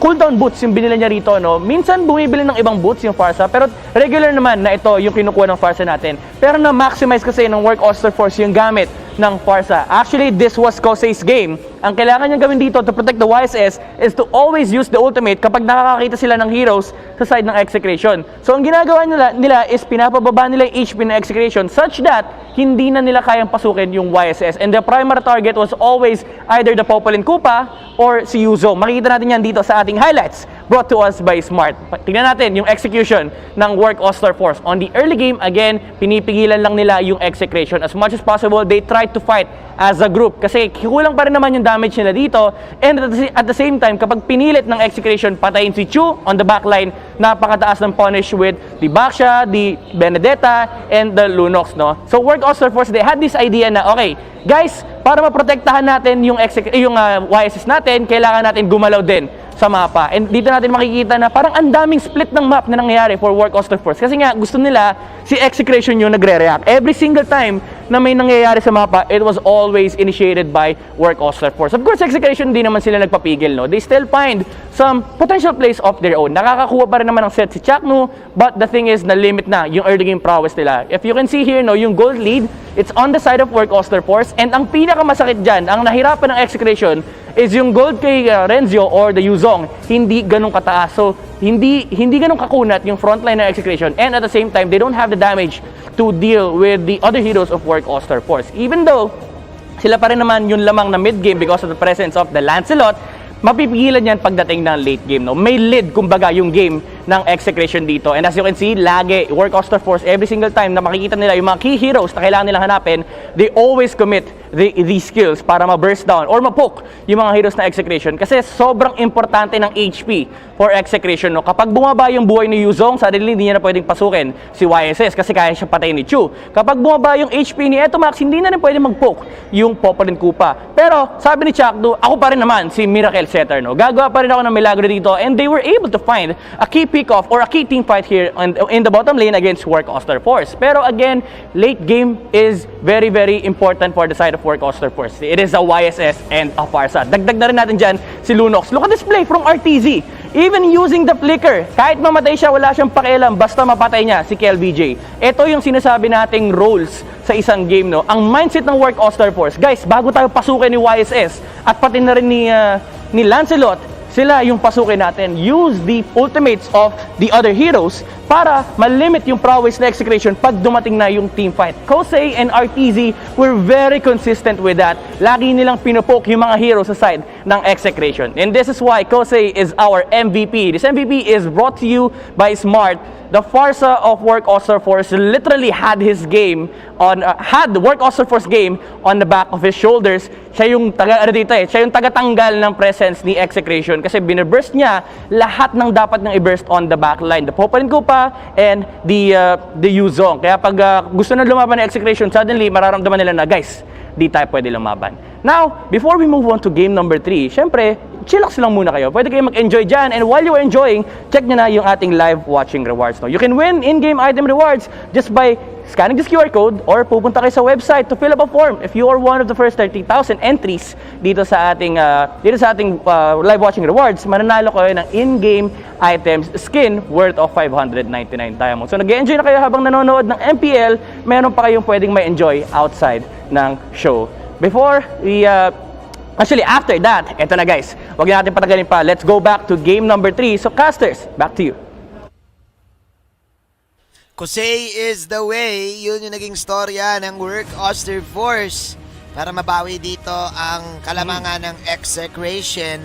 F: cooldown boots yung binila niya rito, minsan bumibili ng ibang boots yung Farsa, pero regular naman na ito yung kinukuha ng Farsa natin. Pero na-maximize kasi ng Work Auster Force yung gamit ng Farsa. Actually, this was Kosei's game. Ang kailangan niya gawin dito to protect the YSS is to always use the ultimate kapag nakakakita sila ng heroes sa side ng Execration. So, ang ginagawa nila is pinapababa nila yung HP ng Execration such that hindi na nila kayang pasukin yung YSS. And the primary target was always either the Popolin Koopa or si Yuzo. Makikita natin yan dito sa ating highlights brought to us by Smart. Tingnan natin yung execution ng Work Auster Force. On the early game, again, pinipigilan lang nila yung Execration. As much as possible, they tried to fight as a group kasi kulang pa rin naman yung damage nila dito and at the same time kapag pinilit ng Execration patayin si Chu on the backline, napakataas ng punish with the Baksha, the Benedetta and the Lunox, So Work Auster Force, they had this idea na okay guys, para maprotektahan natin yung YSS natin, kailangan natin gumalaw din sa mapa. And dito natin makikita na parang ang daming split ng map na nangyayari for Work Auster Force. Kasi nga, gusto nila si Execration yung nagre-react. Every single time na may nangyayari sa mapa, it was always initiated by Work Auster Force. Of course, Execration di naman sila nagpapigil, no? They still find some potential plays of their own. Nakakakuha pa rin naman ng set si Chaknu, but the thing is, na-limit na yung early game prowess nila. If you can see here, no, yung gold lead, it's on the side of Work Auster Force, and ang pinakamasakit dyan, ang nahirapan ng Execration, is yung gold kay Renzio or the Yuzong, hindi ganun kataas. So, hindi ganun kakunat yung frontline ng Execration, and at the same time, they don't have the damage to deal with the other heroes of Work Auster Force. Even though, sila pa rin naman yung lamang na mid-game because of the presence of the Lancelot, mapipigilan yan pagdating ng late game, no? May lead, kumbaga, yung game ng Execration dito. And as you can see, lagi, Work Auster Force, every single time na makikita nila yung mga key heroes na kailangan nilang hanapin, they always commit these skills para ma-burst down or ma-poke yung mga heroes na Execration. Kasi sobrang importante ng HP for Execration, no? Kapag bumaba yung buhay ni Yuzong, suddenly hindi niya na pwedeng pasukin si YSS kasi kaya siya patayin ni Chu. Kapag bumaba yung HP ni Etomax, hindi na rin pwedeng mag-poke yung Popolin Kupa. Pero sabi ni Chakdu, ako pa rin naman si Miracle Setter, no? Gagawa pa rin ako ng milagro dito, and they were able to find a key pick-off or a key team fight here in the bottom lane against Work Auster Force. Pero again, late game is very, very important for the side of Work Auster Force. It is a YSS and a Farsa. Dagdag na rin natin dyan si Lunox. Look at this play from RTZ. Even using the flicker, kahit mamatay siya, wala siyang pakialam, basta mapatay niya si KLBJ. Ito yung sinasabi nating roles sa isang game, no? Ang mindset ng Work Auster Force, guys, bago tayo pasukin ni YSS at pati na rin ni Lancelot, sila yung pasukin natin. Use the ultimates of the other heroes para malimit yung prowess na Execration pag dumating na yung team fight. Kosei and RTZ were very consistent with that. Lagi nilang pinupoke yung mga heroes sa side ng Execration. And this is why Kosei is our MVP. This MVP is brought to you by Smart. The Farsa of Work Auster Force literally had his game on had the Work Auster Force game on the back of his shoulders. Siya yung siya yung tagatanggal ng presence ni Execration kasi binuburst niya lahat ng dapat nang i-burst on the back line. The Popolin Kupa and the Yuzong. Kaya pag gusto na lumaban ng Execration, suddenly mararamdaman nila na, guys, di tayo pwede lumaban. Now, before we move on to game number 3, syempre, chillax lang muna kayo. Pwede kayo mag-enjoy dyan. And while you are enjoying, check nyo na yung ating live watching rewards. No? You can win in-game item rewards just by scanning this QR code or pupunta kayo sa website to fill up a form. If you are one of the first 30,000 entries dito sa ating live watching rewards, mananalo kayo ng in-game items skin worth of 599 diamonds. So nag-enjoy na kayo habang nanonood ng MPL, meron pa kayong pwedeng ma-enjoy outside ng show. Before we actually, after that, eto na guys, wag na natin patagalin pa. Let's go back to game number 3. So casters, back to you.
D: Kosei is the way. Yun yung naging storya ng Work Auster Force para mabawi dito ang kalamangan ng Execration.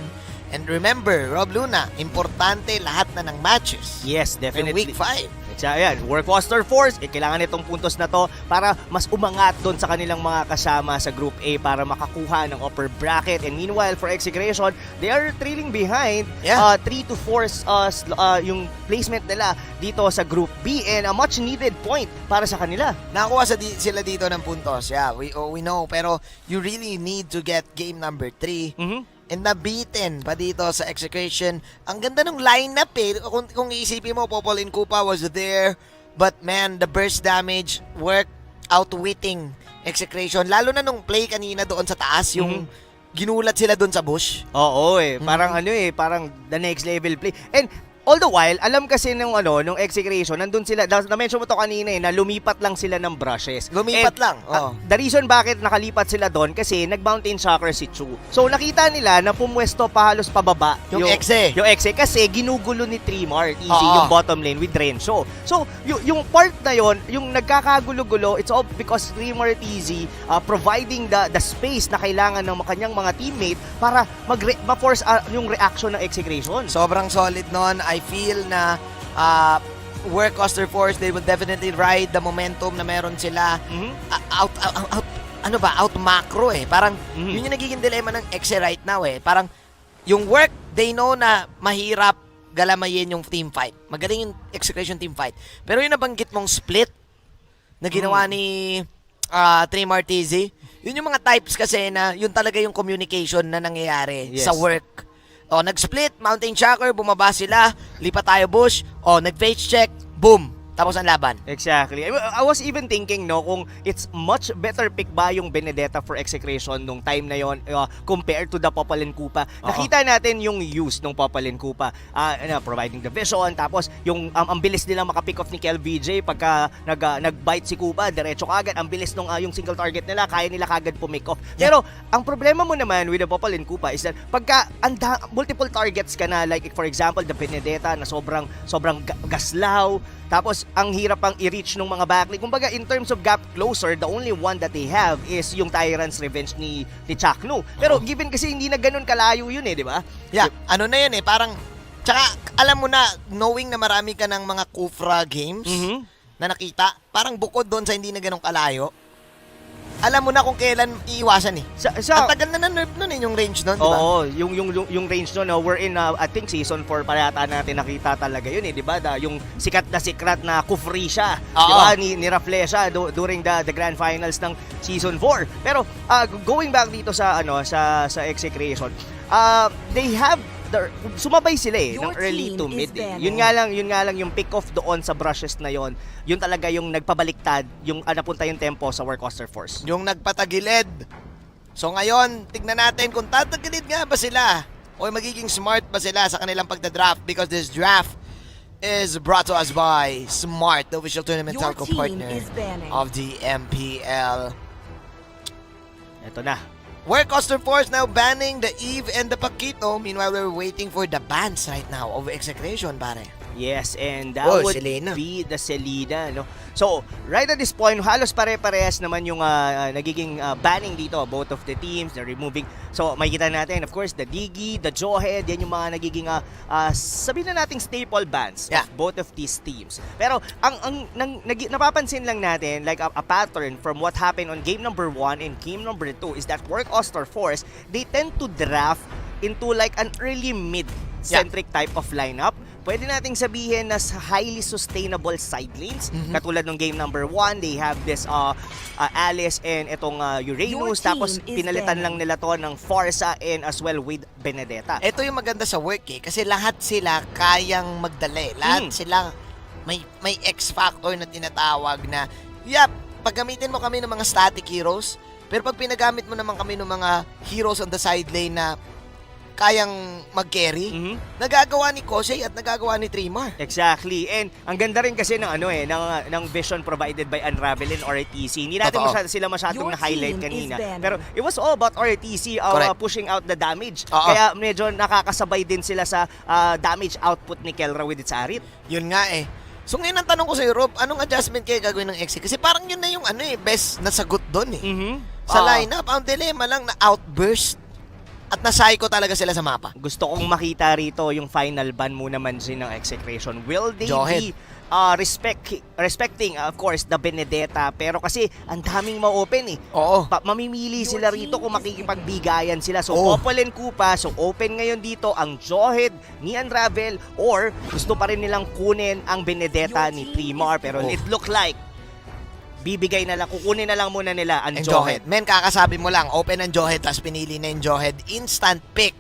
D: And remember, Rob Luna, importante lahat na ng matches.
E: Yes, definitely.
D: In Week 5.
E: Ayan, Work Auster Force, kailangan itong puntos na to para mas umangat doon sa kanilang mga kasama sa Group A para makakuha ng upper bracket. And meanwhile, for Execration, they are trailing behind 3 to 4 yung placement nila dito sa Group B, and a much needed point para sa kanila.
D: Nakakuha sila dito ng puntos. Yeah, we know. Pero you really need to get game number 3. And nabitin pa dito sa Execration. Ang ganda ng lineup eh. Kung iisipin mo, Popolin Kupa was there. But man, the burst damage worked outwitting Execration. Lalo na nung play kanina doon sa taas, yung ginulat sila doon sa bush.
E: Oo parang parang the next level play. And all the while, alam kasi nung Execration, nandun sila, na-mention mo to kanina na lumipat lang sila ng brushes.
D: Lumipat lang.
E: The reason bakit nakalipat sila doon kasi nag-mountain chakra si Chu. So nakita nila na pumwesto pa halos pababa
D: yung Exe.
E: Yung Exe kasi ginugulo ni Trimar easy yung bottom lane with Renzo. So yung part na yon, yung nagkakagulo-gulo, it's all because Trimar easy providing the space na kailangan ng kanyang mga teammate para ma-force yung reaction ng Execration.
D: Sobrang solid nun. I feel na Work Auster Force, they will definitely ride the momentum na meron sila. Out macro eh. Parang yun yung nagiging dilemma ng Exe right now eh. Parang yung Work, they know na mahirap galamayin yung team fight. Magaling yung Execration team fight. Pero yung nabanggit mong split na ginawa ni Trim RTZ, yun yung mga types kasi na yun talaga yung communication na nangyayari sa Work. O, nag-split, Mountain Shocker, bumaba sila, lipat tayo bush, o, nag-face check, boom, tapos ang laban.
E: Exactly. I was even thinking, no, kung it's much better pick ba yung Benedetta for Execration nung time na yon compared to the Popolin Kupa. Nakita natin yung use ng Popolin Kupa, providing the vision, tapos yung ang bilis nilang makapick off ni Kel VJ pagka nag-bite si Kupa, diretso kagad, ang bilis nung yung single target nila, kaya nila kagad pumick off.
D: Yeah.
E: Pero ang problema mo naman with the Popolin Kupa is that pagka multiple targets ka na, like for example, the Benedetta na sobrang gaslaw, tapos ang hirap pang i-reach ng mga backlink. Kumbaga, in terms of gap closer, the only one that they have is yung Tyrant's Revenge ni Chakno. Pero given kasi hindi na ganun kalayo yun di ba?
D: Yeah, ano na yun parang, tsaka alam mo na, knowing na marami ka ng mga Kufra games na nakita, parang bukod doon sa hindi na ganun kalayo, alam mo na kung kailan iiwasan Ang tagal na nerf nun yung range nun, di ba?
E: Oo, yung range nun, we're in, I think season 4 pa yata natin nakita talaga yun di ba? Yung sikat na Kufri siya, di ba? Ni Rafle siya during the grand finals ng season 4. Pero going back dito sa sa Execration, they have sumabay sila ng early to mid. Yun nga lang yung pick off doon sa brushes na yun talaga yung nagpabaliktad, yung napunta yung tempo sa Work Auster Force.
D: Yung nagpatagilid. So ngayon, tignan natin kung tatagilid nga ba sila o magiging smart ba sila sa kanilang pagdadraft, because this draft is brought to us by Smart, the official tournament telco partner of the MPL.
E: Ito na.
D: Work Auster Force now banning the Eve and the Paquito. Meanwhile, we're waiting for the bans right now of Execration, pare.
E: Yes, and that would be the Selena, no? So, right at this point, halos pare-parehas naman yung nagiging banning dito, both of the teams, they're removing. So, makikita natin, of course, the Digi, the Jawhead, yan yung mga nagiging, sabihin na nating staple bans of both of these teams. Pero, napapansin lang natin, like a pattern from what happened on game number 1 and game number 2 is that Work Auster Force, they tend to draft into like an early mid-centric type of lineup. Pwede nating sabihin na highly sustainable side lanes. Katulad ng game number 1, they have this Alice and itong Uranus. Tapos pinalitan lang nila to ng Farsa and as well with Benedetta.
D: Ito yung maganda sa work kasi lahat sila kayang magdala. Lahat sila may X factor na tinatawag na, pag gamitin mo kami ng mga static heroes, pero pag pinagamit mo naman kami ng mga heroes on the side lane na kayang mag-carry, nagagawa ni Kosei at nagagawa ni Trimar.
E: Exactly. And ang ganda rin kasi ng ng vision provided by Unravel and RTC. Hindi natin sila masyadong na-highlight kanina. Pero it was all about RTC pushing out the damage. Kaya medyo nakakasabay din sila sa damage output ni Kelra with its Arit.
D: Yun nga So ngayon ang tanong ko sa Europe, anong adjustment kaya gagawin ng Exe? Kasi parang yun na yung best na sagot doon Sa lineup, ang dilemma lang na outburst at na-psycho talaga sila sa mapa.
E: Gusto kong makita rito yung final ban muna man din ng Execration. Will they
D: Jawhead.
E: be respecting, of course, the Benedetta? Pero kasi ang daming ma-open
D: Oo.
E: Mamimili sila rito kung makikipagbigayan sila. So, Popolin Kupa, so open ngayon dito ang Jawhead ni Unravel, or gusto pa rin nilang kunin ang Benedetta ni Trimar. Pero it look like bibigay na lang, kukunin na lang muna nila ang Jawhead.
D: Men, kakasabi mo lang, open ang Jawhead, tapos pinili na yung Jawhead. Instant pick.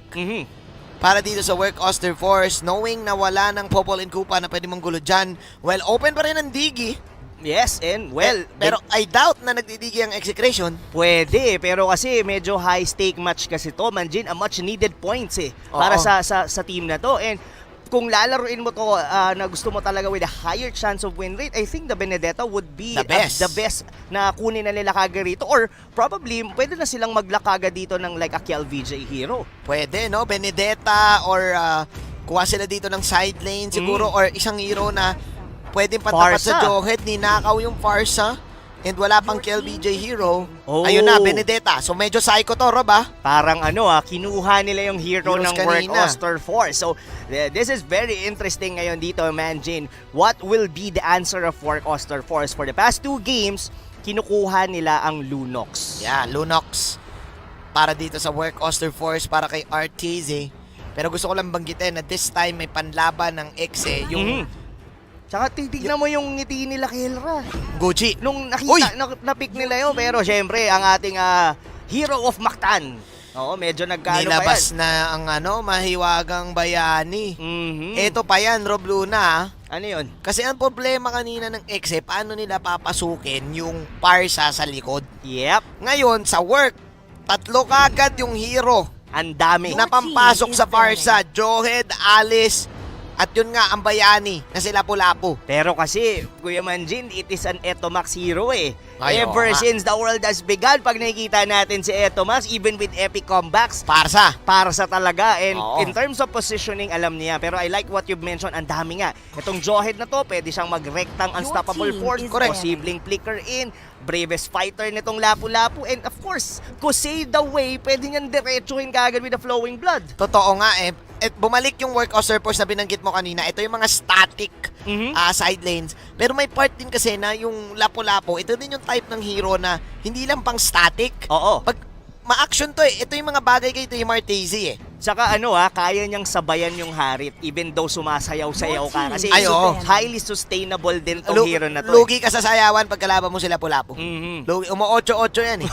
D: Para dito sa Work Auster Force, knowing na wala ng Popolin Kupa na pwede mong gulo dyan. Well, open pa rin ang Digi.
E: Yes, and well,
D: pero I doubt na nagdidigi ang Execration.
E: Pwede, pero kasi medyo high stake match kasi to, Manjin, a much needed points para sa team na to. And kung lalaruin mo to na gusto mo talaga with a higher chance of win rate, I think the Benedetta would be the best na kunin na nila kagad rito, or probably pwede na silang maglakaga dito ng like a Kel VJ hero.
D: Pwede, no? Benedetta or kuha sila dito ng side lane siguro, or isang hero na pwedeng patapat sa Jawhead, ninakaw yung Farsa. And wala pang KLBJ hero. Ayun na, Benedetta. So medyo psycho to, Rob,
E: Parang kinuha nila yung hero ng Work Auster Force. So this is very interesting ngayon dito, Manjin. What will be the answer of Work Auster Force? For the past 2 games, kinukuha nila ang Lunox.
D: Yeah, Lunox. Para dito sa Work Auster Force, para kay RTZ. Pero gusto ko lang banggitin na this time may panlaban ng Exe, yung
E: Tsaka titignan mo yung ngiti nila Kelra.
D: Gucci.
E: Nung nakita, na-pick nila yun, pero syempre, ang ating hero of Mactan. Oo, medyo nagkaano pa
D: Nilabas
E: yan.
D: na ang mahiwagang bayani.
E: Mhm.
D: Ito pa yan, Rob Luna.
E: Ano yun?
D: Kasi ang problema kanina ng Exe, paano nila papasukin yung parsa sa likod?
E: Yep.
D: Ngayon, sa work, 3 kagad yung hero
E: Ang dami.
D: na pampasok sa parsa. Johed, Alice, at yun nga, ang bayani na si Lapu-Lapu.
E: Pero kasi, Kuya Manjin, it is an Etomax hero eh.
D: Ay, oo
E: Ever
D: nga.
E: since the world has begun, pag nakikita natin si Etomax, even with epic comebacks,
D: Parsa.
E: para sa talaga. And
D: Oo.
E: in terms of positioning, alam niya. Pero I like what you've mentioned, ang dami nga. Itong Johed na to, pwede siyang mag-rectang unstoppable
A: team
E: force.
A: is
D: Correct.
E: Posibleng flicker in. Bravest fighter nitong Lapu-Lapu. And of course, Kusei the way, pwede niyang diretsuhin kagad with the flowing blood.
D: Totoo nga eh. At bumalik yung work Auster force na binanggit mo kanina. Ito yung mga static side lanes. Pero may part din kasi na yung Lapu-Lapu, ito din yung type ng hero na hindi lang pang static.
E: Oo.
D: Pag ma-action to eh. Ito yung mga bagay kay Team Martezi eh.
E: Tsaka kaya niyang sabayan yung Harit even though sumasayaw-sayaw ka. Kasi
D: Ay, oo.
E: highly sustainable din tong hero na to.
D: Lugi ka sa sayawan pag kalaban mo si Lapu-Lapu.
E: Mhm.
D: Lugi, umo-8-8 yan eh.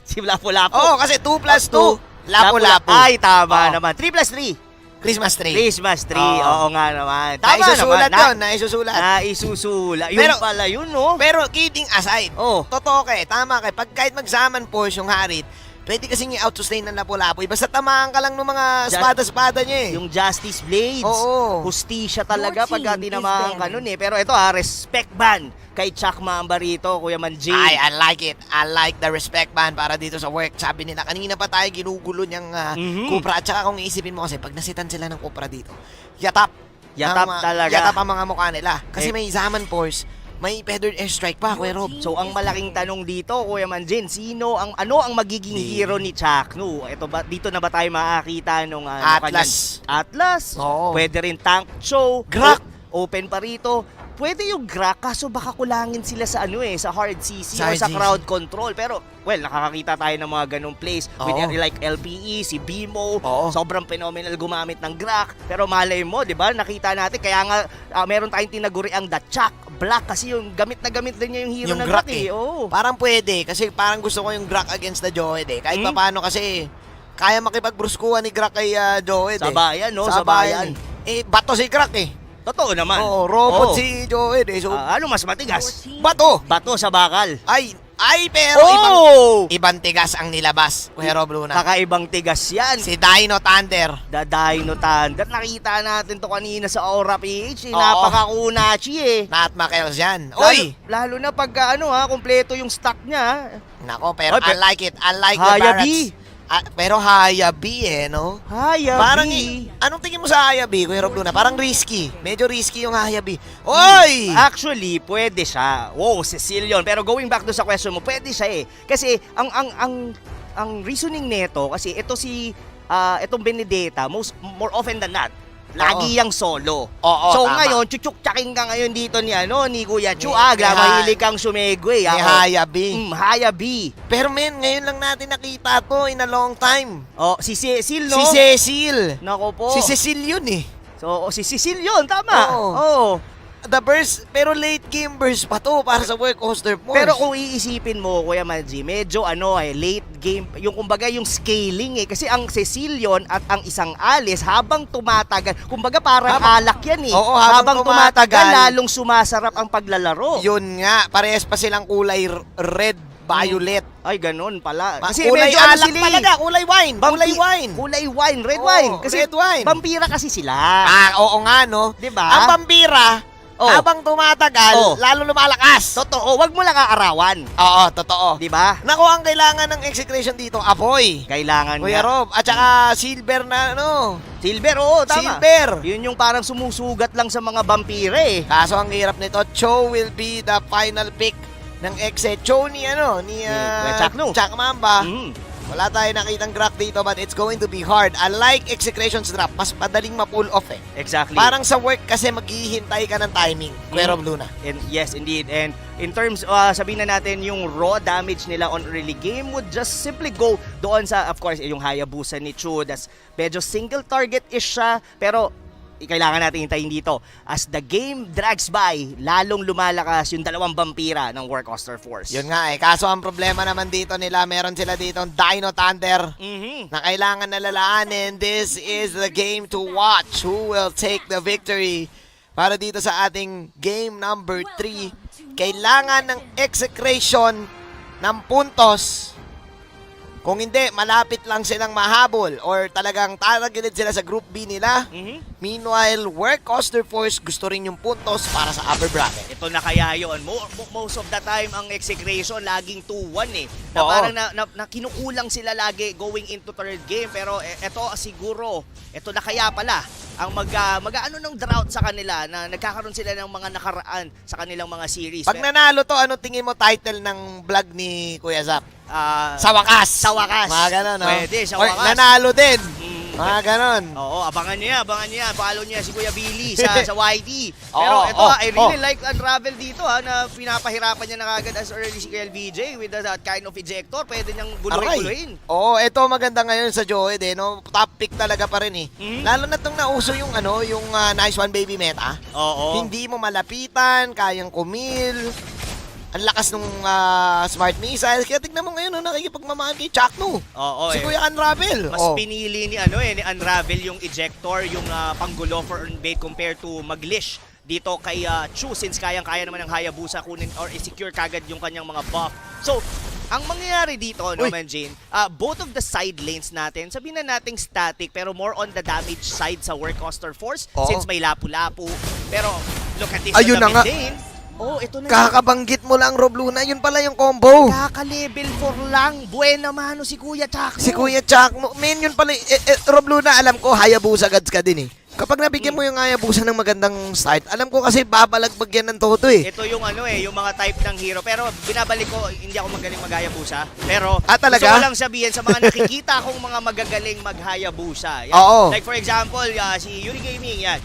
E: Si Lapu-Lapu.
D: Oo, kasi 2 plus 2, Lapu-Lapu.
E: Ay, tama
D: Oo.
E: naman. 3 plus 3.
D: Christmas tree.
E: Christmas tree.
D: Oo.
E: Oo nga naman. Tama
D: Naisusulat
E: naman.
D: yun, naisusulat.
E: Naisusulat. Yun
D: Pero-
E: pala yun, no?
D: Pero kidding aside,
E: Oh.
D: totoo ka eh, tama ka eh. Pag kahit mag-summon force yung Harit, pwede kasing i-out-sustain ng Lapu-Lapu. Basta tamaan ka lang ng mga espada-espada niya eh.
E: Yung Justice Blades.
D: Oo.
E: Hustisya talaga
A: Your
E: pagka
A: team is
E: tinamaan ka
A: banned.
E: nun eh. Pero ito respect ban kay Chuck Mamba rito, Kuya Manji.
D: Ay, I like it. I like the respect ban para dito sa work. Sabi nila, kanina pa tayo ginugulo niyang Cupra. At saka kung iisipin mo kasi, pag nasitan sila ng Cupra dito, yatap.
E: Yatap talaga.
D: Yatap ang mga mukha nila. Kasi
E: Eh,
D: may Zaman Force, may feathered airstrike pa, Kuya Rob.
E: So ang malaking tanong dito, Kuya Manjin, ano ang magiging hero ni Chuck? No, ito ba dito na ba tayo makakita nung
D: Atlas.
E: Atlas?
D: Oo.
E: Pwede rin Tank Show.
D: Grak.
E: Open pa rito. Pwede yung Grak, kaso baka kulangin sila sa sa hard CC
D: Sa
E: or sa
D: hard CC.
E: crowd control. Pero, well, nakakakita tayo ng mga ganong plays. With
D: Oo.
E: like LPE, si Bimo,
D: Oo.
E: sobrang phenomenal gumamit ng Grak. Pero malay mo, di ba, nakita natin, kaya nga meron tayong tinaguri ang The Chuck Black kasi yung gamit na gamit din niya yung hero
D: Yung
E: ng
D: Grak
E: Grak eh. Oo.
D: Parang pwede, kasi parang gusto ko yung Grak against the Joed eh. Kahit
E: Hmm?
D: paano kasi, kaya makipagbruskuhan ni Grak kay Joed
E: Sa
D: eh.
E: bayan, no?
D: Sa
E: Sa bayan.
D: Eh, bato si Grak eh.
E: Totoo naman.
D: Oo, robot
E: Oo.
D: si Joed eh. So,
E: Ano mas matigas?
D: bato!
E: Bato sa bakal.
D: Ay, pero ibang tigas ang nilabas. Kuya Rob Luna.
E: Kakaibang tigas yan.
D: Si Dino Thunder.
E: The Dino Thunder. Nakita natin to kanina sa Aura PH.
D: Oo.
E: Napaka-kunachi eh.
D: Not Makels yan.
E: Lalo,
D: Oy!
E: lalo na pagka kompleto yung stock niya.
D: Nako, pero
E: Oy,
D: I like it. I like the
E: Hayabi.
D: Barats. Pero Hayabi eh, no?
E: Hayabi.
D: Parang, anong tingin mo sa Hayabi, Kuya Rob Luna? Parang risky. Medyo risky yung Hayabi. Oy!
E: Actually, pwede siya. Wow, Cecilion. Pero going back to sa question mo, pwede siya eh. Kasi ang reasoning nito, kasi ito itong Benedetta, more often than not, lagi yang solo.
D: Oo,
E: so
D: tama.
E: ngayon, chuchuk-chaking ka ngayon dito ni Kuya Chu.
D: Ni
E: Mahilig kang sumegway.
D: Ni Hayabi.
E: Hayabi.
D: Pero men, ngayon lang natin nakita to in a long time.
E: Oh, si Cecil, no?
D: Si Cecil.
E: Nako po.
D: Si Cecil yun eh.
E: So, si Cecil yun, tama.
D: Oo.
E: Oo.
D: The burst, pero late game burst pa to para sa work Auster Force.
E: Pero kung iisipin mo, Kuya Manji, medyo late game, yung kumbaga yung scaling eh. Kasi ang Cecilion at ang isang Alice, habang tumatagal, kumbaga parang alak yan eh.
D: Oo, habang tumatagal,
E: lalong sumasarap ang paglalaro.
D: yun nga, parehas pa silang kulay red, violet.
E: Ay, ganun pala.
D: Kasi
E: Kasi
D: kulay
E: medyo
D: alak
E: sila eh.
D: talaga, kulay wine, kulay wine.
E: Kulay wine, red
D: Oo,
E: wine. Kasi
D: red wine.
E: vampira kasi sila.
D: Oo nga no.
E: Diba?
D: Ang vampira, habang tumatagal, lalo lumalakas.
E: Totoo, wag mo lang aarawan.
D: Oo, totoo.
E: Di ba?
D: Naku, ang kailangan ng execration dito, apoy.
E: Kailangan
D: Kuya
E: nga.
D: Rob, at saka silver na
E: Silver, oo, tama.
D: Silver.
E: Yun yung parang sumusugat lang sa mga vampire eh.
D: Kaso ang hirap nito, Cho will be the final pick ng exe. Cho ni
E: Chuck no.
D: Chuck Mamba.
E: Mm.
D: Wala tayo nakitang Grak dito but it's going to be hard. Unlike Execration's drop, mas madaling ma-pull off eh.
E: Exactly.
D: Parang sa work kasi maghihintay ka ng timing. Kuya Rob Luna.
E: And yes, indeed. And in terms, sabihin na natin, yung raw damage nila on early game would just simply go doon sa, of course, yung Hayabusa ni Chu. That's medyo single target-ish siya. Pero kailangan natin hintayin dito. As the game drags by, lalong lumalakas yung dalawang vampira ng Work Auster Force.
D: Yun nga kaso ang problema naman dito nila, meron sila dito Dino Thunder na kailangan nalalaanin. This is the game to watch. Who will take the victory para dito sa ating game number 3. Kailangan ng Execration ng puntos. Kung hindi, malapit lang silang mahabol or talagang tatagilid sila sa Group B nila. Meanwhile, Work Auster Force gusto rin yung puntos para sa upper bracket.
E: Ito na kaya yun. Most of the time, ang Execration laging 2-1 Na
D: Oo.
E: parang na kinukulang sila lagi going into third game. Pero ito siguro, ito na kaya pala ang mag-ano ng drought sa kanila na nagkakaroon sila ng mga nakaraan sa kanilang mga series.
D: Pag nanalo to, ano tingin mo title ng vlog ni Kuya Zap?
E: Sa
D: wakas.
E: Sa wakas.
D: Mga ganon, no?
E: Pwede, sa
D: Or
E: wakas.
D: nanalo din. Mga ganon.
E: Oo, abangan niya. Follow niya si Kuya Billy sa YT. Pero
D: Oo,
E: ito, I really
D: oo.
E: like Unravel dito na pinapahirapan niya na kagad as early si LBJ with that kind of ejector. Pwede niyang guluhin.
D: Oo, ito maganda ngayon sa Joed no? Top pick talaga pa rin Lalo na itong nauso yung yung nice one baby meta.
E: Oo.
D: Hindi mo malapitan, kayang kumil. Ang lakas ng smart missiles. Kaya tignan mo ngayon, nakikipagmamahal kay Chakno.
E: Oo,
D: Si Kuya Unravel.
E: Mas pinili ni ni Unravel yung ejector, yung panggulo for earn bait compared to maglish dito kay Chu, since kayang-kaya naman ng Hayabusa kunin or i-secure kagad yung kanyang mga buff. So, ang mangyayari dito, Manjin, both of the side lanes natin, sabihin na nating static pero more on the damage side sa Work Auster Force since may lapu-lapu. Pero look at this
D: Ayun
E: sa
D: na nga.
E: mid lane. Oh, ito na.
D: Kakabanggit mo lang, Rob Luna. Yun pala yung combo.
E: Kaka-level 4 lang. Buena mano si Kuya Chakno.
D: Si Kuya Chakno. Men, yun pala. Rob Luna, alam ko, Hayabusa gads ka din Kapag nabigyan mo yung Hayabusa ng magandang start, alam ko kasi babalagbag yan ng todo
E: Ito yung yung mga type ng hero. Pero binabalik ko, hindi ako magaling mag-Hayabusa. Pero
D: talaga?
E: gusto ko lang sabihin sa mga nakikita kong mga magagaling mag-Hayabusa. Yan.
D: Oo.
E: Like for example, si Yuri Gaming, yan.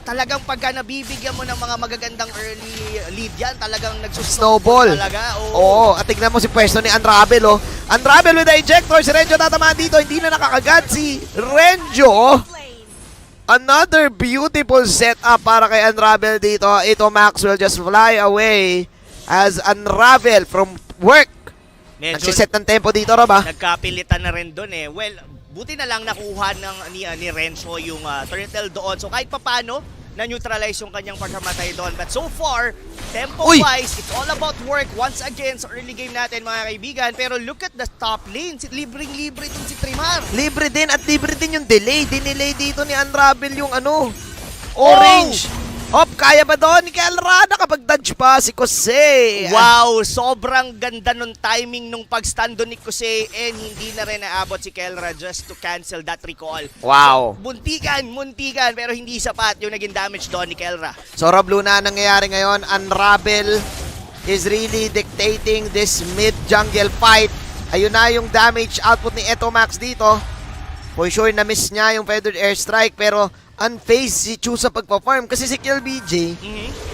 E: Talagang pagka nabibigyan mo ng mga magagandang early lead yan, talagang
D: Snowball.
E: talaga.
D: Oo, at tignan mo si pwesto ni Unravel, Unravel with the ejector. Si Renjo tatamaan dito. Hindi na nakakagat si Renjo. Another beautiful setup para kay Unravel dito. Ito, Max will just fly away as Unravel from work.
E: Medyo
D: Nagsiset ng tempo dito, Rob,
E: nagkapilitan na rin doon Well, buti na lang nakuha ni Renzo yung turtle doon. So kahit papano, na-neutralize yung kanyang pagkamatay doon. But so far, tempo-wise, it's all about work once again sa early game natin mga kaibigan. Pero look at the top lane. Libreng-libre din si Trimar.
D: Libre din at libre din yung delay. Dinelay dito ni Unravel yung orange. Hop, kaya ba doon ni Kelra? Nakapag-dodge pa si Jose.
E: Wow, sobrang ganda nung timing nung pag-stand ni Jose and hindi na rin naabot si Kelra just to cancel that recall.
D: Wow.
E: So, muntikan, pero hindi sapat yung naging damage doon ni Kelra.
D: So, Rob Luna, nangyayari ngayon, Unravel is really dictating this mid-jungle fight. Ayun na yung damage output ni Etomax dito. For sure, na-miss niya yung feathered airstrike, pero unfazed si Chu sa pagpa-farm kasi si KillBJ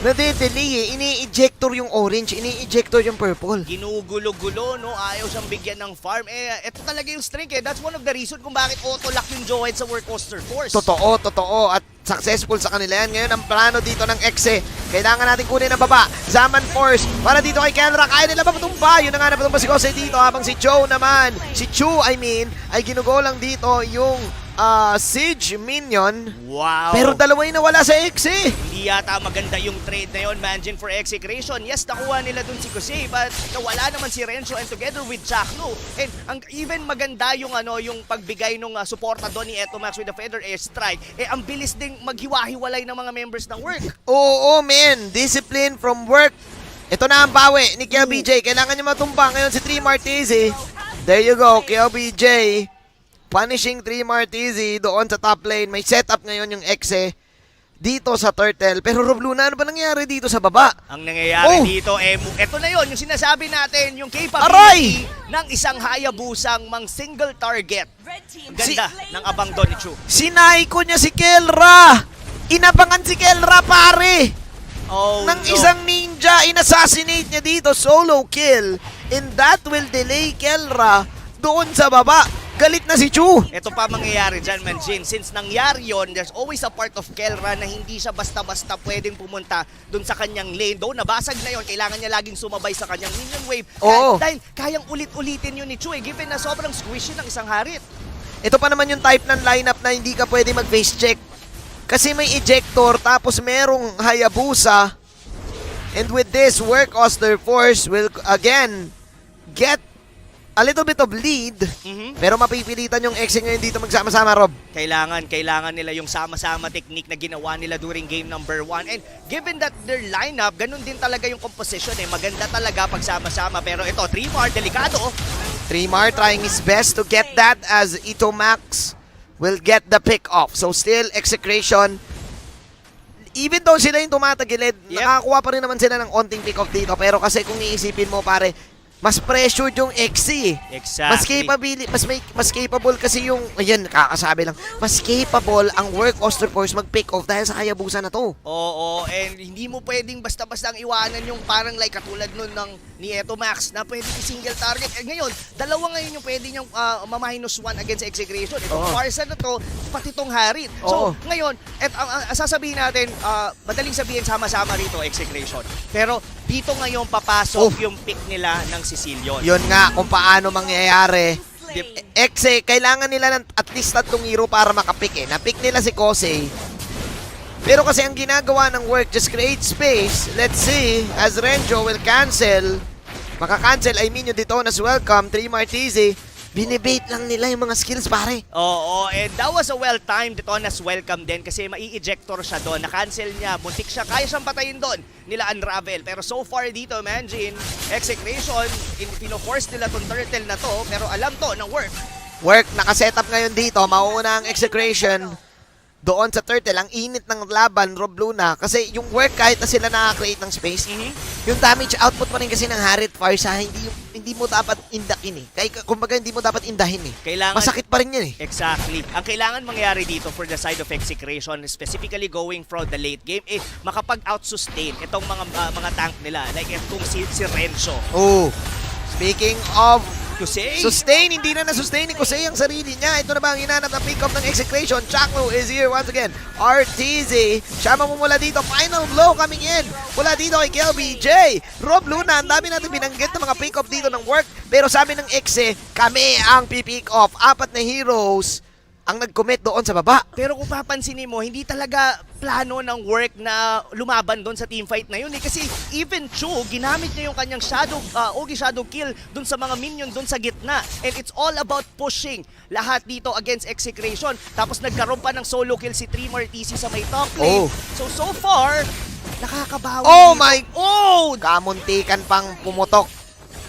D: nade-delay ini-ejector yung orange, ini-ejector yung purple.
E: Ginugulo-gulo, no? Ayaw siyang bigyan ng farm. Ito talaga yung strength That's one of the reason kung bakit auto-lock yung Joed sa Work Auster Force.
D: Totoo. At successful sa kanila yan. Ngayon, ang plano dito ng Exe, kailangan natin kunin ang baba. Zaman Force, para dito kay Kelra. Kaya nila ba patumba? Yun na nga napatumba si Jose dito. Habang si Chu, ay ginugo lang dito yung Siege Minion.
E: Wow.
D: Pero dalawa yung nawala sa Exe.
E: Hindi yata maganda yung trade na yun, Manjin, for Execration. Yes, nakuha nila dun si Jose, but nawala naman si Renzo and together with Chakno. And even maganda yung yung pagbigay ng suporta doon ni Etomax with the Feather Airstrike. Ang bilis ding maghiwa-hiwalay ng mga members ng work.
D: Oo, man. Discipline from work. Ito na ang bawi ni KLBJ. Kailangan niya matumba ngayon si 3 Martizi. There you go, KLBJ. Punishing 3 Martizi doon sa top lane. May setup ngayon yung Exe dito sa Turtle. Pero Rob Luna, ano ba nangyari dito sa baba?
E: Ang nangyayari dito, eto na yon yung sinasabi natin, yung capability ng isang Hayabusang mang single target. Ganda ng abang doon ni Chu.
D: Sinaiko niya si Kelra. Inabangan si Kelra, pare. Nang isang ninja, inassassinate niya dito. Solo kill. And that will delay Kelra doon sa baba. Galit na si Chu.
E: Ito pa mangyayari dyan, Manjin. Since nangyari yon, there's always a part of Kelra na hindi siya basta-basta pwedeng pumunta dun sa kanyang lane. Though nabasag na yon, kailangan niya laging sumabay sa kanyang minion wave.
D: Oo.
E: Dahil kayang ulit-ulitin yun ni Chu given na sobrang squishy ng isang harit.
D: Ito pa naman yung type ng lineup na hindi ka pwede mag-face check. Kasi may ejector, tapos merong Hayabusa. And with this, Work Auster Force will again get a little bit of lead, pero mapipilitan yung Exe ngayon dito magsama-sama, Rob.
E: Kailangan nila yung sama-sama technique na ginawa nila during game number 1. And given that their lineup, ganun din talaga yung composition Maganda talaga pag sama-sama. Pero ito, 3-Mar, delikado.
D: 3-Mar trying his best to get that as Ito Max will get the pick off. So still, Execration, even though sila yung tumatagilid, nakakuha pa rin naman sila ng onting pick off dito. Pero kasi kung iisipin mo, pare, mas pressured yung XC.
E: Exactly.
D: Mas capable kasi yung, ayan, kakasabi lang, mas capable ang Work Auster Force mag-pick off dahil sa Hayabusa na to.
E: Oo, and hindi mo pwedeng basta-basta ang iwanan yung parang like katulad nun ng ni Eto Max na pwede i-single target. Ngayon, dalawa ngayon yung pwede niyang -1 against Execration. Itong Farsa na to, pati tong Harit. So, ngayon, sasabihin natin, madaling sabihin sama-sama rito, Execration. Pero dito ngayon papasok yung pick nila ng Sicilian.
D: Yun nga, kung paano mangyayari. Exe, kailangan nila ng at least 3 hero para makapick Napick nila si Kosei. Pero kasi ang ginagawa ng Work, just create space. Let's see, as Renjo will cancel. Maka-cancel, I mean yung Detona's welcome, 3-Mar TZ. Binibait lang nila yung mga skills, pare.
E: Oo, and that was a well-timed Detona's welcome din kasi mai-ejector siya doon. Na-cancel niya, buntik siya, kaya siyang patayin doon nila Unravel. Pero so far dito, Manjin, Execration, pino-force nila tong turtle na to, pero alam to ng Work.
D: Work, nakasetup ngayon dito, mauuna ang Execration. Doon sa turtle, ang init ng laban, Rob Luna. Kasi yung Work, kahit na sila nakakreate ng space, yung damage output pa rin kasi ng Harit Farsa, hindi mo dapat indakin kumbaga hindi mo dapat indahin Masakit pa rin yan
E: Exactly. Ang kailangan mangyari dito for the side of Execration, specifically going from the late game, makapag-out-sustain itong mga tank nila. Like itong si Renzo.
D: Oh, speaking of
E: Kusei.
D: Sustain, hindi na na-sustain ni Kusei ang sarili niya. Ito na ba ang hinanap na pick-up ng Execration? Chaklo is here once again. RTZ, siya mamumula dito. Final blow coming in. Mula dito kay KLBJ. Rob Luna, ang dami natin binanggit ng mga pick-up dito ng Work. Pero sabi ng Exe, kami ang pick off. 4 na heroes ang nag-commit doon sa baba.
E: Pero kung papansinin mo, hindi talaga plano ng Work na lumaban doon sa teamfight na yun Kasi even Chu, ginamit niya yung kanyang shadow kill doon sa mga minion doon sa gitna. And it's all about pushing lahat dito against Execration. Tapos nagkaroon pa ng solo kill si 3-Mar TC sa may top lane. So far, nakakabawi.
D: Oh
E: dito.
D: my! Kamuntikan pang pumutok.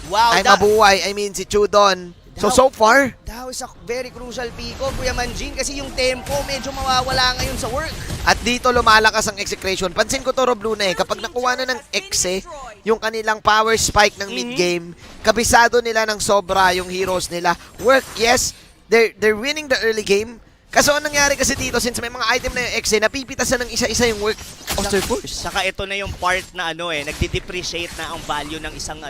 E: Wow,
D: Ay mabuhay, I mean si Chu doon. So far,
E: that was a very crucial pick off, Kuya Manjin, kasi yung tempo medyo mawawala ngayon sa Work.
D: at dito lumalakas ang Execration. Pansin ko to, Rob Luna kapag nakuha na ng Exe, yung kanilang power spike ng mid-game, kabisado nila ng sobra yung heroes nila. Work, yes, they're winning the early game. Kaso anong nangyari kasi dito, since may mga item na yung Exe, napipitasan ng isa-isa yung Work Auster Force.
E: Saka ito na yung part na nagde-depreciate na ang value ng isang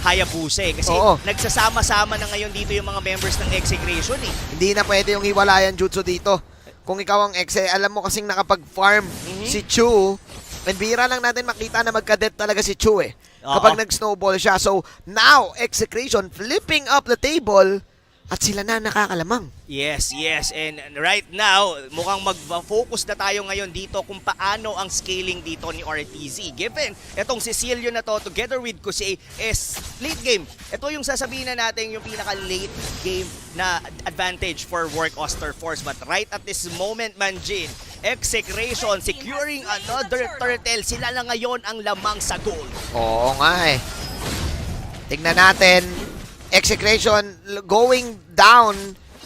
E: Hayabusa kasi nagsasama-sama na ngayon dito yung mga members ng Execration
D: Hindi na pwede yung hiwalayan jutsu dito. Kung ikaw ang Exe, alam mo kasing nakapag-farm si Chu, and bira lang natin makita na magka-death talaga si Chu kapag nag-snowball siya. So now, Execration flipping up the table at sila na nakakalamang.
E: Yes. And right now, mukhang mag-focus na tayo ngayon dito kung paano ang scaling dito ni RTZ. Given itong Cecilio na to, together with Kusei, is late game. Ito yung sasabihin na natin yung pinaka-late game na advantage for Work Auster Force. But right at this moment, Manjin, Execration securing another turtle. Sila na ngayon ang lamang sa goal.
D: Oo nga Tignan natin. Execration going down.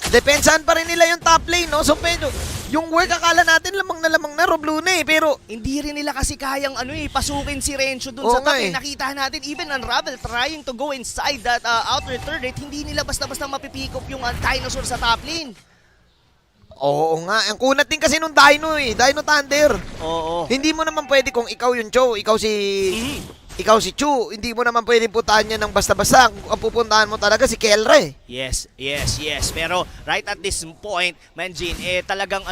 D: Depensahan pa rin nila yung top lane, no? So, pero yung Work akala natin lamang na Rob Luna pero
E: hindi rin nila kasi kayang pasukin si Renzo dun sa top lane. Nakita natin even Unravel trying to go inside that outer turret. Hindi nila basta-basta mapipick up yung dinosaur sa top lane.
D: Oo nga. Ang kunat din kasi nung Dino Dino Thunder.
E: Oo.
D: Hindi mo naman pwede kung ikaw yung Joe, ikaw si ikaw si Chu, hindi mo naman pwedeng puntahan niya ng basta-basta. Ang pupuntahan mo talaga si Kelra eh.
E: Yes. Pero right at this point, Manjin, talagang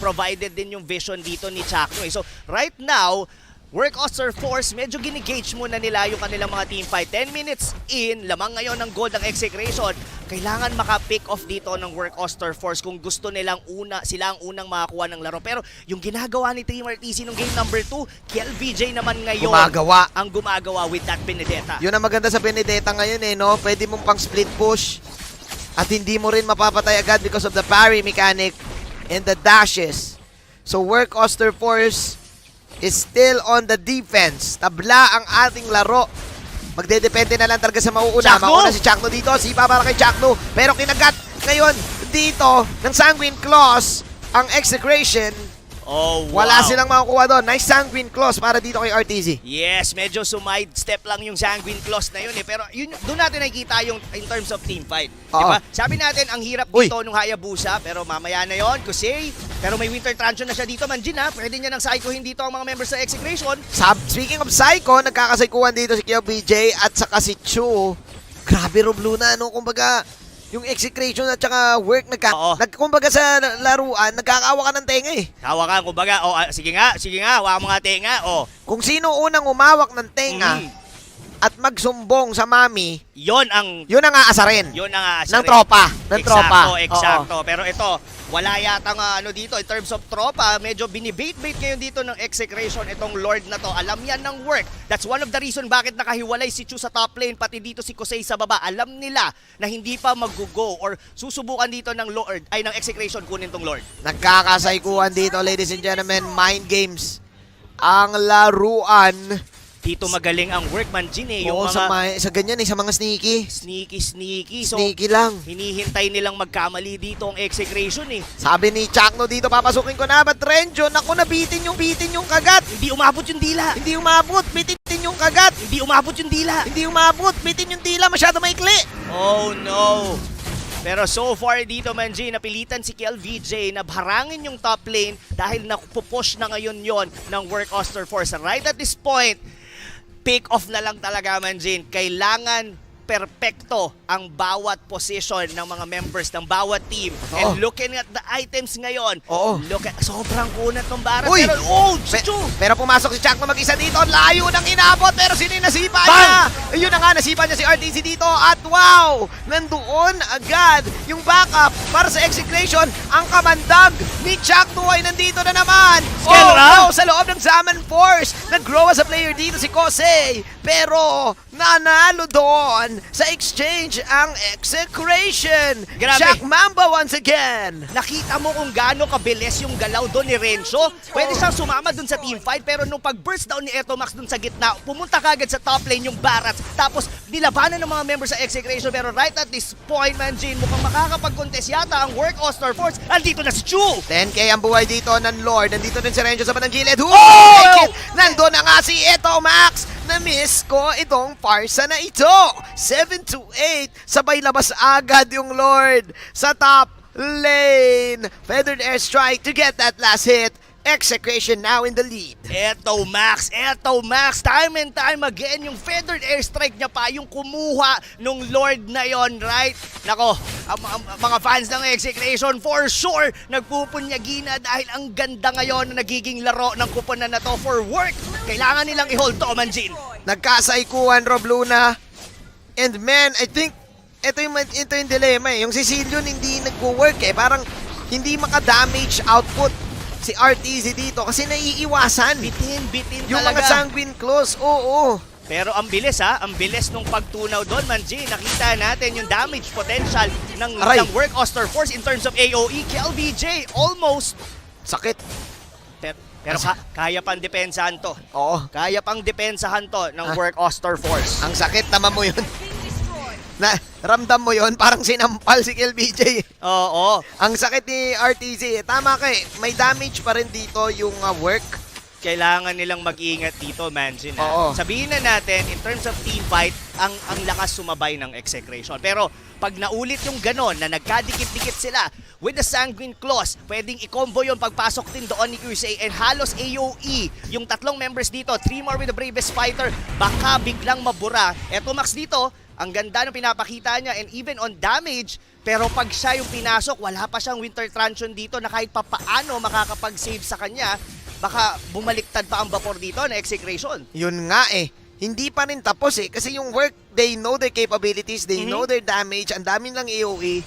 E: provided din yung vision dito ni Chakno. So right now, Work Auster Force, medyo ginigage muna nila yung kanilang mga team fight. 10 minutes in, lamang ngayon ng gold ng Execration. Kailangan maka-pick off dito ng Work Auster Force kung gusto nilang sila ang unang makakuha ng laro. Pero yung ginagawa ni Team RTC nung game number 2, KLVJ naman ngayon ang gumagawa with that Benedetta.
D: Yun ang maganda sa Benedetta ngayon eh, no? Pwede mong pang split push at hindi mo rin mapapatay agad because of the parry mechanic and the dashes. So Work Auster Force is still on the defense. Tabla ang ating laro. Magdedepende na lang talaga sa mauuna. Mauna si Chakno dito. Sipa para kay Chakno. Pero kinagat ngayon dito ng Sanguine Claws ang Execration.
E: Oh, wow.
D: Wala silang makukuha doon. Nice Sanguine Claws para dito kay RTZ.
E: Yes, medyo sumide step lang yung Sanguine Claws na yun eh. Pero yun, doon natin nakikita yung in terms of team fight. Diba? Sabi natin, ang hirap dito nung Hayabusa. Pero mamaya na yun, Kusei. Pero may Winter Truncheon na siya dito, Manjin ha. Pwede niya ng psychohin dito ang mga members sa Execration.
D: Speaking of psycho, nagkakasaykuhan dito si KLBJ at saka si Chu. Grabe Rob Luna, no? Kumbaga, yung Execration at saka Work, kumbaga sa laruan, nagkakaawa ka ng tenga eh.
E: Tawa ka, kumbaga, sige nga, hawa mo nga tenga,
D: Kung sino unang umawak ng tenga at magsumbong sa mami, yun ang aasarin.
E: Yun ang aasarin.
D: Ng tropa.
E: Eksakto. Pero ito, wala yatang dito in terms of tropa, medyo binibait-bait ngayon dito ng Execration itong Lord na to. Alam yan ng Work. That's one of the reason bakit nakahiwalay si Chu sa top lane, pati dito si Kusei sa baba. Alam nila na hindi pa mag-go or susubukan dito ng Lord, ng Execration kunin tong Lord.
D: Nagkakasaykuhan dito, ladies and gentlemen, mind games ang laruan.
E: Dito magaling ang Work, Manjin eh. Yung
D: sa ganyan eh, sa mga sneaky.
E: Sneaky. So,
D: Sneaky lang.
E: hinihintay nilang magkamali dito ang Execration eh.
D: Sabi ni Chakno dito, papasukin ko na, but Renjo, naku, nabitin yung kagat.
E: Hindi umabot yung dila.
D: Hindi umabot, bitin yung kagat.
E: Hindi umabot yung dila.
D: Hindi umabot, bitin yung dila, masyado maikli.
E: Oh no. Pero so far dito, Manji, napilitan si KLVJ na harangin yung top lane dahil napupush na ngayon yon ng Work Auster Force. Right at this point, pick off na lang talaga, Manjin. Kailangan perpekto ang bawat position ng mga members ng bawat team. And looking at the items ngayon, sobrang kunat ng Barat.
D: Pero pumasok si Chakno mag-isa dito. Layo nang inabot, pero sino yung nasipa niya? Yun na nga, nasipa niya si RTC dito. At wow, nandoon agad yung backup para sa Execration. Ang kamandag ni Chakno ay nandito na naman. Sa loob ng Zaman Force. Nag-grow as a player dito si Kosei. Pero nanalo doon sa exchange ang Execration. Jack Mamba once again.
E: Nakita mo kung gaano kabilis yung galaw doon ni Renzo. Pwede siyang sumama doon sa team fight, pero nung pag-burst down ni Etomax doon sa gitna, pumunta kagad sa top lane yung Barats. Tapos nilabanan ng mga members sa Execration. Pero right at this point, Manjin, mukhang makakapag-contest yata ang Work Auster Force. Andito na si Chu.
D: 10k ang buhay dito ng Lord. Nandito din si Renzo sa bandang gilid. Nandun na nga si Etomax. Na-miss ko itong parsa na ito. 7-8. Sabay labas agad yung Lord sa top lane. Feathered airstrike to get that last hit. Execration now in the lead.
E: Eto Max, time and time again, yung feathered airstrike niya pa, yung kumuha nung Lord na yon, right? Nako, ang mga fans ng Execration for sure nagpupunyagi na dahil ang ganda ngayon na nagiging laro ng kuponan na to for Work. Kailangan nilang i-hold to, Manjin.
D: Nagkasaikuan, Rob Luna. And man, I think ito yung dilemma eh. Yung si Sillion hindi nagwo-work eh. Parang hindi maka-damage output si RTZ dito kasi naiiwasan.
E: Bitin
D: yung
E: talaga.
D: Mga Sanguine Claws, oo.
E: Pero ang bilis ang bilis nung pagtunaw doon, Manji. Nakita natin yung damage potential ng Work Auster Force in terms of AOE. KLBJ, almost.
D: Sakit.
E: Pero kaya pang depensahan to.
D: Oo.
E: Kaya pang depensahan to ng Work Auster Force.
D: Ang sakit, tama mo yun. Ramdam mo yon, parang sinampal si KLBJ.
E: Oo.
D: Ang sakit ni RTZ. Tama ka eh. May damage pa rin dito yung Work.
E: kailangan nilang mag-ingat dito, Manjin.
D: Oo.
E: Sabihin na natin, in terms of team fight, ang lakas sumabay ng Execration. Pero pag naulit yung ganon na nagkadikit-dikit sila with the Sanguine Claws, pwedeng i-combo yung pagpasok din doon ni Crusade and halos AOE. Yung tatlong members dito, 3 more with the Bravest Fighter, baka biglang mabura. Eto Max dito, ang ganda ng pinapakita niya and even on damage, pero pag siya yung pinasok, wala pa siyang Winter Truncheon dito na kahit papaano makakapag-save sa kanya, baka bumaliktad pa ang vapor dito na Execration.
D: Yun nga eh. Hindi pa rin tapos eh. Kasi yung work, they know their capabilities, they know their damage, ang dami lang AOE.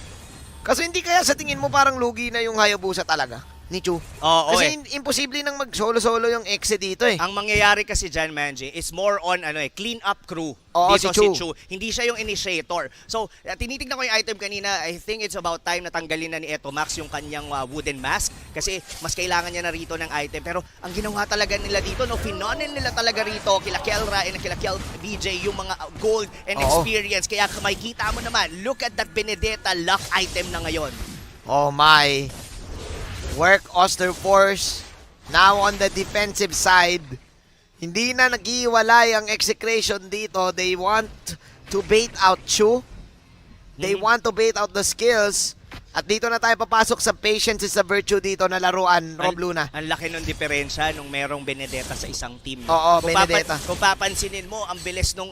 D: Kasi hindi kaya sa tingin mo parang lugi na yung Hayabusa talaga ni Chu?
E: Oo,
D: Kasi imposible nang mag-solo-solo yung Exe dito eh.
E: Ang mangyayari kasi dyan, Manji, is more on clean up crew.
D: Oo,
E: Dito
D: si Chu.
E: Hindi siya yung initiator. So, tinitignan ko yung item kanina. I think it's about time na tanggalin na ni Eto Max yung kanyang wooden mask kasi mas kailangan niya na rito ng item. Pero ang ginawa talaga nila dito, finonin nila talaga rito kila Kelra and kila Kel BJ yung mga gold and experience. Kaya makikita mo naman, look at that Benedetta luck item na ngayon.
D: Oh my. Work Auster Force now on the defensive side. Hindi na nag-iwalay ang Execration dito. They want to bait out Chu. They want to bait out the skills. At dito na tayo papasok sa patience is a virtue dito na laruan, Rob Luna.
E: Ang laki ng diferensya nung merong Benedetta sa isang team.
D: Oo, Benedetta.
E: Kung papansinin mo, ang bilis nung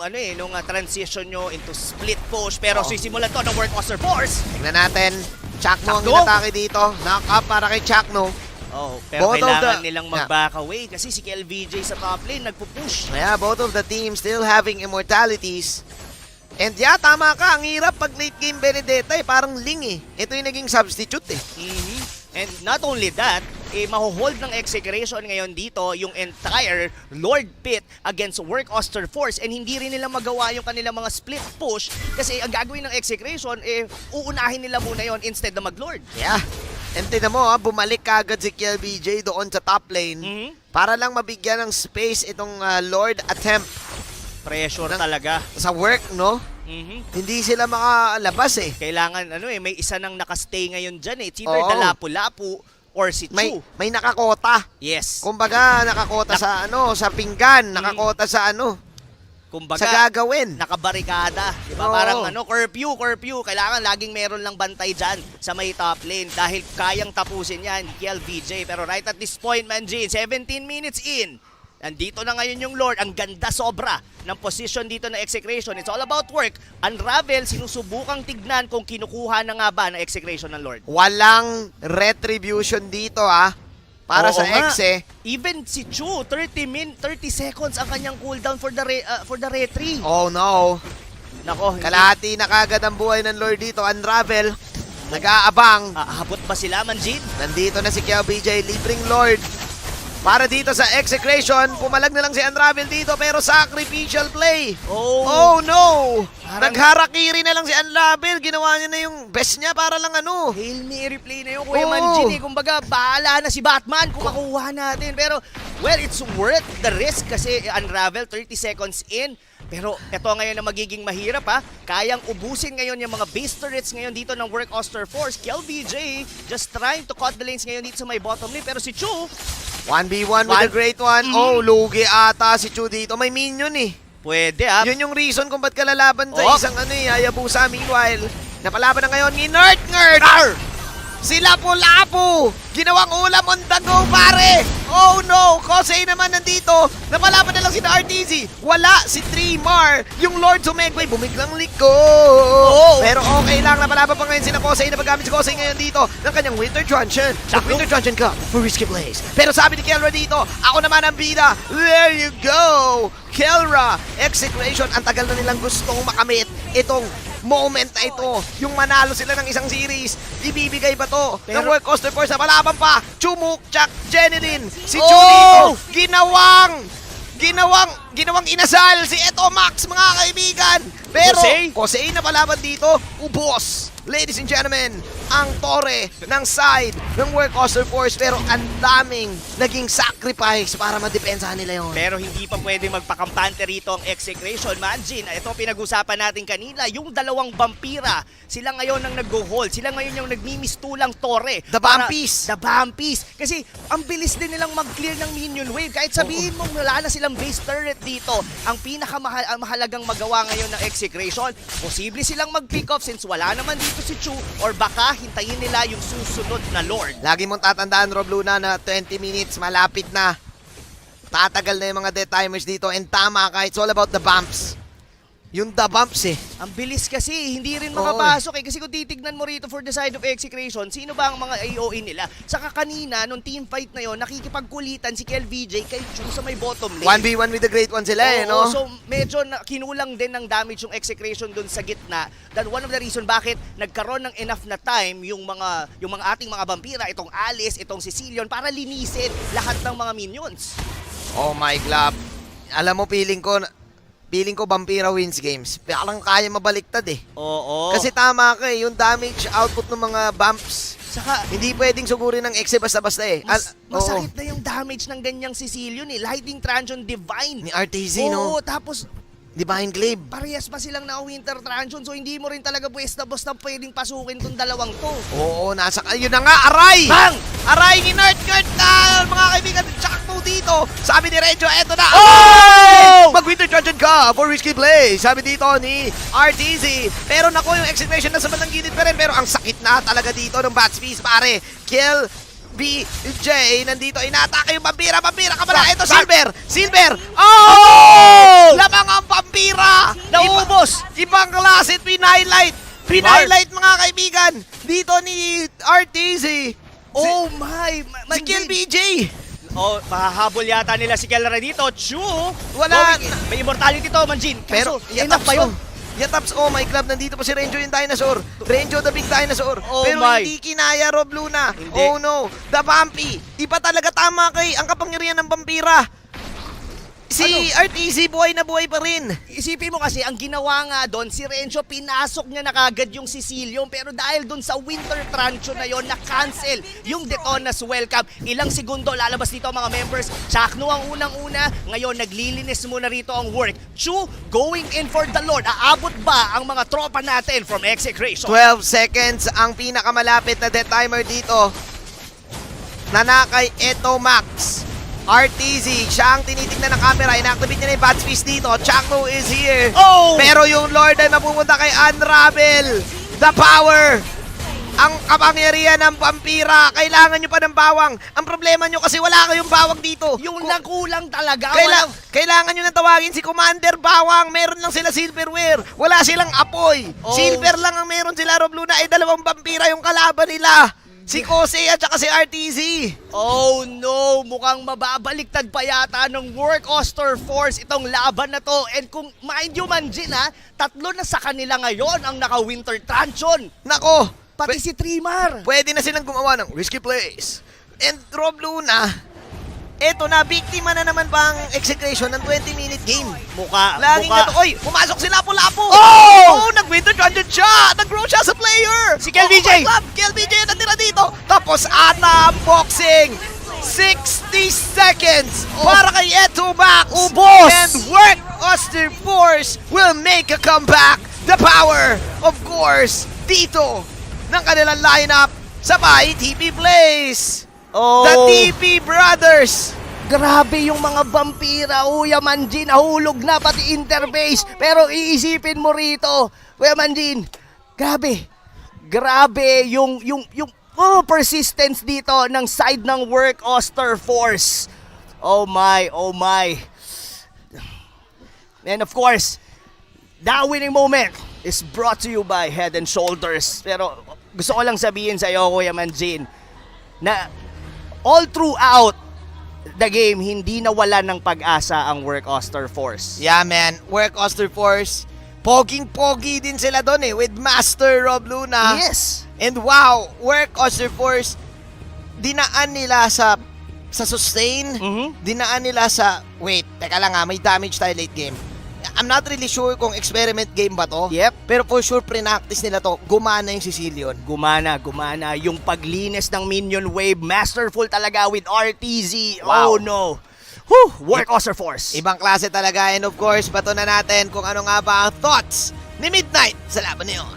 E: transition nyo into split push. Pero sisimulan to ng Work Auster Force.
D: Tingnan natin. Chakno ang
E: Chakno.
D: inatake dito. Knock up para kay Chakno.
E: Oh, pero
D: Both of
E: kailangan
D: the-
E: nilang mag-back away kasi si KLVJ sa top lane nagpo-push.
D: Yeah, both of the teams still having immortalities. And yeah, tama ka. Ang hirap pag late game Benedetta eh. Parang Ling eh. Ito yung naging substitute eh.
E: And not only that, mahuhold ng Execration ngayon dito yung entire Lord Pit against Work Auster Force and hindi rin nila magawa yung kanilang mga split push kasi ang gagawin ng Execration, uunahin nila muna yon instead na mag-Lord.
D: Yeah. And tinan mo bumalik kagad si KLBJ doon sa top lane para lang mabigyan ng space itong Lord attempt
E: Pressure talaga.
D: sa work, no? Hindi sila makalabas eh.
E: Kailangan, may isa nang nakastay ngayon dyan eh. It's either
D: Oo.
E: the Lapu-Lapu or si Chu.
D: May nakakota.
E: Yes.
D: Kumbaga nakakota sa sa pinggan, nakakota sa
E: Kumbaga,
D: sa gagawin.
E: nakabarikada. Diba?
D: Oo.
E: Parang curfew. Kailangan laging meron lang bantay dyan sa may top lane dahil kayang tapusin yan, KLVJ. Pero right at this point, Manjin, 17 minutes in, nandito na ngayon yung Lord. Ang ganda sobra ng position dito na Execration. It's all about work. Unravel, sinusubukang tignan kung kinukuha na nga ba ng Execration ng Lord.
D: Walang retribution dito para
E: Oo
D: sa
E: nga.
D: Exe.
E: Even si Chu, 30 seconds ang kanyang cooldown for the retry.
D: Oh no.
E: Nako,
D: Kalahati na kagad ang buhay ng Lord dito. Unravel. Nag-aabang.
E: Habot ba sila, Manjin?
D: Nandito na si KLBJ, libreng Lord. Para dito sa Execration, pumalag na lang si Unravel dito pero sacrificial play. Oh no!
E: Parang-
D: Nagharakiri na lang si Unravel. Ginawa niya na yung best niya para lang
E: Hail Mary play na yung Kuya
D: Oo.
E: Manjin. Kumbaga, bahala na si Batman kung makuha natin. Pero, well, it's worth the risk kasi Unravel, 30 seconds in. Pero ito ngayon na magiging mahirap Kayang ubusin ngayon yung mga base turrets ngayon dito ng Work Auster Force. KLBJ just trying to cut the lanes ngayon dito sa may bottom lane. Pero si Chu,
D: 1v1 with the great one. Oh, lugi ata si Chu dito. May minion eh.
E: pwede
D: Yun yung reason kung ba't kalalaban sa
E: Oh.
D: isang Hayabusa. Meanwhile, napalaban na ngayon ni Nerd! Si Lapu-Lapu! Ginawang ulam on the go, pare! Oh no! Kosei naman nandito! Napalaban na lang si RTZ! Wala si Trimar! Yung Lord Sumegway, bumiglang liko! Pero okay lang, napalaban pa ngayon si Kosei na paggamit si Kosei ngayon dito ng kanyang Winter Truncheon. Winter Truncheon ka for risky plays. Pero sabi ni Kelra dito, ako naman ang bida! There you go! Kelra! Execration, ang tagal na nilang gustong makamit itong moment na ito, yung manalo sila ng isang series. Ibibigay ba to ng Work Auster Force na palaban pa? Chumuk, Chak, Jenilyn, si Chu dito, ginawang inasal si Eto Max, mga kaibigan. Pero, Kosei na palaban dito, ubos. Ladies and gentlemen, ang tore ng side ng Work Auster Force, pero ang daming naging sacrifice para madepensahan nila yon.
E: Pero hindi pa pwede magpakampante rito ang Execration. Manjin, ito pinag-usapan natin kanina, yung dalawang vampira, sila ngayon ang nag-go-hold. Sila ngayon yung nagmimistulang tore.
D: The Bumpies.
E: The Bumpies. Kasi ang bilis din nilang mag-clear ng minion wave. Kahit sabihin mong wala na silang base turret dito, ang pinakamahalagang magawa ngayon ng Execration, posible silang mag-pick off since wala naman dito si Chu, or baka hintayin nila yung susunod na Lord.
D: Lagi mong tatandaan, Rob Luna, na 20 minutes, malapit na. Tatagal na yung mga death timers dito, and tama ka, it's all about the bumps. Yung the bumps eh.
E: Ang bilis kasi, hindi rin
D: Oo,
E: makapasok eh. Kasi kung titignan mo rito for the side of Execration, sino ba ang mga AOE nila? Saka kanina, nung team fight na yon, nakikipagkulitan si KLVJ kay Chu sa may bottom lane.
D: 1v1 with the great one sila eh, no?
E: So medyo kinulang din ng damage yung Execration dun sa gitna. That one of the reason bakit nagkaroon ng enough na time yung mga ating mga vampira, itong Alice, itong Sicilian, para linisin lahat ng mga minions.
D: Oh my God. Alam mo, feeling ko Vampira wins games. Parang kaya mabaliktad eh.
E: Oo.
D: Kasi tama ka eh, yung damage output ng mga bumps.
E: saka
D: Hindi pwedeng sugurin ng Exe basta-basta eh.
E: masakit na yung damage ng ganyang Sicilian eh. Lightning Transion Divine.
D: Ni RTZ, no?
E: Oo, tapos
D: Divine Glaive.
E: parehas pa silang na-Winter Transion, so hindi mo rin talaga basta pwedeng pasukin tong dalawang to.
D: Oo, nasa... Ayun na nga, aray!
E: Bang!
D: Aray ni Nerdgurt na, mga kaibigan, tsakto dito. Sabi ni Renjo, eto na.
E: Oh!
D: Mag-Winter Transion ka for risky play. Sabi dito ni RTZ. Pero nako, yung execution na sa bandang gilid pa rin. Pero ang sakit na talaga dito ng Bat Speeds, pare. Kill BJ, nandito, inatake yung Vampira ka pala. Ito, Silver! Oh! Lamang ang Vampira!
E: Naubos!
D: Ibang klase, pinhighlight mga kaibigan dito ni RTZ.
E: Oh my!
D: Si Kill BJ!
E: Oh, mahahabol yata nila si Kelra dito. Chu!
D: Wala.
E: May immortality to, Manjin.
D: Pero,
E: enough ba yun?
D: Yataps, oh my club, nandito pa si Renjo yung dinosaur. Renjo the big dinosaur.
E: Oh
D: pero
E: my.
D: hindi kinaya, Rob Luna.
E: Hindi.
D: Oh no, the Bumpy. Iba talaga tama kay ang kapangyarihan ng Vampira. Si RTZ buhay na buhay pa rin.
E: Isipin mo kasi, ang ginawa nga doon, si Renzo, pinasok niya na kagad yung Sicilian, pero dahil doon sa Winter Trancho na yon, na-cancel yung Detona's welcome. Ilang segundo lalabas dito ang mga members. Chakno ang unang-una, ngayon naglilinis muna rito ang work. Chu, going in for the Lord. Aabot ba ang mga tropa natin from Execration?
D: 12 seconds ang pinakamalapit na death timer dito. Nanakay Eto Max. RTZ, siya ang tinitingnan ng camera. Inactivate niya na yung Bat Fist dito. Chakno is here.
E: Oh!
D: Pero yung Lord ay mapupunta kay Unravel. The power. Ang kapangyarihan ng Vampira. Kailangan nyo pa ng bawang. Ang problema nyo kasi wala kayong bawang dito.
E: Yung nakulang talaga.
D: Kailangan nyo na tawagin si Commander Bawang. Meron lang sila silverware. Wala silang apoy.
E: Oh.
D: Silver lang ang meron sila, Rob Luna. Ay dalawang Vampira yung kalaban nila. Si Kose at saka si RTZ.
E: Oh no, mukhang mababaliktad pa yata ng Work Auster Force itong laban na to. And kung mind you, Manjin ha, tatlo na sa kanila ngayon ang naka-Winter Transion.
D: Nako,
E: Pati si Trimar.
D: pwede na silang gumawa ng risky plays. And Rob Luna, eto na, biktima na naman bang Execration ng 20-minute game? Laging na to. Oy, pumasok si Lapu-Lapu. Oh! Nag-Winter Transion siya. Nag-grow siya sa player.
E: Si Kel BJ.
D: Oh my God, Kel BJ natira dito. Tapos unboxing. 60 seconds para kay Eto Max.
E: Ubos!
D: And Work Auster Force will make a comeback. The power, of course, dito ng kanilang lineup sabay TP Plays.
E: Oh.
D: The TP Brothers.
E: Grabe yung mga vampira, Kuya Manjin, nahulog na pati interface. Pero iisipin mo rito, Kuya Manjin, grabe yung persistence dito ng side ng Work Auster Force. Oh my. And of course, that winning moment is brought to you by Head and Shoulders. Pero gusto ko lang sabihin sa iyo, Kuya Manjin, na all throughout the game, hindi nawala ng pag-asa ang Work Auster Force.
D: Yeah, man. Work Auster Force. Poging-pogi din sila doon with Master Rob Luna.
E: Yes.
D: And wow, Work Auster Force, dinaan nila sa sustain, dinaan nila sa, wait, teka lang may damage tayo late game. I'm not really sure kung experiment game ba to.
E: Yep.
D: Pero for sure, pre-practice nila to. Gumana yung Sicilian.
E: Gumana. Yung paglinis ng minion wave, masterful talaga with RTZ.
D: Wow.
E: Oh no. Work Auster Force.
D: Ibang klase talaga. And of course, bato na natin kung ano nga ba ang thoughts ni Midnight sa laban na yun.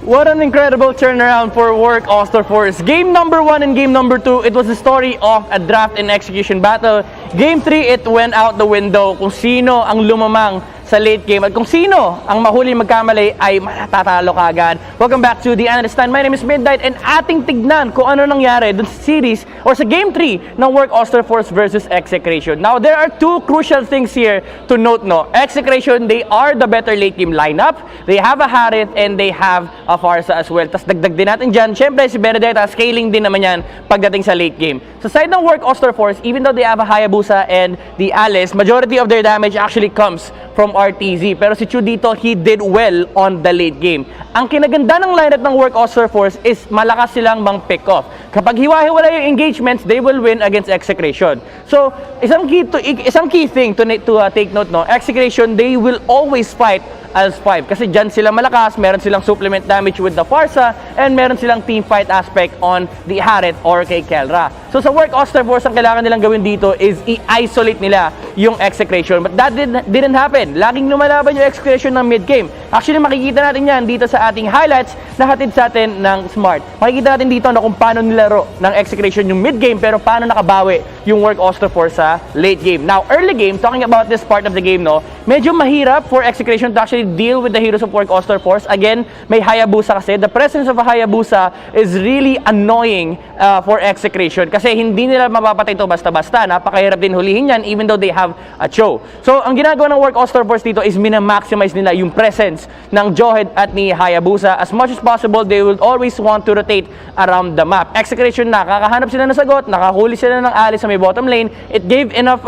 F: What an incredible turnaround for Work Auster Force. Game number 1 and game number 2, it was the story of a draft and execution battle. Game 3, it went out the window kung sino ang lumamang sa late game at kung sino ang mahuli magkamali ay matatalo kaagad. Welcome back to the Analyst Stand. My name is Midnight and ating tignan kung ano nangyari dun sa series or sa game 3 ng Work Auster Force versus Execration. Now, there are two crucial things here to note, no. Execration, they are the better late game lineup. They have a Harith and they have a Farsa as well. Tapos dagdag din natin dyan, syempre si Benedetta, scaling din naman yan pagdating sa late game. Sa side ng Work Auster Force, even though they have a Hayabusa and the Alice, majority of their damage actually comes from RTZ. Pero si Chu dito, he did well on the late game. Ang kinaganda ng lineup ng Work Auster Force is malakas silang mang pick off. Kapag hiwa-hiwala yung engagements, they will win against Execration. So, isang key thing to take note, no, Execration, they will always fight as 5 kasi dyan sila malakas, meron silang supplement damage with the Farsa and meron silang team fight aspect on the Harith or kay Kelra. So sa Work Auster Force, ang kailangan nilang gawin dito is i-isolate nila yung Execration, but that didn't happen. Laging lumalaban yung Execration ng mid-game. Actually, makikita natin yan dito sa ating highlights na hatid sa atin ng Smart. Makikita natin dito na kung paano nilaro ng Execration yung mid-game pero paano nakabawi yung Work Auster Force sa late game. Now, early game, talking about this part of the game, no, medyo mahirap for Execration to actually deal with the heroes of Work Auster Force. Again, may Hayabusa kasi. The presence of a Hayabusa is really annoying for Execration kasi hindi nila mapapatay ito basta-basta. Napakahirap din hulihin yan even though they have a Cho. So, ang ginagawa ng Work Auster Force dito is minamaximize nila yung presence ng Johed at ni Hayabusa. As much as possible, they will always want to rotate around the map. Execration, nakakahanap sila ng sagot, nakahuli sila ng Alice sa may bottom lane. It gave enough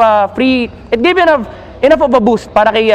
F: enough of a boost para kay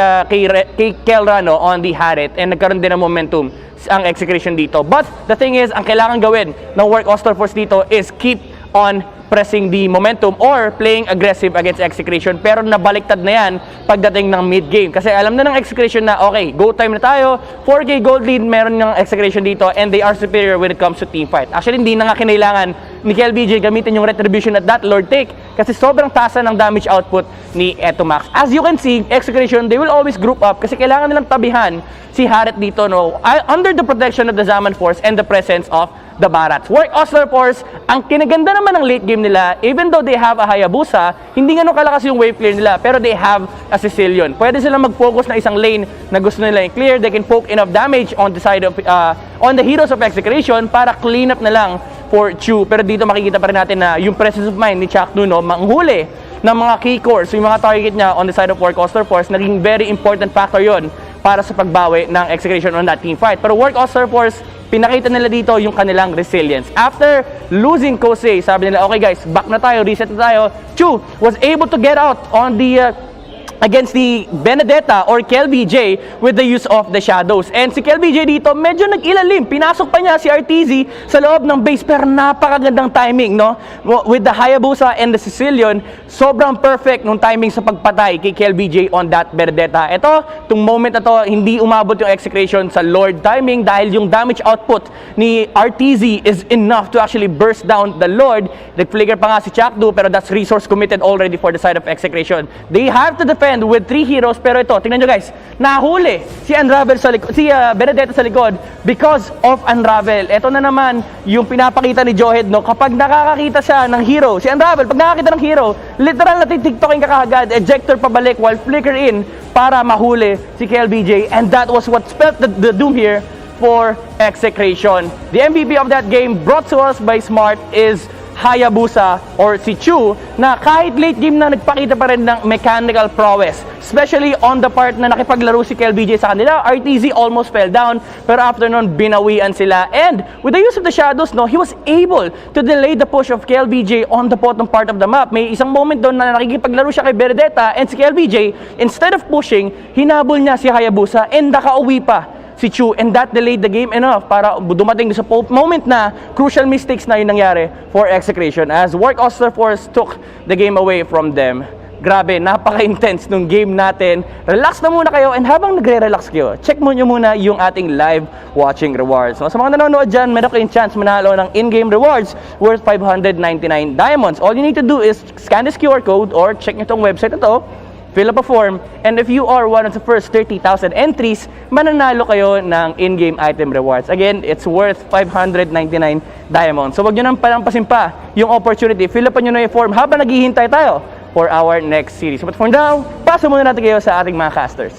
F: Kelra, no, on the Harith, and nagkaroon din ng momentum ang Execration dito. But the thing is, ang kailangan gawin ng Work Auster Force dito is keep on pressing the momentum or playing aggressive against Execration. Pero nabaliktad na yan pagdating ng mid-game. Kasi alam na ng Execration na, okay, go time na tayo, 4K gold lead meron ng Execration dito and they are superior when it comes to team fight. Actually, hindi na nga kinailangan ni KLBJ gamitin yung Retribution at that Lord Take kasi sobrang tasa ng damage output ni Etomax. As you can see, Execration, they will always group up kasi kailangan nilang tabihan si Harith dito, no, under the protection of the Zaman Force and the presence of the Barats. Work Auster Force, ang kinaganda naman ng late game nila, even though they have a Hayabusa, hindi nga nung kalakas yung wave clear nila, pero they have a Sicilian. Pwede silang mag-focus na isang lane na gusto nila i-clear. They can poke enough damage on the side of, on the heroes of Execration para clean up na lang for Chu. Pero dito makikita pa rin natin na yung presence of mind ni Chuck Nuno, manghuli ng mga key cores, yung mga target niya on the side of Work Auster Force, naging very important factor yon para sa pagbawi ng Execration on that team fight. Pero Work Auster Force, pinakita nila dito yung kanilang resilience. After losing Kosei, sabi nila, okay guys, back na tayo, reset na tayo. Chu was able to get out on the against the Benedetta or KLBJ with the use of the shadows. And si KLBJ dito, medyo nag-ilalim. Pinasok pa niya si RTZ sa loob ng base, pero napakagandang timing, no? With the Hayabusa and the Sicilian, sobrang perfect nung timing sa pagpatay kay KLBJ on that Benedetta. Ito, itong moment na to, hindi umabot yung Execration sa Lord timing dahil yung damage output ni RTZ is enough to actually burst down the Lord. Nag-flicker pa nga si Chakdu, pero that's resource committed already for the side of Execration. They have to defend with 3 heroes, pero ito, tingnan nyo guys, nahuli si Unravel sa likod, si Benedetta sa likod because of Unravel. Ito na naman yung pinapakita ni Johed, no, kapag nakakakita siya ng hero, si Unravel, pag nakakita ng hero, literal na titiktokin ka kaagad, ejector pabalik while flicker in para mahuli si KLBJ, and that was what spelled the doom here for Execration. The MVP of that game brought to us by Smart is Hayabusa or si Chu, na kahit late game na nagpakita pa rin ng mechanical prowess, especially on the part na nakipaglaro si KLBJ sa kanila. RTZ almost fell down, pero after nun binawian sila, and with the use of the shadows, no, he was able to delay the push of KLBJ on the bottom part of the map. May isang moment doon na nakikipaglaro siya kay Benedetta, and si KLBJ, instead of pushing, hinabol niya si Hayabusa and nakauwi pa si Chu, and that delayed the game enough para dumating sa moment na crucial mistakes na yung nangyari for Execration as Work Auster Force took the game away from them. grabe, napaka-intense nung game natin. Relax na muna kayo, and habang nagre-relax kayo, check mo nyo muna yung ating live watching rewards. So, sa mga nanonood dyan, meron kayong chance manalo ng in-game rewards worth 599 diamonds. All you need to do is scan this QR code or check nyo tong website na to, fill up a form, and if you are one of the first 30,000 entries, mananalo kayo ng in-game item rewards. Again, it's worth 599 diamonds. So wag nyo nang palampasin pa yung opportunity. Fill up nyo na yung form habang naghihintay tayo for our next series. But for now, pasa muna natin kayo sa ating mga casters.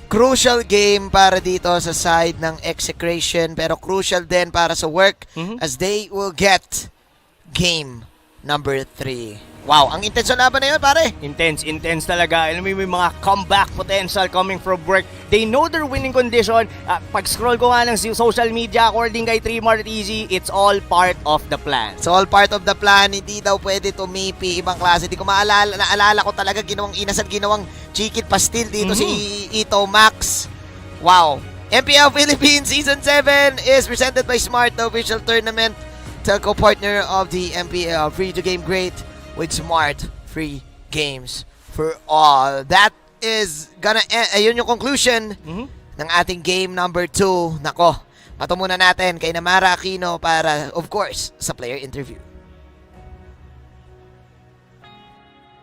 D: Crucial game para dito sa side ng Execration, pero crucial din para sa work as they will get game number 3. Wow, ang intense na laban na yun, pare.
E: Intense talaga. Alam mo yung mga comeback potential coming from work. They know their winning condition. Pag-scroll ko nga ng social media, according kay 3Mart Easy, it's all part of the plan.
D: It's all part of the plan. Hindi daw pwede tumipi ibang klase. Hindi ko naalala ko talaga ginawang chicken pastil dito si Ito Max. Wow. MPL Philippines Season 7 is presented by Smart, the official tournament telco partner of the MPL. Free to game great with Smart, free games for all. That is gonna end. Ayun yung conclusion ng ating game number 2. Nako, pato muna natin kay Namara Aquino para, of course, sa player interview.